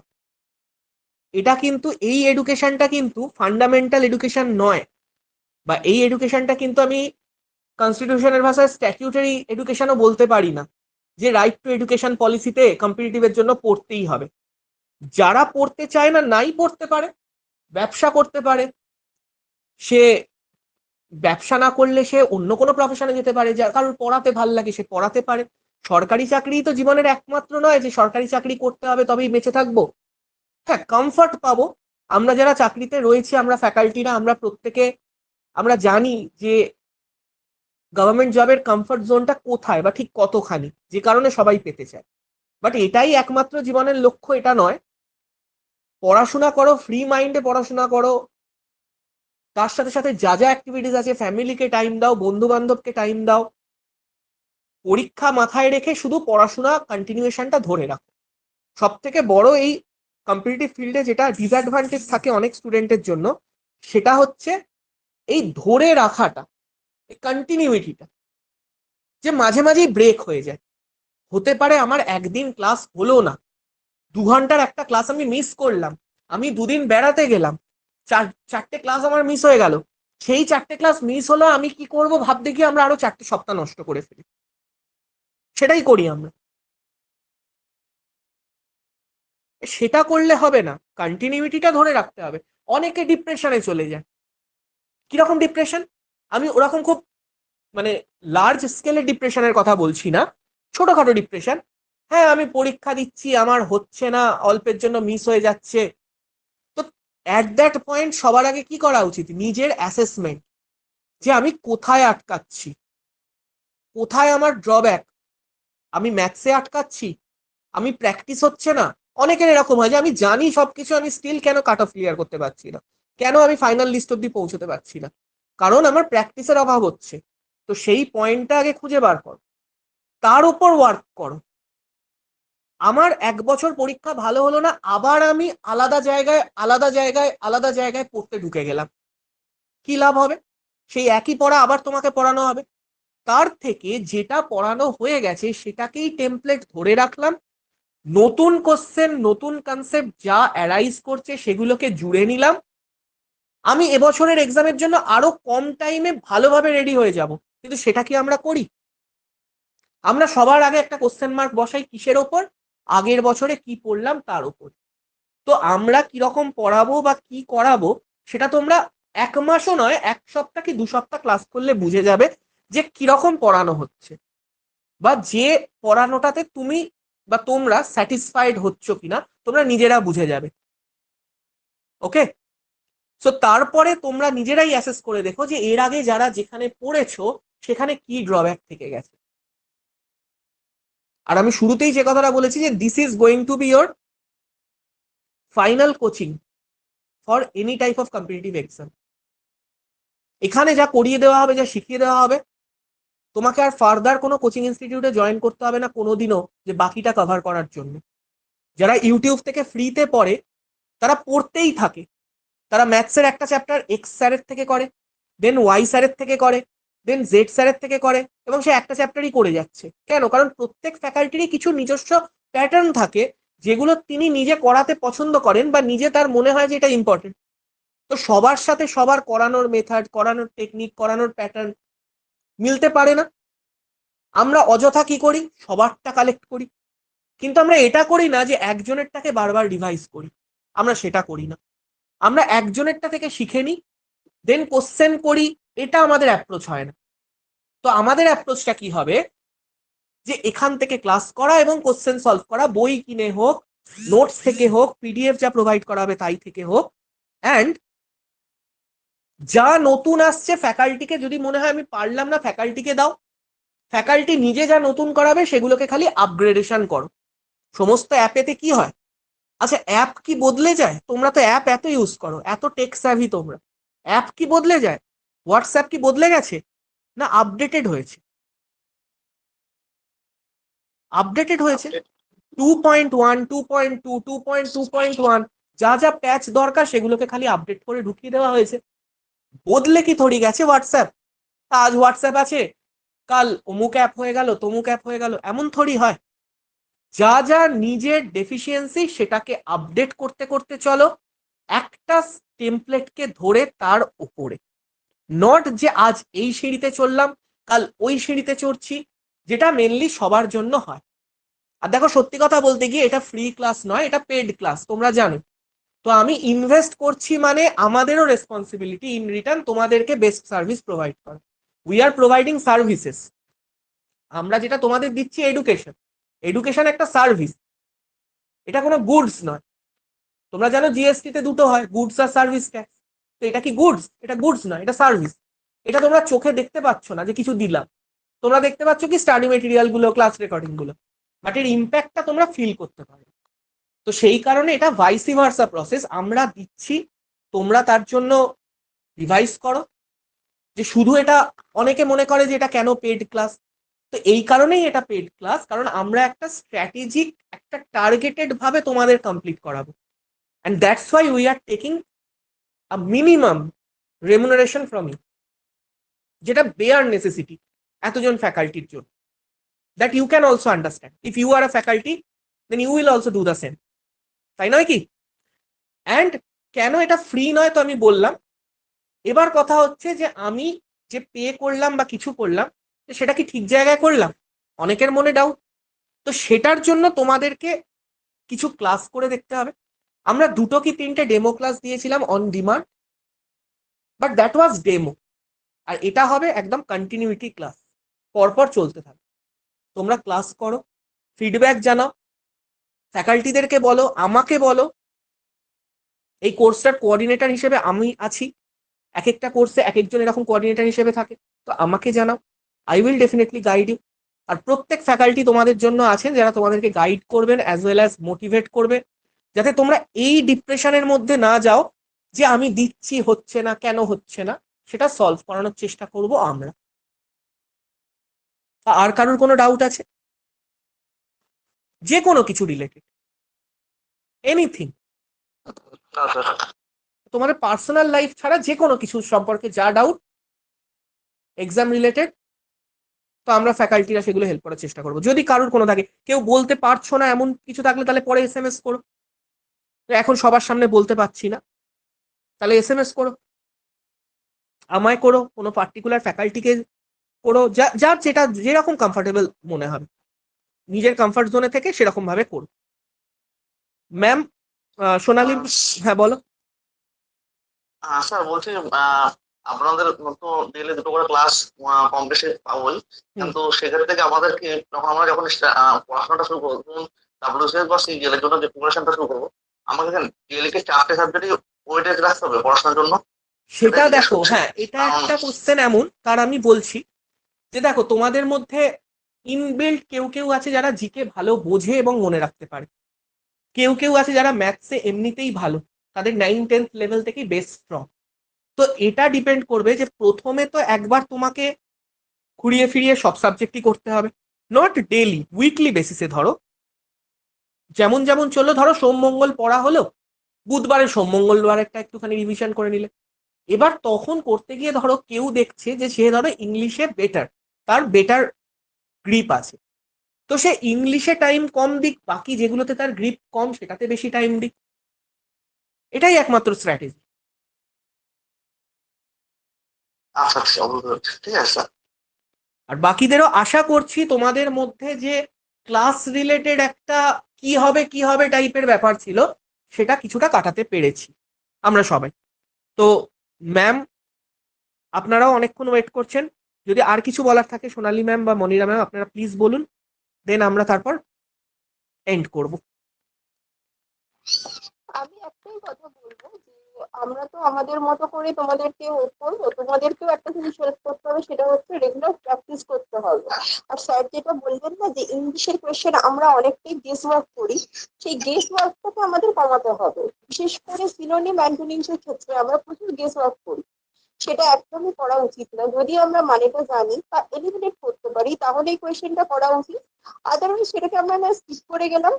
Speaker 1: এটা কিন্তু এই এডুকেশনটা কিন্তু ফান্ডামেন্টাল এডুকেশন নয়, বা এই এডুকেশনটা কিন্তু আমি কনস্টিটিউশনের ভাষায় স্ট্যাটিউটারি এডুকেশনও বলতে পারি না, যে রাইট টু এডুকেশন পলিসিতে কম্পিটিটিভের জন্য পড়তেই হবে। যারা পড়তে চায় না নাই পড়তে পারে, ব্যবসা করতে পারে, সে ব্যবসা না করলে সে অন্য কোনো প্রফেশনে যেতে পারে, যার কারোর পড়াতে ভাল লাগে সে পড়াতে পারে। সরকারি চাকরি তো জীবনের একমাত্র নয় যে সরকারি চাকরি করতে হবে তবেই বেঁচে থাকবো। হ্যাঁ, কমফর্ট পাবো। আমরা যারা চাকরিতে রয়েছি, আমরা ফ্যাকাল্টিরা, আমরা প্রত্যেকে আমরা জানি যে গভর্নমেন্ট জবের কমফর্ট জোনটা কোথায় বা ঠিক কতখানি, যে কারণে সবাই পেতে চায়। বাট এটাই একমাত্র জীবনের লক্ষ্য এটা নয়। পড়াশোনা করো, ফ্রি মাইন্ডে পড়াশোনা করো, তার সাথে সাথে যা যা অ্যাক্টিভিটিস আছে, ফ্যামিলিকে টাইম দাও, বন্ধু বান্ধবকে টাইম দাও। পরীক্ষা মাথায় রেখে শুধু পড়াশোনা কন্টিনিউয়েশনটা ধরে রাখো। সব থেকে বড় এই কম্পিটিটিভ ফিল্ডে যেটা ডিসঅ্যাডভান্টেজ থাকে অনেক স্টুডেন্টের জন্য, সেটা হচ্ছে এই ধরে রাখাটা, এই কন্টিনিউইটিটা, যে মাঝে মাঝেই ব্রেক হয়ে যায়। হতে পারে আমার একদিন ক্লাস হলো না, 2 ঘন্টার একটা ক্লাস আমি মিস করলাম, আমি 2 দিন বেড়াতে গেলাম, চারটে ক্লাস আমার মিস হয়ে গেল। সেই 4টে ক্লাস মিস হলো, আমি কি করব ভাবতে গিয়ে আমরা আরো 4টে সপ্তাহ নষ্ট করে ফেলি। সেটাই করি আমরা। সেটা করলে হবে না, কন্টিনিউইটিটা ধরে রাখতে হবে। অনেকে ডিপ্রেশনে চলে যায়। কিরকম ডিপ্রেশন? আমি ওরকম খুব মানে লার্জ স্কেলের ডিপ্রেশনের কথা বলছি না, ছোটখাটো ডিপ্রেশন। হ্যাঁ, আমি পরীক্ষা দিচ্ছি, আমার হচ্ছে না, অল্পের জন্য মিস হয়ে যাচ্ছে। তো অ্যাট দ্যাট পয়েন্ট সবার আগে কি করা উচিত? নিজের অ্যাসেসমেন্ট, যে আমি কোথায় আটকাচ্ছি, কোথায় আমার ড্রব্যাক। আমি ম্যাথসে আটকাচ্ছি, আমি প্র্যাকটিস হচ্ছে না। অনেকের এরকম হয় যে আমি জানি সবকিছু, আমি স্টিল কেন কাট অফ ক্লিয়ার করতে পারছি না, কেন আমি ফাইনাল লিস্ট অব্দি পৌঁছতে পারছি না? কারণ আমার প্র্যাকটিসের অভাব হচ্ছে। তো সেই পয়েন্টটা আগে খুঁজে বার করো, তার উপর ওয়ার্ক করো। আমার 1 বছর পরীক্ষা ভালো হলো না, আবার আমি আলাদা জায়গায় পড়তে ঢুকে গেলাম, কি লাভ হবে? সেই একই পড়া আবার তোমাকে পড়ানো হবে। তার থেকে যেটা পড়ানো হয়ে গেছে সেটাকেই টেমপ্লেট ধরে রাখলাম, নতুন কোশ্চেন, নতুন কনসেপ্ট যা অ্যারাইজ করছে সেগুলোকে জুড়ে নিলাম। আমি এবছরের এক্সামের জন্য আরো কম টাইমে ভালোভাবে রেডি হয়ে যাব। কিন্তু সেটা কি আমরা করি? আমরা সবার আগে একটা কোশ্চেন মার্ক বসাই কিসের ওপর? আগের বছরে কি পড়লাম তার উপর। তো আমরা কিরকম পড়াবো বা কি করাবো সেটা তোমরা 1 মাসও নয়, 1 সপ্তাহ কি 2 সপ্তাহ ক্লাস করলে বুঝে যাবে যে কিরকম পড়ানো হচ্ছে, বা যে পড়ানোটাতে তুমি বা তোমরা স্যাটিসফাইড হচ্ছ কিনা তোমরা নিজেরা বুঝে যাবে। ওকে, সো তারপরে তোমরা নিজেরাই অ্যাসেস করে দেখো যে এর আগে যারা যেখানে পড়েছো সেখানে কি ড্রব্যাক থেকে গেছে। আর আমি শুরুতেই যে কথাটা বলেছি যে this is going to B your final coaching for any type of competitive exam. এখানে যা করিয়ে দেওয়া হবে, যা শিখিয়ে দেওয়া হবে, তোমাকে আর ফার্দার কোনো কোচিং ইনস্টিটিউটে জয়েন করতে হবে না কোনোদিনও যে বাকিটা কভার করার জন্য। যারা ইউটিউব থেকে ফ্রিতে পড়ে তারা পড়তেই থাকে। তারা ম্যাথসের একটা চ্যাপ্টার এক্স স্যারের থেকে করে, দেন ওয়াই স্যারের থেকে করে, দেন জেড স্যারের থেকে করে, এবং সে একটা চ্যাপ্টারই করে যাচ্ছে। কেন? কারণ প্রত্যেক ফ্যাকাল্টিরই কিছু নিজস্ব প্যাটার্ন থাকে যেগুলো তিনি নিজে করাতে পছন্দ করেন বা নিজে তার মনে হয় যে এটা ইম্পর্টেন্ট। তো সবার সাথে সবার করানোর মেথড, করানোর টেকনিক, করানোর প্যাটার্ন মিলতে পারে না। আমরা অযথা কি করি? সবারটা কালেক্ট করি, কিন্তু আমরা এটা করি না যে একজনেরটাকে বারবার রিভাইজ করি। আমরা সেটা করি না। আমরা একজনেরটা থেকে শিখে নিই, দেন কোশ্চেন করি। এটা আমাদের অ্যাপ্রোচ হয় না। তো আমাদের অ্যাপ্রোচটা কি হবে? যে এখান থেকে ক্লাস করা এবং কোশ্চেন সলভ করা, বই কিনে হোক, নোটস থেকে হোক, পিডিএফ যা প্রোভাইড করা হবে তাই থেকে হোক। অ্যান্ড যা নতুন আসছে ফ্যাকাল্টিকে যদি মনে হয় আমি পারলাম না, ফ্যাকাল্টিকে দাও। ফ্যাকাল্টি নিজে যা নতুন করাবে সেগুলোকে খালি আপগ্রেডেশন করো। সমস্ত অ্যাপেতে কি হয়? আচ্ছা, অ্যাপ কি বদলে যায়? তোমরা তো অ্যাপ এত ইউজ করো, এত টেক স্যাভি তোমরা। অ্যাপ কি বদলে যায়? হোয়াটসঅ্যাপ কি বদলে গেছে? না, আপডেটেড হয়েছে। আপডেটেড হয়েছে 2.1, 2.2, 2.2.1, যা যা প্যাচ দরকার সেগুলোকে খালি আপডেট করে ঢুকিয়ে দেওয়া হয়েছে। বদলে কি থরি গেছে হোয়াটসঅ্যাপ? আজ হোয়াটসঅ্যাপ আছে, কাল অমুক অ্যাপ হয়ে গেল, তমুক অ্যাপ হয়ে গেল, এমন থরি হয়? যা যা নিজের ডেফিসিয়েন্সি সেটাকে আপডেট করতে করতে চলো, একটা টেমপ্লেটকে ধরে তার উপরে। নট যে আজ এই সিঁড়িতে চললাম, কাল ওই সিঁড়িতে চড়ছি, যেটা মেনলি সবার জন্য হয়। আর দেখো, সত্যি কথা বলতে গিয়ে এটা ফ্রি ক্লাস নয়, এটা পেড ক্লাস, তোমরা জানো। তো আমি ইনভেস্ট করছি মানে আমাদেরও রেসপন্সিবিলিটি ইন রিটার্ন তোমাদেরকে বেস্ট সার্ভিস প্রোভাইড করা। We are providing services. আমরা যেটা তোমাদের দিচ্ছি এডুকেশন। এডুকেশন একটা সার্ভিস, এটা কোনো গুডস নয়। তোমরা জানো জিএসটি তে দুটো হয়, গুডস আর সার্ভিস ট্যাক্স। তো এটা কি গুডস? এটা গুডস নয়, এটা সার্ভিস। এটা তোমরা চোখে দেখতে পাচ্ছ না যে কিছু দিলাম, তোমরা দেখতে পাচ্ছ কি স্টাডি মেটেরিয়াল গুলো, ক্লাস রেকর্ডিং গুলো, বাট এর ইম্প্যাক্টটা তোমরা ফিল করতে পারো। তো সেই কারণে এটা ভাইসি ভার্সা প্রসেস। আমরা দিচ্ছি, তোমরা তার জন্য রিভাইজ করো। যে শুধু এটা, অনেকে মনে করে যে এটা কেন পেড ক্লাস, তো এই কারণেই এটা পেড ক্লাস, কারণ আমরা একটা স্ট্র্যাটেজিক, একটা টার্গেটেড ভাবে তোমাদের কমপ্লিট করাবো। And that's why we are taking a minimum remuneration from you, যেটা বেয়ার নেসেসিটি এতজন ফ্যাকাল্টির জন্য। That you can also understand. If you are a faculty, then you will also do the same, তাই নয় কি? And কেন এটা free নয় তো আমি বললাম। এবার কথা হচ্ছে যে আমি যে পে করলাম বা কিছু করলাম, সেটা কি ঠিক জায়গায় করলাম? অনেকের মনে ডাউট। তো সেটার জন্য তোমাদেরকে কিছু ক্লাস করে দেখতে হবে। আমরা 2 কি 3টে ডেমো ক্লাস দিয়েছিলাম on demand, but that was demo. আর এটা হবে একদম কন্টিনিউটি ক্লাস, পরপর চলতে থাকে। তোমরা ক্লাস করো, ফিডব্যাক জানাও, ফ্যাকাল্টিদেরকে বলো, আমাকে বলো। এই কোর্সটার কোঅর্ডিনেটর হিসেবে আমি আছি। এক একটা কোর্সে এক একজন এরকম কোঅর্ডিনেটর হিসেবে থাকে, তো আমাকে জানাও। I will definitely guide you. আর প্রত্যেক ফ্যাকাল্টি তোমাদের জন্য আছেন যারা তোমাদেরকে গাইড করবেন অ্যাজ ওয়েল অ্যাজ মোটিভেট করবে, যাতে তোমরা এই ডিপ্রেশনের মধ্যে না যাও যে আমি দিচ্ছি হচ্ছে না, কেন হচ্ছে না। সেটা সলভ করানোর চেষ্টা করব আমরা। আর কারোর কোনো ডাউট আছে? যে কোনো কিছু রিলেটেড, এনিথিং,
Speaker 4: না স্যার।
Speaker 1: তোমাদের পার্সোনাল লাইফ ছাড়া যে কোনো কিছু সম্পর্কে যা ডাউট এক্সাম রিলেটেড, তো আমরা ফ্যাকাল্টিরা সেগুলো হেল্প করার চেষ্টা করবো। যদি কারোর কোনো থাকে, কেউ বলতে পারছো না এমন কিছু থাকলে, তাহলে পরে SMS করো। এখন সবার সামনে বলতে পারছি না, তাহলে SMS করো, আমায় করো, কোনো পার্টিকুলার ফ্যাকাল্টিকে করো, যার যেটা যেরকম কমফর্টেবল মনে হবে, নিজের কমফর্ট জোনে থেকে সেরকম ভাবে করো। ম্যাম, সোনালি, হ্যাঁ বলো।
Speaker 3: স্যার বলছি আপনাদের তো ডেইলি 2 করে ক্লাস কমপ্লিট পাবোই, কিন্তু সেখান থেকে আমাদেরকে যখন পড়াশোনাটা শুরু করবো, WCS বা CGL এর জন্য যে প্রিপারেশনটা শুরু করবো, আমাকে ডেইলি 4টে সাবজেক্টই ওয়েটেজ রাখতে হবে পড়াশোনার জন্য?
Speaker 1: সেটা দেখো, হ্যাঁ, এটা একটা কোশ্চেন এমন, তার আমি বলছি যে দেখো, তোমাদের মধ্যে ইনবিল্ট কেউ কেউ আছে যারা জিকে ভালো বোঝে এবং মনে রাখতে পারে, কেউ কেউ আছে যারা ম্যাথসে এমনিতেই ভালো, তাদের 9-10th লেভেল থেকেই বেস্ট স্ট্রং। তো এটা ডিপেন্ড করবে যে প্রথমে তো একবার তোমাকে ঘুরিয়ে ফিরিয়ে সব সাবজেক্টই করতে হবে, নট ডেইলি, উইকলি বেসিসে। ধরো যেমন যেমন চলো, ধরো সোম মঙ্গল পড়া হলো, বুধবারে সোম মঙ্গলবার একটা একটুখানি রিভিশন করে নিলে। এবার তখন করতে গিয়ে ধরো কেউ দেখছে যে সে ধরো ইংলিশে বেটার, তার বেটার গ্রিপ আছে, তো সে ইংলিশে টাইম কম দিক, বাকি যেগুলোতে তার গ্রিপ কম সেটাতে বেশি টাইম দিক। এটাই একমাত্র স্ট্র্যাটেজি।
Speaker 3: আচ্ছা আচ্ছা ঠিক আছে স্যার।
Speaker 1: আর বাকিদেরও আশা করছি তোমাদের মধ্যে যে ক্লাস রিলেটেড একটা কি হবে টাইপের ব্যাপার ছিল, সেটা কিছুটা কাটাতে পেরেছি আমরা সবাই। তো ম্যাম, আপনারাও অনেকক্ষণ ওয়েট করছেন, যদি আর কিছু বলার থাকে সোনালী ম্যাম বা মনিরা ম্যাম আপনারা প্লিজ বলুন, দেন আমরা তারপর এন্ড করব।
Speaker 5: আমি একটাই কথা বলবো যে আমরা তো আমাদের মতো করে তোমাদেরকে হেল্প করবো, তোমাদেরকেও একটা জিনিস হেল্প করতে হবে, সেটা হচ্ছে রেগুলার প্র্যাকটিস করতে হবে। আর স্যার যেটা বলবেন না যে ইংলিশের কোয়েশ্চেন আমরা অনেকটাই গেস ওয়ার্ক করি, সেই গেস ওয়ার্কটাকে আমাদের কমাতে হবে। বিশেষ করে সিনোনিম অ্যান্টোনিমস এর ক্ষেত্রে আমরা প্রচুর গেস ওয়ার্ক করি, সেটা একদমই করা উচিত না। যদি আমরা মানেটা জানি বা এলিমিনেট করতে পারি তাহলে এই কোয়েশ্চেনটা করা উচিত। আদারওয়াইজ সেটাকে আমরা না স্কিপ করে গেলাম,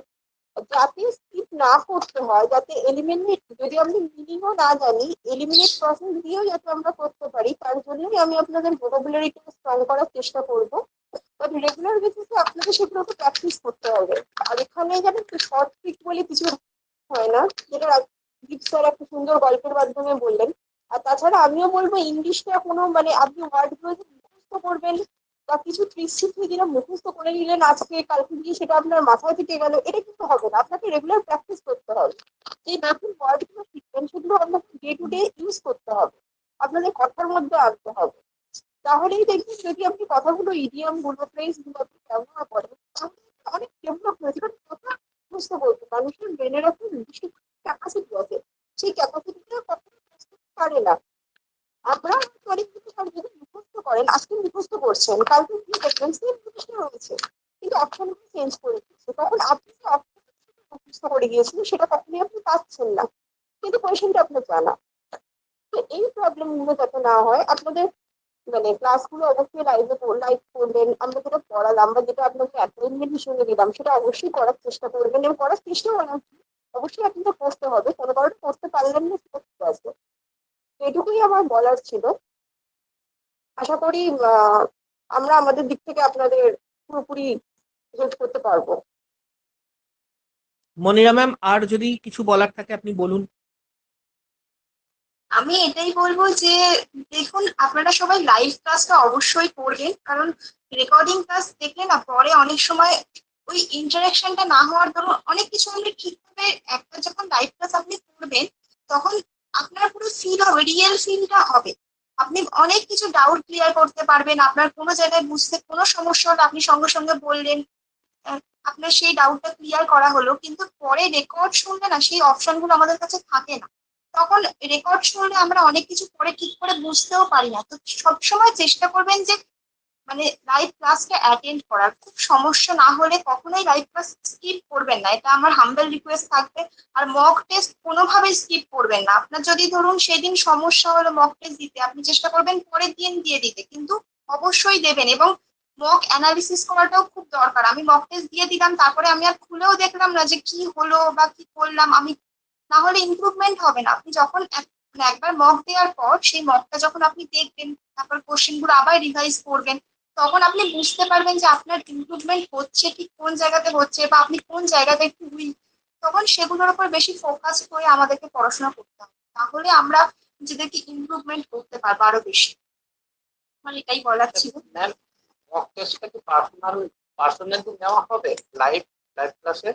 Speaker 5: যাতে স্কিপ না করতে হয়, যাতে এলিমিনেট, যদি আমরা মিনিংও না জানি এলিমিনেট প্রসেস দিয়েও যাতে আমরা করতে পারি, তার জন্যই আমি আপনাদের ভোকাবুলারিটা স্ট্রং করার চেষ্টা করব। বাট রেগুলার বেসিসে আপনাদের সেগুলোকে প্র্যাকটিস করতে হবে। আর এখানে জানেন তো শর্ট ট্রিক বলে কিছু হয় না, যেটা দীপ স্যার একটা সুন্দর গল্পের মাধ্যমে বললেন। আর তাছাড়া আমিও বলবো ইংলিশটা কোনো মানে আপনি ওয়ার্ডগুলো যে মুখস্থ করবেন বা কিছু ট্রিক্স শিখিয়ে দিলাম মুখস্থ করে নিলেন আজকে, কালকে গিয়ে সেটা আপনার মাথায় থেকে গেল, এটা কিন্তু হবে না। আপনাকে রেগুলার প্র্যাকটিস করতে হবে। যে নতুন ওয়ার্ডগুলো শিখবেন সেগুলো আপনাকে ডে টু ডে ইউজ করতে হবে, আপনাদের কথার মধ্যে আনতে হবে। তাহলেই দেখবেন যদি আপনি কথাগুলো ইডিয়াম গুলো ফ্রেজ গুলো আপনি ব্যবহার করেন তাহলে অনেক ডেভেলপ হয়েছে। কারণ কথা বুঝতে বলতে মানুষের ব্রেনের একটা নির্দিষ্ট ক্যাপাসিটি আছে, সেই ক্যাপাসিটিটা কখনো বুঝতে পারে না। আমরা অনেক কিছু যদি মুখস্থ করেন, আজকে মুখস্থ করছেন, কালকে কি দেখবেন সেম জিনিসটা রয়েছে, কিন্তু অপশন চেঞ্জ করে দিচ্ছে, তখন আপনি যে অপশন মুখস্থ করে গিয়েছিলেন সেটা কখনোই আপনি পাচ্ছেন না, কিন্তু কোয়েশনটা আপনার জানা। তো এই প্রবলেম গুলো যাতে না হয়, আপনাদের মানে ক্লাসগুলো অবশ্যই লাইভ করবেন, আমরা যেটা পড়ালাম বা যেটা আপনাকে অ্যাসাইনমেন্ট হিসেবে দিলাম সেটা অবশ্যই করার চেষ্টা করবেন, এবং করার চেষ্টা করা অবশ্যই আপনাদের করতে হবে। কোনো কারণে করতে পারলেন না সেটা ঠিক আছে। এটুকুই আমার বলার ছিল। আশা করি আমরা আমাদের দিক থেকে আপনাদের পুরোপুরি হেল্প করতে পারবো।
Speaker 1: মনিরা ম্যাম, আর যদি কিছু বলার থাকে আপনি বলুন।
Speaker 8: আমি এটাই বলবো যে দেখুন আপনারা সবাই লাইভ ক্লাসটা অবশ্যই করবেন, কারণ রেকর্ডিং ক্লাস দেখলে না পরে অনেক সময় ওই ইন্টারাকশনটা না হওয়ার দরুন অনেক কিছু আমরা ঠিকভাবে, একটা যখন লাইভ ক্লাস আপনি করবেন তখন আপনার পুরো ফিল হবে, রিয়েল ফিলটা হবে। আপনি অনেক কিছু ডাউট ক্লিয়ার করতে পারবেন, আপনার কোনো জায়গায় বুঝতে কোনো সমস্যা হলে আপনি সঙ্গে সঙ্গে বললেন, আপনার সেই ডাউটটা ক্লিয়ার করা হলো। কিন্তু পরে রেকর্ড শুনলে না সেই অপশনগুলো আমাদের কাছে থাকে না, তখন রেকর্ড শুনলে আমরা অনেক কিছু পরে ঠিক করে বুঝতেও পারি না। তো সবসময় চেষ্টা করবেন যে মানে লাইভ ক্লাসটা অ্যাটেন্ড করার, খুব সমস্যা না হলে কখনোই লাইভ ক্লাস স্কিপ করবেন না, এটা আমার হাম্বল রিকোয়েস্ট থাকবে। আর মক টেস্ট কোনোভাবেই স্কিপ করবেন না। আপনার যদি ধরুন সেদিন সমস্যা হলো মক টেস্ট দিতে, আপনি চেষ্টা করবেন পরের দিন দিয়ে দিতে, কিন্তু অবশ্যই দেবেন। এবং মক অ্যানালিসিস করাটাও খুব দরকার। আমি মক টেস্ট দিয়ে দিলাম তারপরে আমি আর খুলেও দেখলাম না যে কি হলো বা কি করলাম আমি, না হলে ইমপ্রুভমেন্ট হবে না। আপনি যখন একবার মক দেওয়ার পর সেই মকটা যখন আপনি দেখবেন, তারপর কোশ্চেন গুলো আবার রিভাইজ করবেন, তখন আপনি বুঝতে পারবেন যে আপনার ইমপ্রুভমেন্ট হচ্ছে ঠিক কোন জায়গাতে হচ্ছে বা আপনি কোন জায়গাতে একটু উইক। তখন সেগুলোর উপর বেশি ফোকাস করে আমাদেরকে পড়াশোনা করতে হবে, তাহলে আমরা নিজেদেরকে ইমপ্রুভমেন্ট করতে পারবো আরো বেশি। আমার এটাই বলার ছিল।
Speaker 7: ম্যাম, মক টেস্টটা কি পার্সোনালি নেওয়া হবে লাইভ ক্লাসে?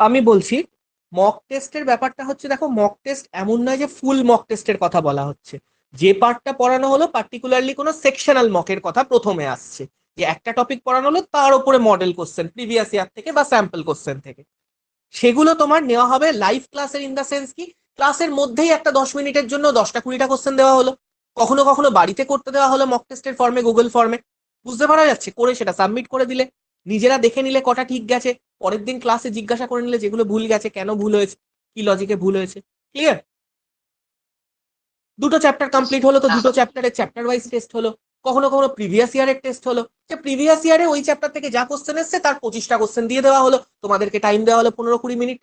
Speaker 1: আমি বলছি, মক টেস্টের ব্যাপারটা হচ্ছে, দেখো মক টেস্ট এমন নয় যে ফুল মক টেস্টের কথা বলা হচ্ছে। যে পার্টটা পড়ানো হলো পার্টিকুলারলি কোনো সেকশনাল মকের কথা প্রথমে আসছে, যে একটা টপিক পড়ানো হলো তার উপরে মডেল কোশ্চেন প্রিভিয়াস ইয়ার থেকে বা স্যাম্পল কোশ্চেন থেকে, সেগুলো তোমার নেওয়া হবে লাইভ ক্লাসের। ইন দ্য সেন্স কি, ক্লাসের মধ্যেই একটা 10 মিনিটের জন্য 10টা 20টা কোশ্চেন দেওয়া হলো, কখনো কখনো বাড়িতে করতে দেওয়া হলো মক টেস্টের ফর্মে, গুগল ফর্মে, বুঝতে পারা যাচ্ছে, করে সেটা সাবমিট করে দিলে, নিজেরা দেখে নিলে কটা ঠিক গেছে, পরের দিন ক্লাসে জিজ্ঞাসা করে নিলে যেগুলো ভুল গেছে, কেন ভুল হয়েছে, কি লজিকে ভুল হয়েছে। ক্লিয়ার? দুটো চ্যাপ্টার কমপ্লিট হলো তো দুটো চ্যাপ্টারের চ্যাপ্টার ওয়াইজ টেস্ট হলো। কখনো কখনো প্রিভিয়াস ইয়ারের টেস্ট হলো, যে প্রিভিয়াস ইয়ারে ওই চ্যাপ্টার থেকে যা কোশ্চেন এসছে তার 25টা কোশ্চেন দিয়ে দেওয়া হলো, তোমাদেরকে টাইম দেওয়া হলো 15-20 মিনিট।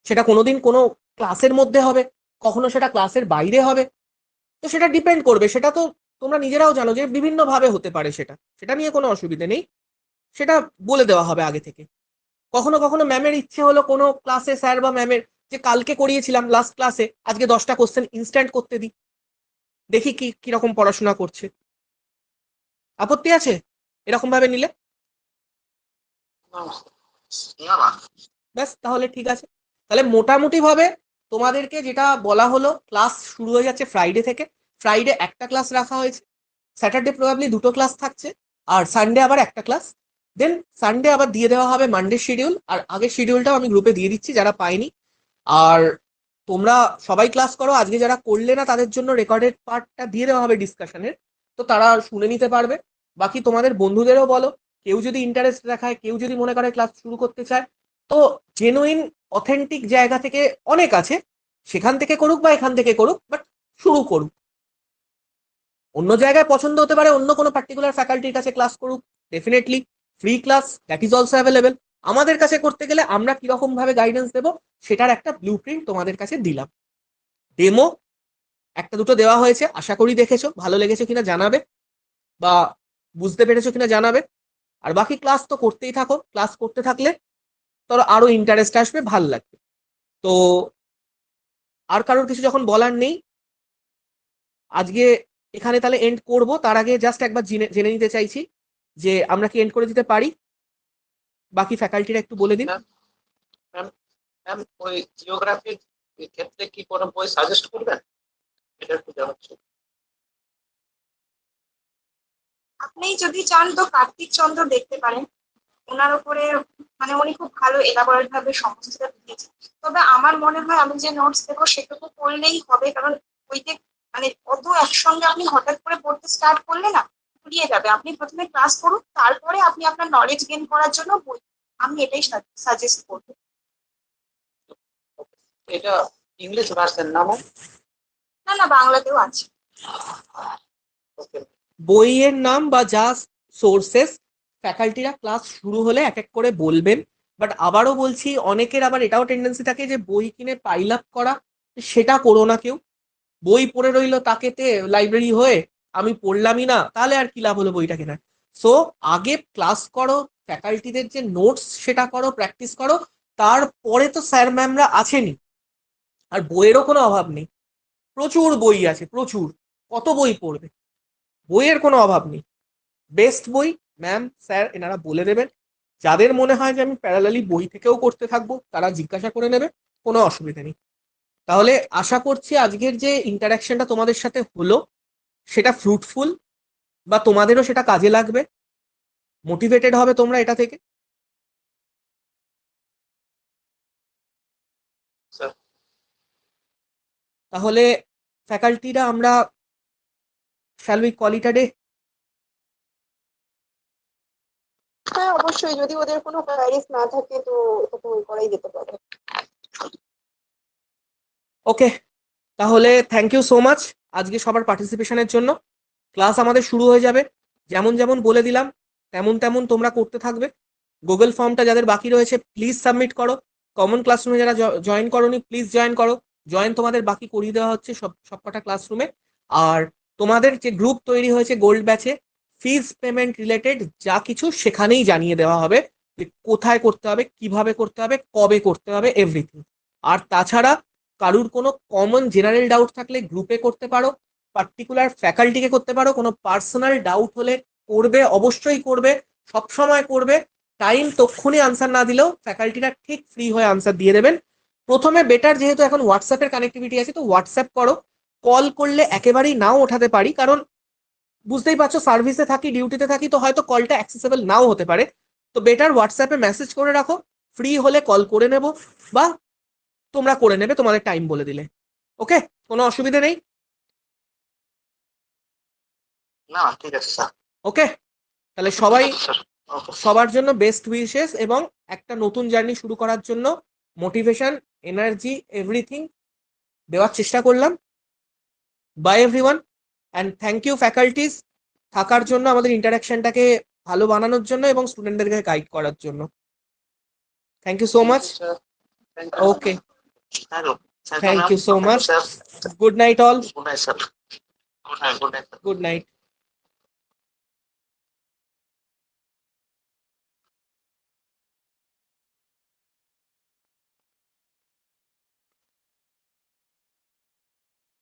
Speaker 1: সেটা কোনোদিন কোনো ক্লাসের মধ্যে হবে, কখনো সেটা ক্লাসের বাইরে হবে, তো সেটা ডিপেন্ড করবে। সেটা তো তোমরা নিজেরাও জানো যে বিভিন্ন ভাবে হতে পারে, সেটা নিয়ে কোনো অসুবিধা নেই, সেটা বলে দেওয়া হবে আগে থেকে। কখনো কখনো ম্যামের ইচ্ছে হলো কোনো ক্লাসে স্যার বা ম্যামের, যে কালকে করিয়েছিলাম লাস্ট ক্লাসে, আজকে 10টা কোশ্চেন ইনস্ট্যান্ট করতে দিই, দেখি কি কিরকম পড়াশোনা করছে। আপত্তি আছে এরকম ভাবে নিলে?
Speaker 3: না না,
Speaker 1: ব্যাস, তাহলে ঠিক আছে। তাহলে মোটামুটি ভাবে তোমাদেরকে যেটা বলা হলো, ক্লাস শুরু হয়ে যাচ্ছে ফ্রাইডে থেকে। ফ্রাইডে একটা ক্লাস রাখা হয়েছে, স্যাটারডে প্রবাবলি দুটো ক্লাস থাকছে, আর সানডে আবার একটা ক্লাস। দেন সানডে আবার দিয়ে দেওয়া হবে মানডে শিডিউল, আর আগের শিডিউলটাও আমি গ্রুপে দিয়ে দিচ্ছি যারা পাইনি। আর তোমরা সবাই ক্লাস করো, আজকে যারা করলে না তাদের জন্য রেকর্ডেড পার্টটা দিয়ে দেওয়া হবে ডিসকাশনের, তো তারা শুনে নিতে পারবে। বাকি তোমাদের বন্ধুদেরও বলো, কেউ যদি ইন্টারেস্ট দেখায়, কেউ যদি মনে করে ক্লাস শুরু করতে চায়, তো জেনুইন অথেন্টিক জায়গা থেকে অনেক আছে, সেখান থেকে করুক বা এখান থেকে করুক, বাট শুরু করুক। অন্য জায়গায় পছন্দ হতে পারে, অন্য কোনো পার্টিকুলার ফ্যাকাল্টির কাছে ক্লাস করুক, definitely free class that is also available. আমাদের কাছে করতে গেলে আমরা কিরকম ভাবে গাইডেন্স দেবো সেটার একটা ব্লু প্রিন্ট তোমাদের কাছে দিলাম। ডেমো একটা দুটো দেওয়া হয়েছে, আশা করি দেখেছো, ভালো লেগেছে কিনা জানাবে, বা বুঝতে পেরেছো কিনা জানাবে। আর বাকি ক্লাস তো করতেই থাকো, ক্লাস করতে থাকলে তোর আরো ইন্টারেস্ট আসবে, ভাল লাগবে। তো আর কারোর কিছু যখন বলার নেই, আজকে এখানে তাহলে এন্ড করব। তার আগে জাস্ট একবার জেনে নিতে চাইছি যে আমরা কি এন্ড করে দিতে পারি, বাকি ফ্যাকাল্টিরা একটু বলে দিন।
Speaker 7: ম্যাম ওই জিওগ্রাফির ক্ষেত্রে কি কোনো বই সাজেস্ট করবেন, এটা একটু জানাচ্ছি।
Speaker 8: আপনি যদি চান তো কার্তিক চন্দ্র দেখতে পারেন, ওনার উপরে মানে উনি খুব ভালো এলাবোরেট ভাবে সমস্তটা দিয়েছেন। তবে আমার মনে হয় আমি যে নোটস দেবো সেটুকু পড়লেই হবে, কারণ ওইতে মানে অত একসঙ্গে আপনি হঠাৎ করে পড়তে স্টার্ট করলে না গুলিয়ে যাবে। আপনি প্রথমে ক্লাস করুন, তারপরে আপনি আপনার নলেজ গেইন করার জন্য বই, আমি এটাই সাজেস্ট করবো।
Speaker 7: এটা ইংলিশ ভার্সন না ম্যাম?
Speaker 8: না না, বাংলাতেও আছে।
Speaker 7: ওকে।
Speaker 1: বইয়ের নাম বা যা সোর্সেস ফ্যাকাল্টিরা ক্লাস শুরু হলে এক এক করে বলবেন। বাট আবারও বলছি, অনেকের আবার এটাও টেন্ডেন্সি থাকে যে বই কিনে পাইল আপ করা, সেটা করো না কেউ। বই পড়ে রইলো তাকেতে লাইব্রেরি হয়ে, আমি পড়লামই না, তাহলে আর কি লাভ হলো বইটা কেনার। সো আগে ক্লাস করো, ফ্যাকাল্টিদের যে নোটস সেটা করো, প্র্যাকটিস করো, তারপরে তো স্যার ম্যামরা আছেনই। আর বইয়েরও কোনো অভাব নেই, প্রচুর বই আছে, প্রচুর। কত বই পড়বে, বইয়ের কোনো অভাব নেই। বেস্ট বই ম্যাম স্যার এনারা বলে দেবেন। যাদের মনে হয় যে আমি প্যারালালি বই থেকেও করতে থাকবো, তারা জিজ্ঞাসা করে নেবে, কোনো অসুবিধা নেই। তাহলে আশা করছি আজকের যে ইন্টারাকশনটা তোমাদের সাথে হলো সেটা ফ্রুটফুল, বা তোমাদেরও সেটা কাজে লাগবে, মোটিভেটেড হবে তোমরা এটা থেকে।
Speaker 7: স্যার
Speaker 1: তাহলে ফ্যাকাল্টিরা আমরা shall we call it a day?
Speaker 5: হ্যাঁ অবশ্যই, যদি ওদের কোনো কোয়ারিজ না থাকে তো এটা ওই করাই যেতে পারে।
Speaker 1: ওকে, তাহলে থ্যাংক ইউ সো মাচ আজকে সবার পার্টিসিপেশনের জন্য। ক্লাস আমাদের শুরু হয়ে যাবে, যেমন যেমন বলে দিলাম তেমন তেমন তোমরা করতে থাকবে। গুগল ফর্মটা যাদের বাকি রয়েছে প্লিজ সাবমিট করো। কমন ক্লাসরুমে যারা জয়েন করোনি প্লিজ জয়েন করো। জয়েন তোমাদের বাকি করিয়ে দেওয়া হচ্ছে সবকটা ক্লাসরুমে। আর তোমাদের যে গ্রুপ তৈরি হয়েছে গোল্ড ব্যাচে, ফিজ পেমেন্ট রিলেটেড যা কিছু সেখানেই জানিয়ে দেওয়া হবে যে কোথায় করতে হবে, কিভাবে করতে হবে, কবে করতে হবে, এভরিথিং। আর তাছাড়া কারুর কোনো কমন জেনারেল ডাউট থাকলে গ্রুপে করতে পারো, পার্টিকুলার ফ্যাকাল্টিকে করতে পারো। কোনো পার্সোনাল ডাউট হলে করবে, অবশ্যই করবে, সবসময় করবে। টাইম তক্ষুনি আনসার না দিলেও ফ্যাকাল্টিরা ঠিক ফ্রি হয়ে আনসার দিয়ে দেবেন। প্রথমে বেটার, যেহেতু এখন হোয়াটসঅ্যাপের কানেক্টিভিটি আছে, তো হোয়াটসঅ্যাপ করো। কল করলে একেবারেই নাও ওঠাতে পারি, কারণ বুঝতেই পারছো সার্ভিসে থাকি, ডিউটিতে থাকি, তো হয়তো কলটা অ্যাক্সেসেবল নাও হতে পারে। তো বেটার হোয়াটসঅ্যাপে মেসেজ করে রাখো, ফ্রি হলে কল করে নেব, বা তোমরা করে নেবে তোমাদের টাইম বলে দিলে। ওকে, কোনো অসুবিধা নেই।
Speaker 3: না ঠিক আছে স্যার।
Speaker 1: ওকে, তাহলে সবাই
Speaker 4: স্যার
Speaker 3: ওকে
Speaker 1: সবার জন্য বেস্ট উইশেস এবং একটা নতুন জার্নি শুরু করার জন্য মোটিভেশন, এনার্জি, এভরিথিং দেওয়ার চেষ্টা করলাম। Bye everyone, and thank you faculties থাকার জন্য, আমাদের ইন্টারাকশনটাকে ভালো বানানোর জন্য এবং স্টুডেন্টদেরকে গাইড করার জন্য। Thank you so much. Okay,
Speaker 3: hello
Speaker 1: thank you so much.
Speaker 3: Sir.
Speaker 1: Good night all.
Speaker 3: Good night sir.
Speaker 4: Good night.
Speaker 3: Good night.
Speaker 1: Good night.